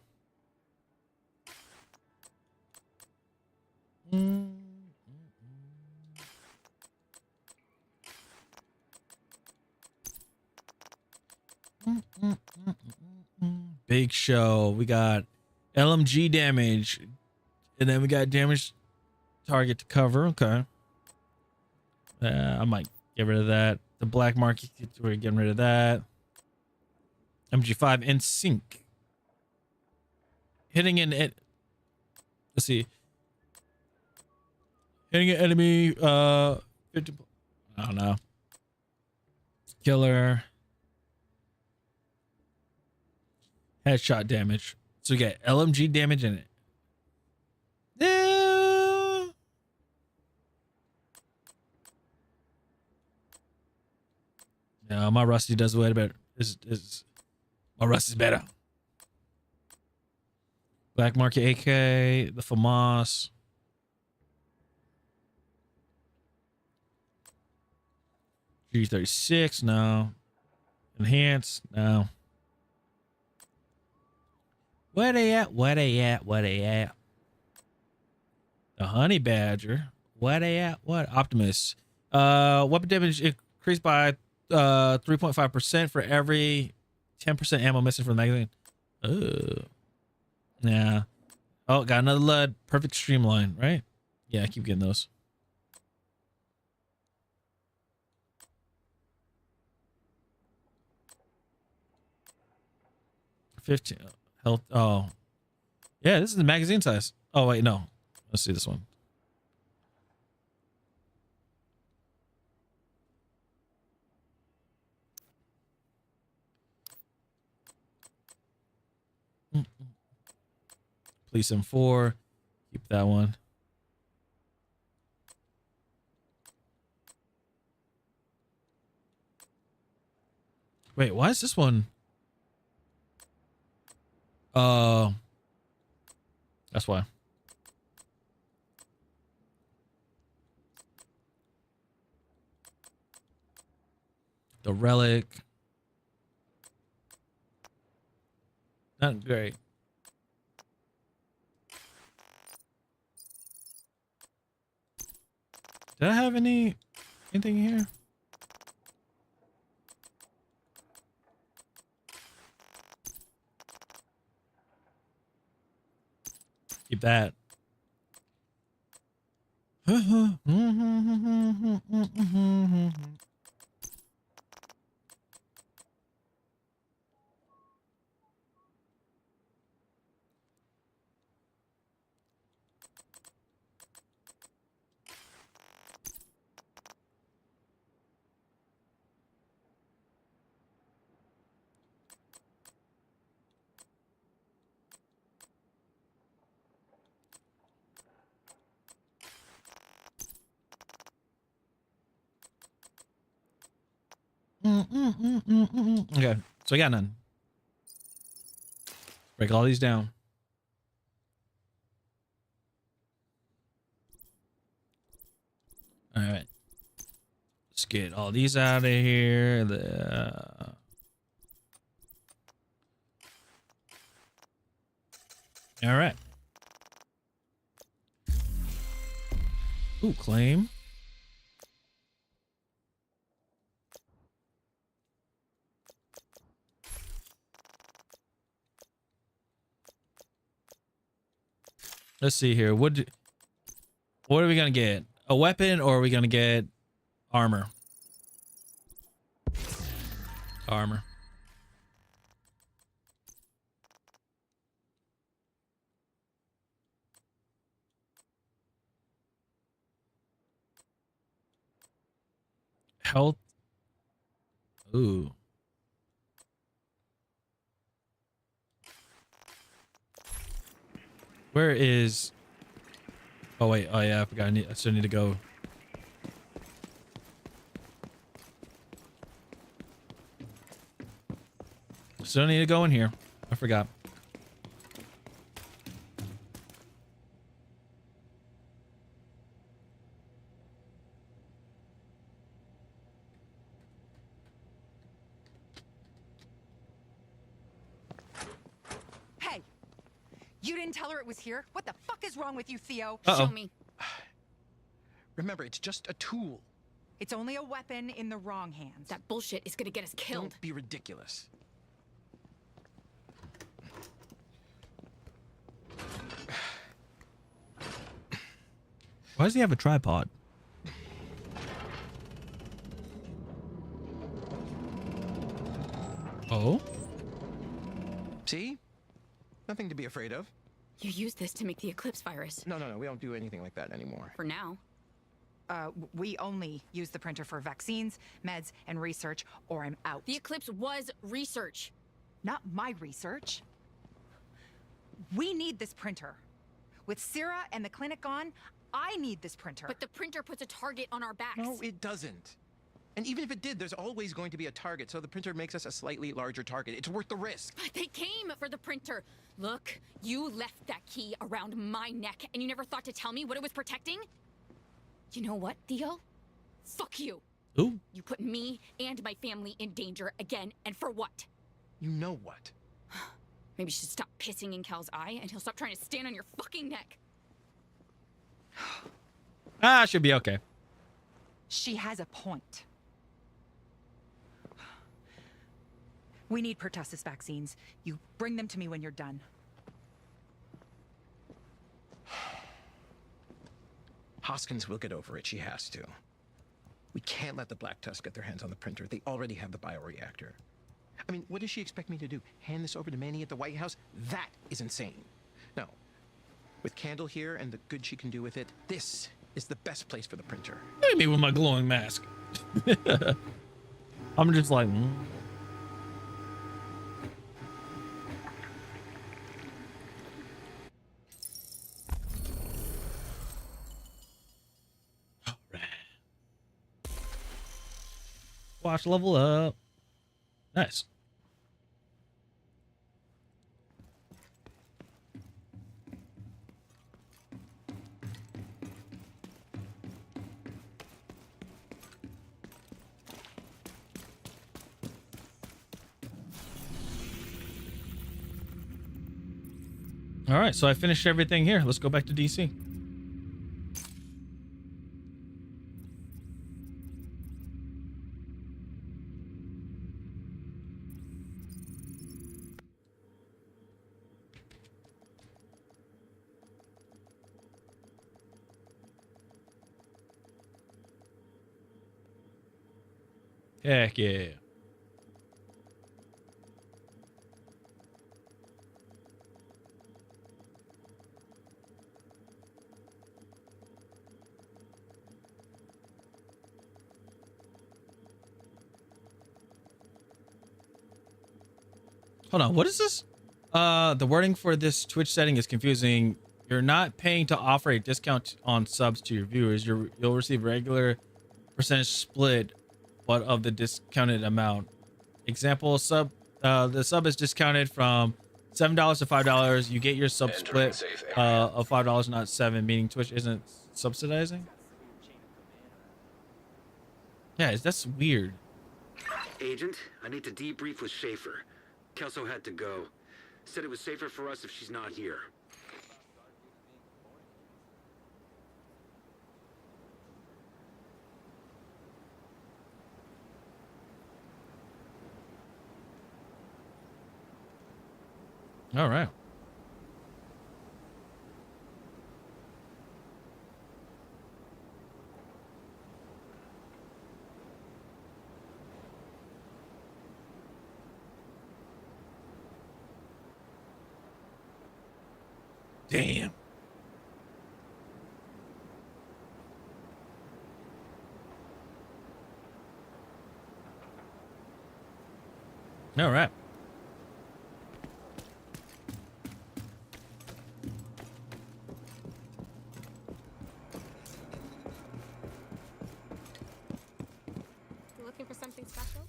Big show. We got LMG damage, and then we got damage target to cover. Okay. I might get rid of that. The black market, we're getting rid of that. MG5 in sync. Hitting an let's see. Hitting an enemy 50, I don't know. Killer. Headshot damage. So we got LMG damage in it. No, my Rusty does way better. My Rusty's better. Black Market AK, the FAMAS. G36, no. Enhance, no. Where they at? Where they at? Where they at? The Honey Badger. Where they at? What? Optimus. Weapon damage increased by 3.5% for every 10% ammo missing from the magazine. Oh. Yeah. Oh, got another lead. Perfect streamline, right? Yeah, I keep getting those. $15 health. Oh. Yeah, this is the magazine size. Oh, wait, no. Let's see this one. Police M4. Keep that one. Wait, why is this one? That's why. The relic. Not great. Did I have anything here? Keep that. Okay, so I got none. Break all these down. All right. Let's get all these out of here. All right. Ooh, claim. Let's see here. What are we gonna get? A weapon, or are we gonna get armor? Armor. Health. Ooh. Where is... Oh, wait. Oh, yeah. I forgot. I still need to go. Still need to go in here. I forgot. Hey! You didn't tell her it was here? What the fuck is wrong with you, Theo? Uh-oh. Show me. Remember, it's just a tool. It's only a weapon in the wrong hands. That bullshit is gonna get us killed. Don't be ridiculous. Why does he have a tripod? Oh? See? Nothing to be afraid of. You used this to make the Eclipse virus. No, we don't do anything like that anymore. For now. We only use the printer for vaccines, meds, and research, or I'm out. The Eclipse was research. Not my research. We need this printer. With Sierra and the clinic gone, I need this printer. But the printer puts a target on our backs. No, it doesn't. And even if it did, there's always going to be a target, so the printer makes us a slightly larger target. It's worth the risk. But they came for the printer. Look, you left that key around my neck, and you never thought to tell me what it was protecting? You know what, Theo? Fuck you. Ooh. You put me and my family in danger again, and for what? You know what? Maybe you should stop pissing in Cal's eye, and he'll stop trying to stand on your fucking neck. Ah, should be okay. She has a point. We need pertussis vaccines. You bring them to me when you're done. Hoskins will get over it. She has to. We can't let the Black Tusk get their hands on the printer. They already have the bioreactor. I mean, what does she expect me to do? Hand this over to Manny at the White House? That is insane. No. With Candle here and the good she can do with it, this is the best place for the printer. Look at me with my glowing mask. I'm just like... All right. Watch level up. Nice. All right, so I finished everything here. Let's go back to DC. Heck yeah. Hold on, what is this? The wording for this Twitch setting is confusing. You're not paying to offer a discount on subs to your viewers. You'll receive regular percentage split but of the discounted amount. Example, sub the sub is discounted from $7 to $5. You get your sub Entering split safe area. of $5, not 7, meaning Twitch isn't subsidizing. Yeah, that's weird. Agent, I need to debrief with Schaefer. Kelso had to go. Said it was safer for us if she's not here. All right. Damn. All right. You looking for something special?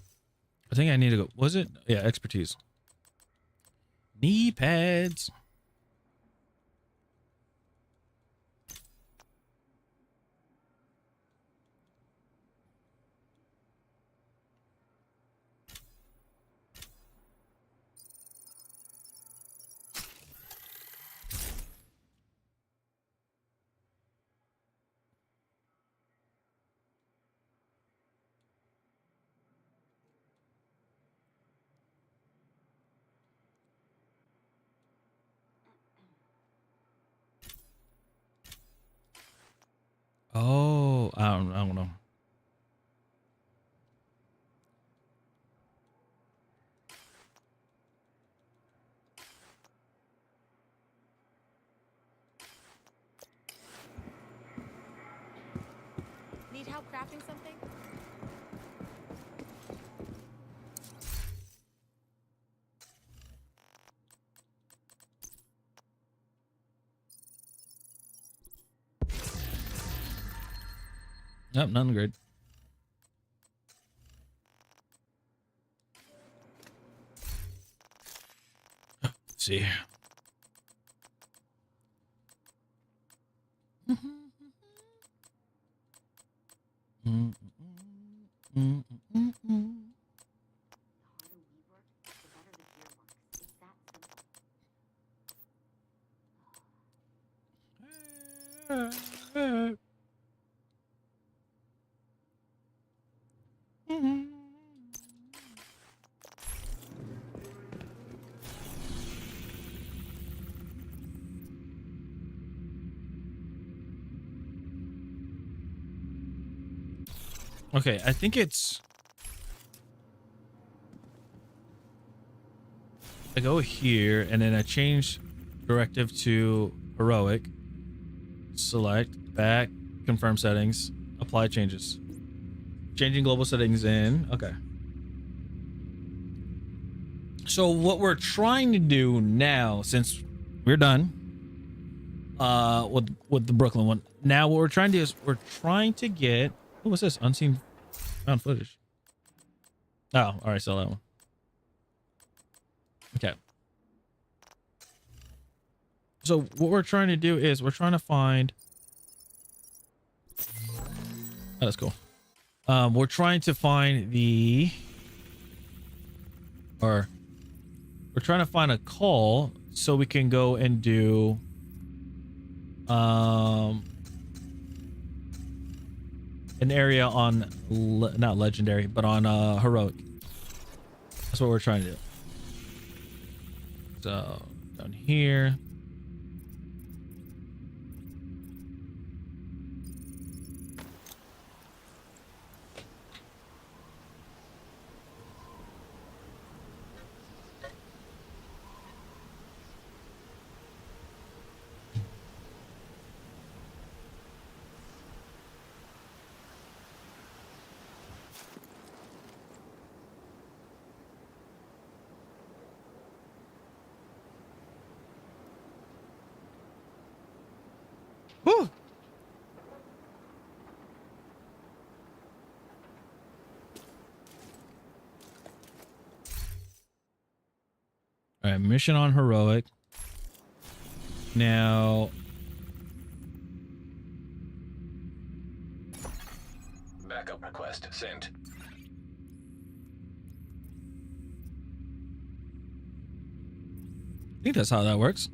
I think I need to go. Was it? Yeah, expertise. Knee pads. Oh, I don't know. Need help crafting something? Nope, nothing great. Let's see. Okay, I think it's... I go here and then I change directive to heroic. Select, back, confirm settings, apply changes. Changing global settings in. Okay. So what we're trying to do now, since we're done with the Brooklyn one, now what we're trying to do is we're trying to get... Oh, what's this? Unseen found footage. Oh, all right, saw that one. Okay. So what we're trying to do is we're trying to find... Oh, that's cool. We're trying to find the... Or... We're trying to find a call so we can go and do... an area on... not legendary, but on heroic. That's what we're trying to do. So, down here... Whew. right, mission on heroic. Now, Backup request sent. I think that's how that works.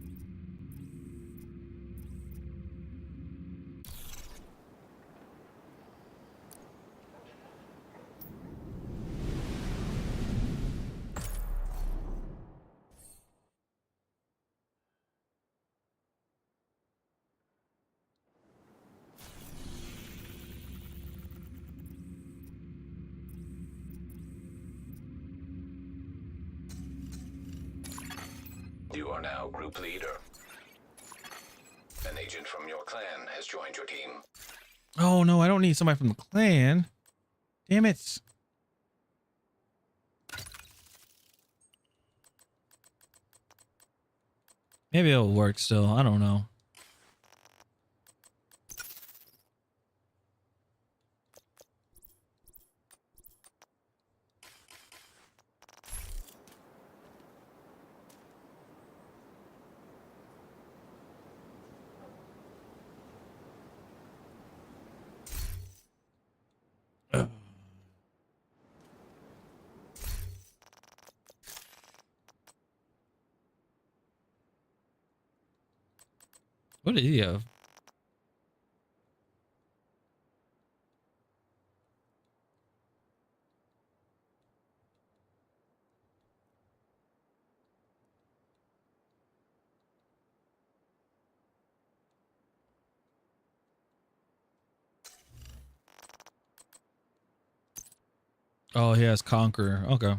You are now group leader. An agent from your clan has joined your team. Oh no, I don't need somebody from the clan. Damn it. Maybe it'll work still. I don't know. What did he have? Oh, he has Conqueror. Okay.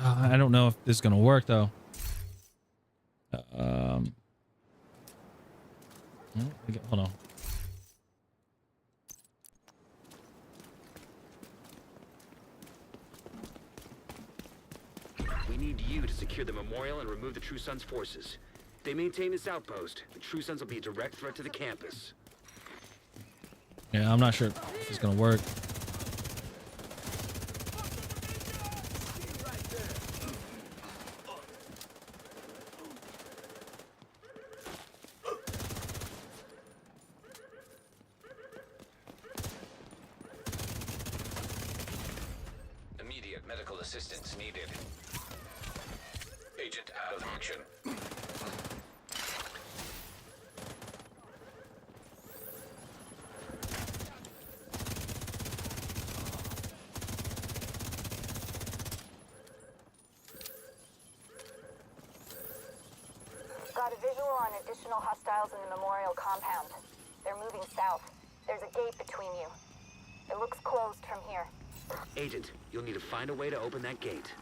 I don't know if this is gonna work though. Hold on. We need you to secure the memorial and remove the True Sons' forces. If they maintain this outpost, the True Sons will be a direct threat to the campus. Yeah, I'm not sure if it's gonna work. Immediate medical assistance needed. Agent out of action. Got a visual on additional hostiles in the memorial compound. They're moving south. There's a gate between you. It looks closed from here. Agent, you'll need to find a way to open that gate.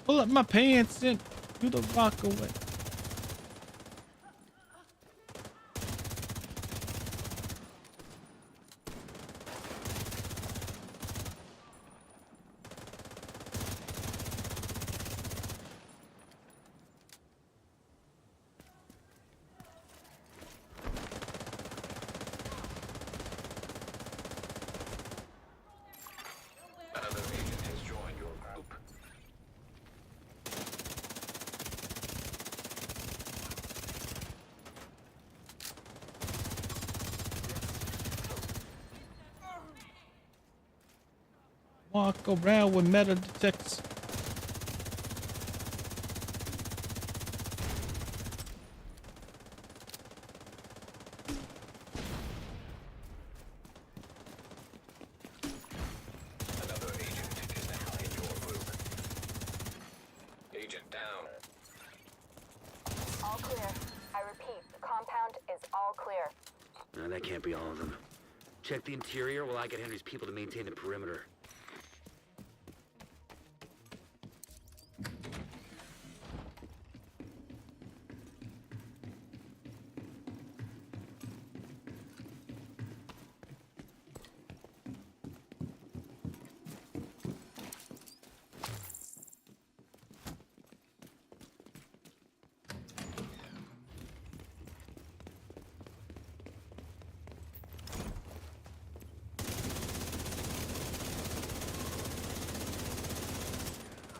Pull up my pants and do the rock away. Another agent has joined your group. Walk around with metal detectors. Another agent is now in your group. Agent down. All clear. I repeat, the compound is all clear. No, that can't be all of them. Check the interior while I get Henry's people to maintain the perimeter.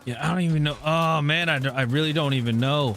Yeah, I don't even know. Oh man, I really don't even know.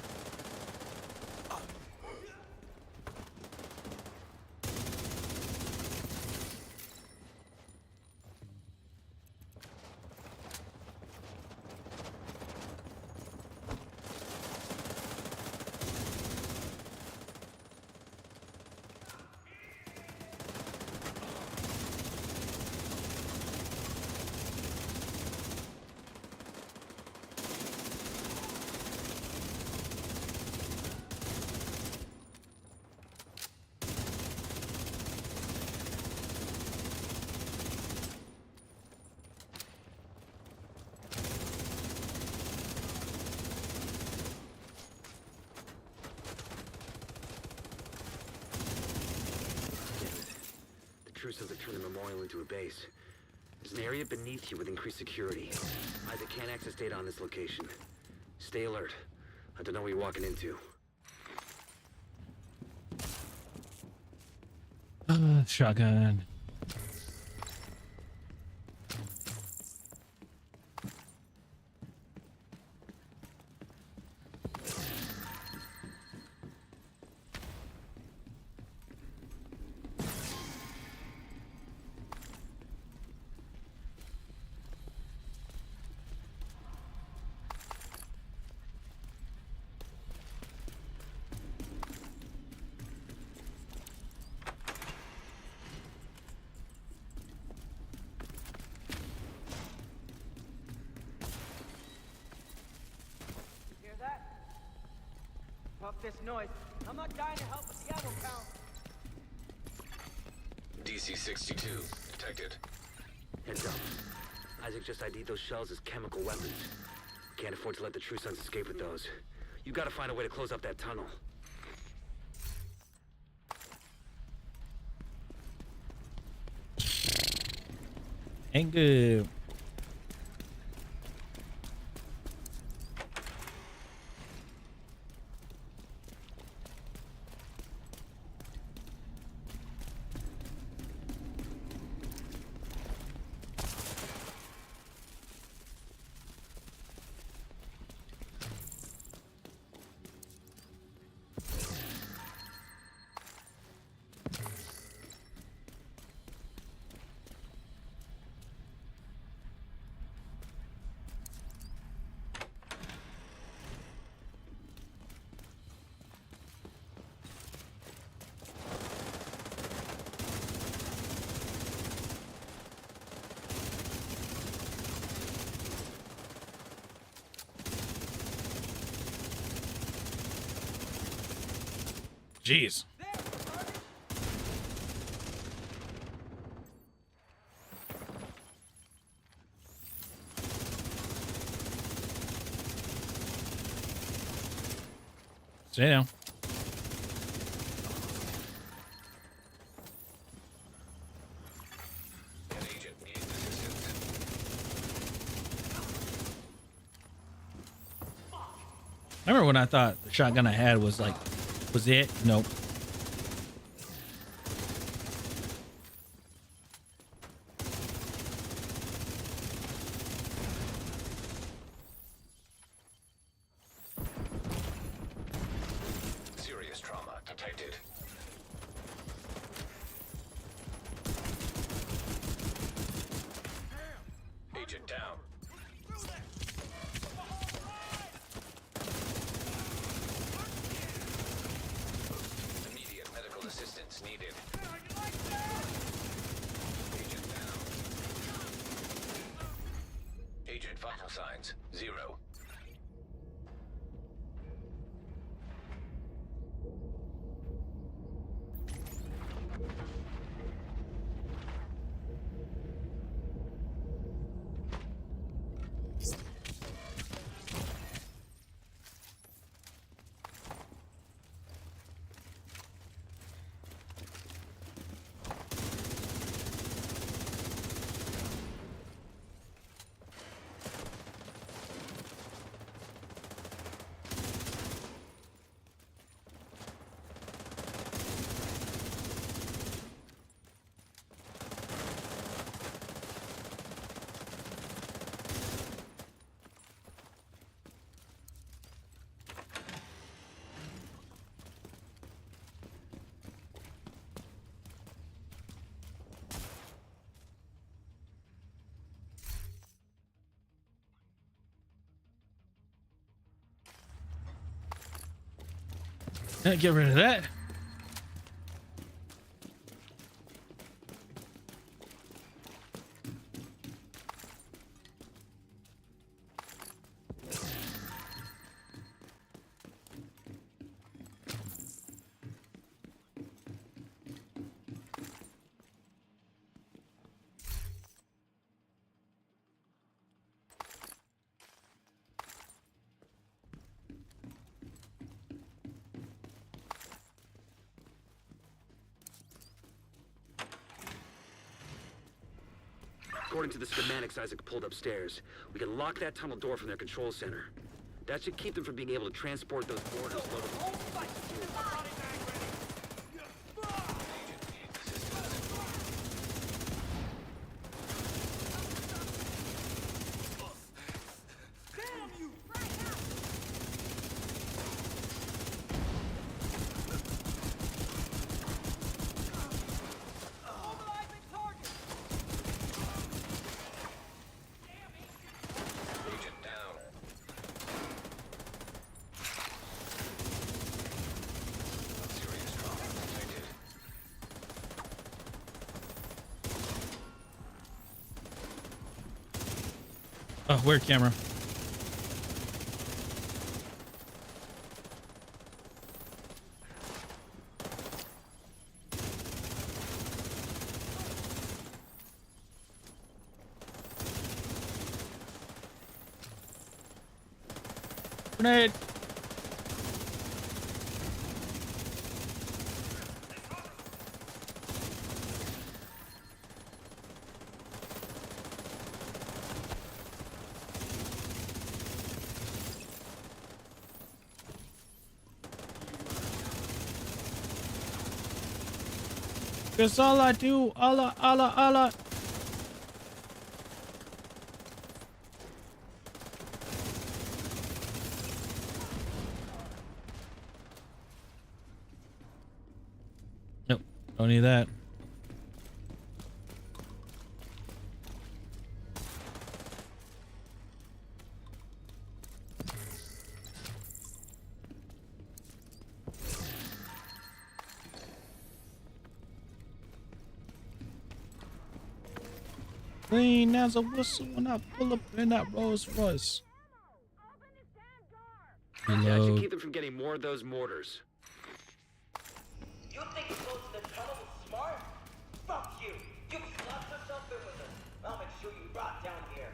Truce hasn't turned the memorial into a base. There's an area beneath you with increased security. Isaac can't access data on this location. Stay alert. I don't know what you're walking into. Shotgun. Fuck this noise. I'm not dying to help with the ammo count. DC-62 detected. Heads up. Isaac just ID'd those shells as chemical weapons. Can't afford to let the True Sons escape with those. You gotta find a way to close up that tunnel. Ain't good. Jeez. Stay down. An agent needs assistance. I remember when I thought the shotgun I had was like, was it? Nope. Serious trauma detected. Agent signs 0. Get rid of that. According to the schematics Isaac pulled upstairs, we can lock that tunnel door from their control center. That should keep them from being able to transport those boarders loaded. Oh, where camera? Grenade. That's all I do. Allah, Allah, Allah. Nope, don't need that. Clean as a whistle when I pull up in that Rolls Royce. Yeah, that should keep them from getting more of those mortars. You think closing the tunnel is smart? Fuck you! You locked yourself in with us. I'll make sure you rot down here.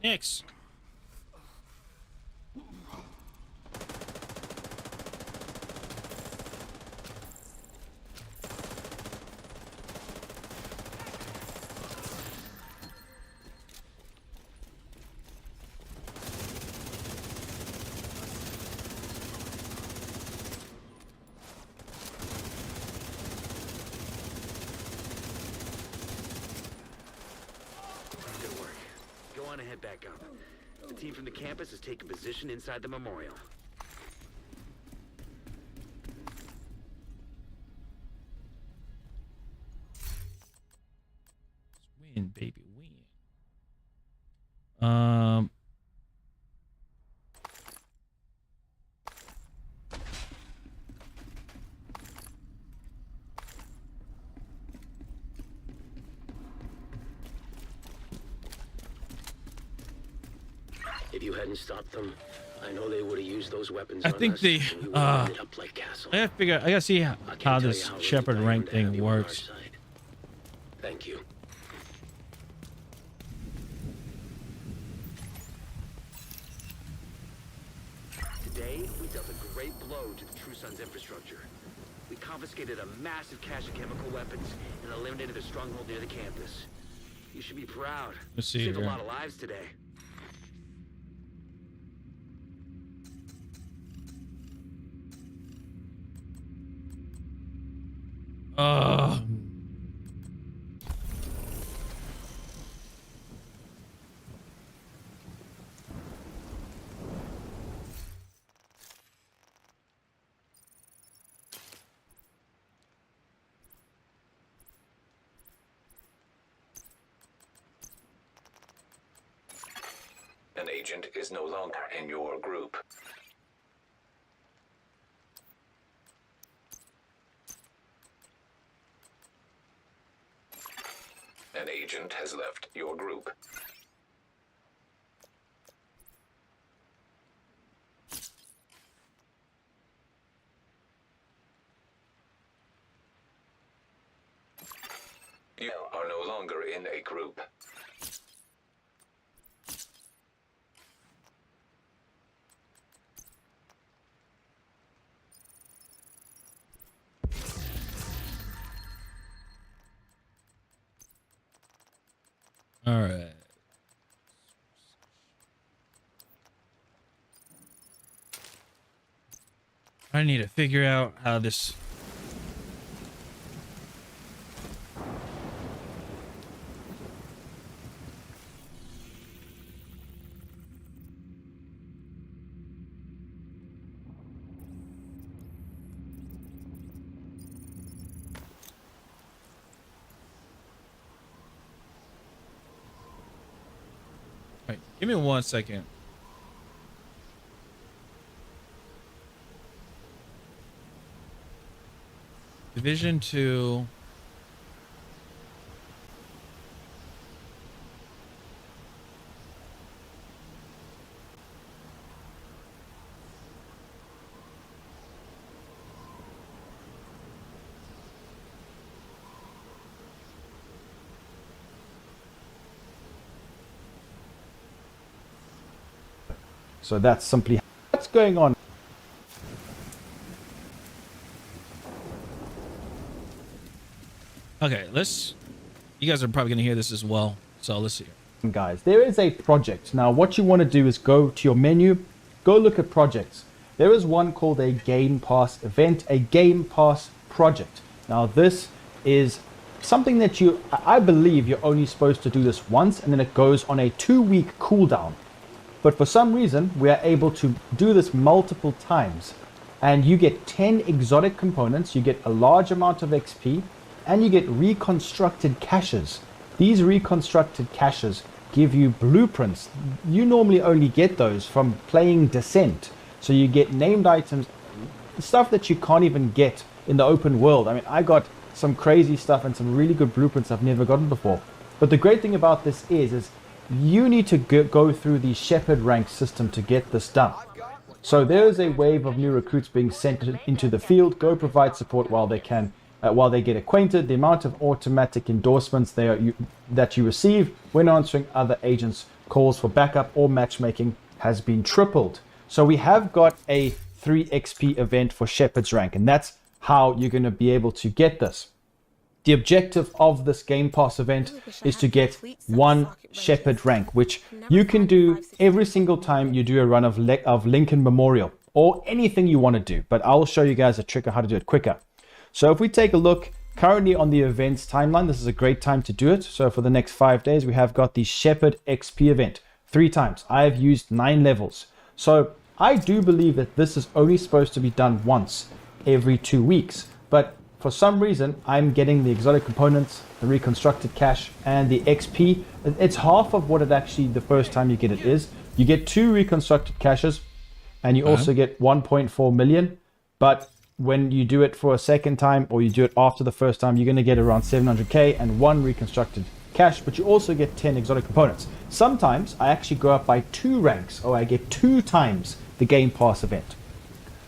Next. want to head back up. The team from the campus has taken position inside the memorial. Win, baby, win. If you hadn't stopped them, I know they would have used those weapons I on think us, the and we would have ended up like Castle. I gotta see how this Shepherd rank thing works. Thank you. Today, we dealt a great blow to the True Sun's infrastructure. We confiscated a massive cache of chemical weapons and eliminated their stronghold near the campus. You should be proud. Let's see Saved here. a lot of lives today. An agent is no longer in your group. An agent has left your group. You are no longer in a group. All right. I need to figure out how this. Right, give me 1 second. Division 2. So that's simply what's going on. Okay, you guys are probably going to hear this as well. So let's see. Guys, there is a project. Now, what you want to do is go to your menu, go look at projects. There is one called a Game Pass event, a Game Pass project. Now, this is something that I believe you're only supposed to do this once, and then it goes on a 2-week cooldown. But for some reason, we are able to do this multiple times. And you get 10 exotic components, you get a large amount of XP, and you get reconstructed caches. These reconstructed caches give you blueprints. You normally only get those from playing Descent. So you get named items, stuff that you can't even get in the open world. I mean, I got some crazy stuff and some really good blueprints I've never gotten before. But the great thing about this is you need to go through the Shepherd rank system to get this done. So there is a wave of new recruits being sent into the field. Go provide support while they can, while they get acquainted. The amount of automatic endorsements that you receive when answering other agents' calls for backup or matchmaking has been tripled. So we have got a 3 XP event for Shepherd's rank, and that's how you're going to be able to get this. The objective of this Game Pass event is to get 1 Shepherd rank, which you can do every single time you do a run of Lincoln Memorial or anything you want to do. But I'll show you guys a trick on how to do it quicker. So if we take a look currently on the events timeline, this is a great time to do it. So for the next 5 days, we have got the Shepherd XP event 3 times. I have used 9 levels. So I do believe that this is only supposed to be done once every 2 weeks. But for some reason, I'm getting the exotic components, the reconstructed cache, and the XP. It's half of what it actually, the first time you get it is. You get 2 reconstructed caches, and you also get 1.4 million. But when you do it for a second time, or you do it after the first time, you're going to get around 700k and 1 reconstructed cache, but you also get 10 exotic components. Sometimes I actually go up by 2 ranks, or I get 2 times the Game Pass event.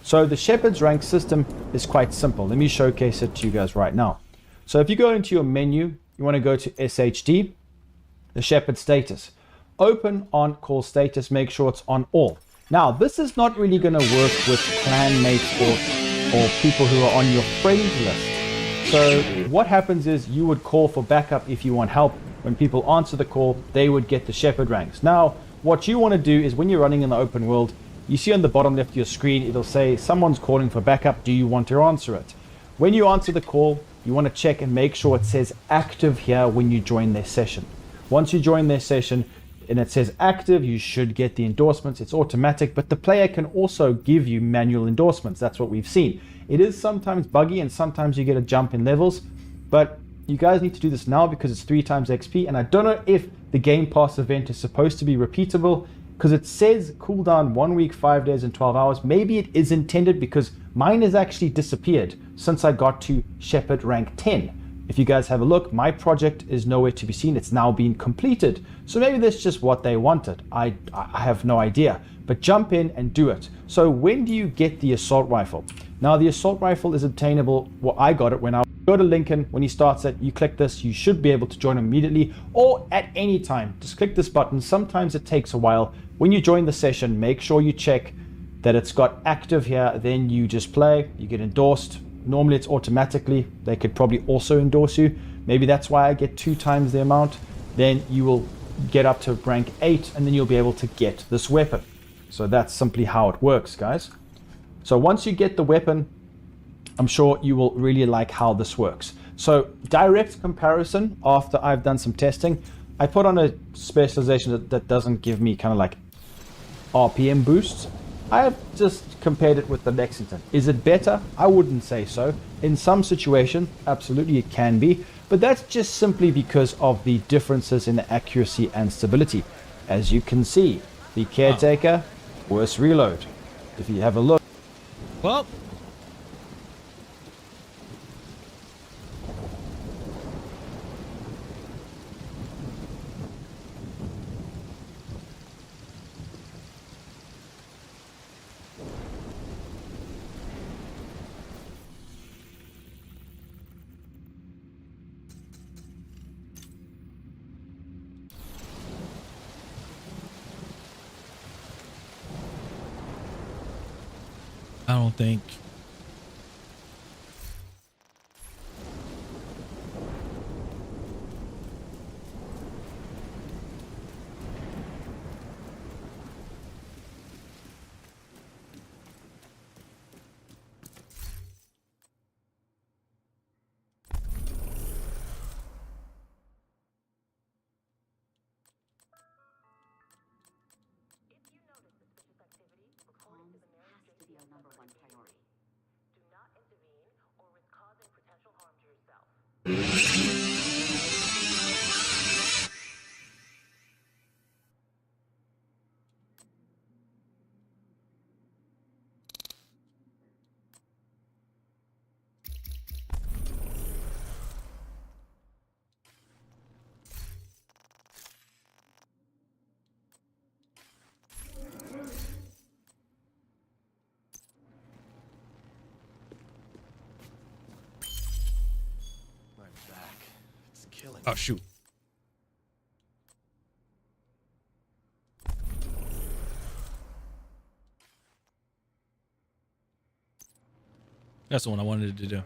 So the Shepherd's rank system is quite simple. Let me showcase it to you guys right now. So if you go into your menu, you want to go to SHD, the Shepherd status. Open on call status, make sure it's on all. Now, this is not really going to work with clan mates or people who are on your friends list. So what happens is you would call for backup if you want help. When people answer the call, they would get the Shepherd ranks. Now, what you want to do is when you're running in the open world, you see on the bottom left of your screen, it'll say someone's calling for backup. Do you want to answer it? When you answer the call, you want to check and make sure it says active here when you join their session. Once you join their session and it says active, you should get the endorsements. It's automatic, but the player can also give you manual endorsements. That's what we've seen. It is sometimes buggy and sometimes you get a jump in levels, but you guys need to do this now because it's 3 times XP. And I don't know if the Game Pass event is supposed to be repeatable, because it says cooldown 1 week, 5 days, and 12 hours. Maybe it is intended because mine has actually disappeared since I got to Shepherd rank 10. If you guys have a look, my project is nowhere to be seen. It's now been completed. So maybe that's just what they wanted. I have no idea. But jump in and do it. So when do you get the assault rifle? Now the assault rifle is obtainable. Well, I got it when I go to Lincoln. When he starts it, you click this. You should be able to join immediately or at any time. Just click this button. Sometimes it takes a while. When you join the session, make sure you check that it's got active here. Then you just play. You get endorsed. Normally it's automatically. They could probably also endorse you. Maybe that's why I get 2 times the amount. Then you will get up to rank 8 and then you'll be able to get this weapon. So that's simply how it works, guys. So once you get the weapon, I'm sure you will really like how this works. So direct comparison after I've done some testing, I put on a specialization that doesn't give me kind of like RPM boosts. I have just compared it with the Lexington. Is it better? I wouldn't say so. In some situations, absolutely it can be, but that's just simply because of the differences in the accuracy and stability. As you can see, the Caretaker, worse reload. If you have a look. Well, I don't think. Oh, shoot. That's the one I wanted to do.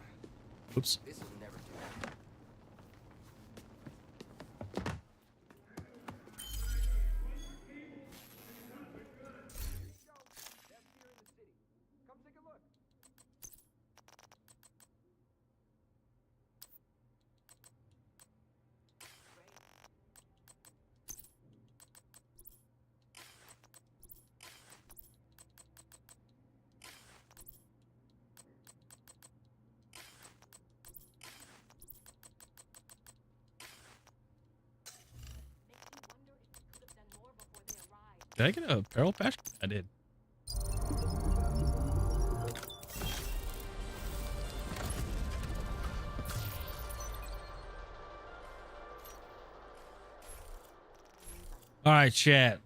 Oops. Did I get a apparel patch? I did. All right, chat.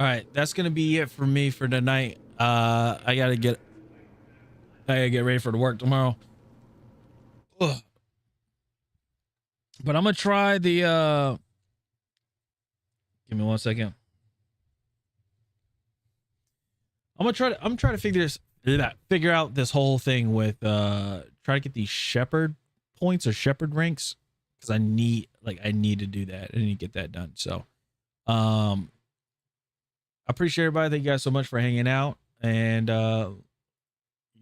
All right, that's gonna be it for me for tonight. I gotta get ready for the work tomorrow. Ugh. But I'm gonna try the give me 1 second. I'm trying to figure out this whole thing with try to get these shepherd points or shepherd ranks, because I need to do that. I need to get that done. So I appreciate everybody. Thank you guys so much for hanging out. And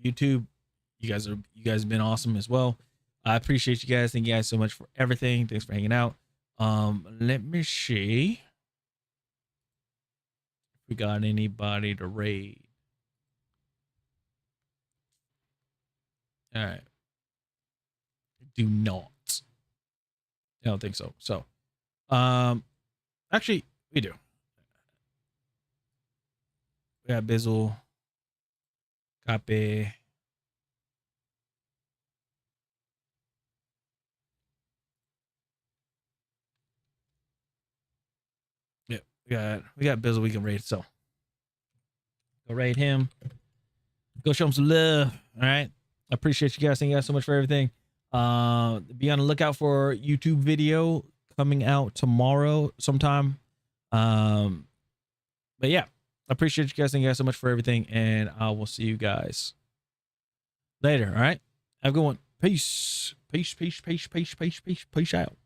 YouTube, you guys have been awesome as well. I appreciate you guys. Thank you guys so much for everything. Thanks for hanging out. Let me see if we got anybody to raid. All right. Do not. I don't think so. So, actually, we do. We got Bizzle, Copy. Yeah, we got Bizzle we can raid. So, go raid him. Go show him some love. All right. I appreciate you guys. Thank you guys so much for everything. Be on the lookout for YouTube video coming out tomorrow sometime. But yeah, I appreciate you guys. Thank you guys so much for everything, and I will see you guys later. All right, have a good one. Peace. Peace. Peace. Peace. Peace. Peace. Peace. Peace out.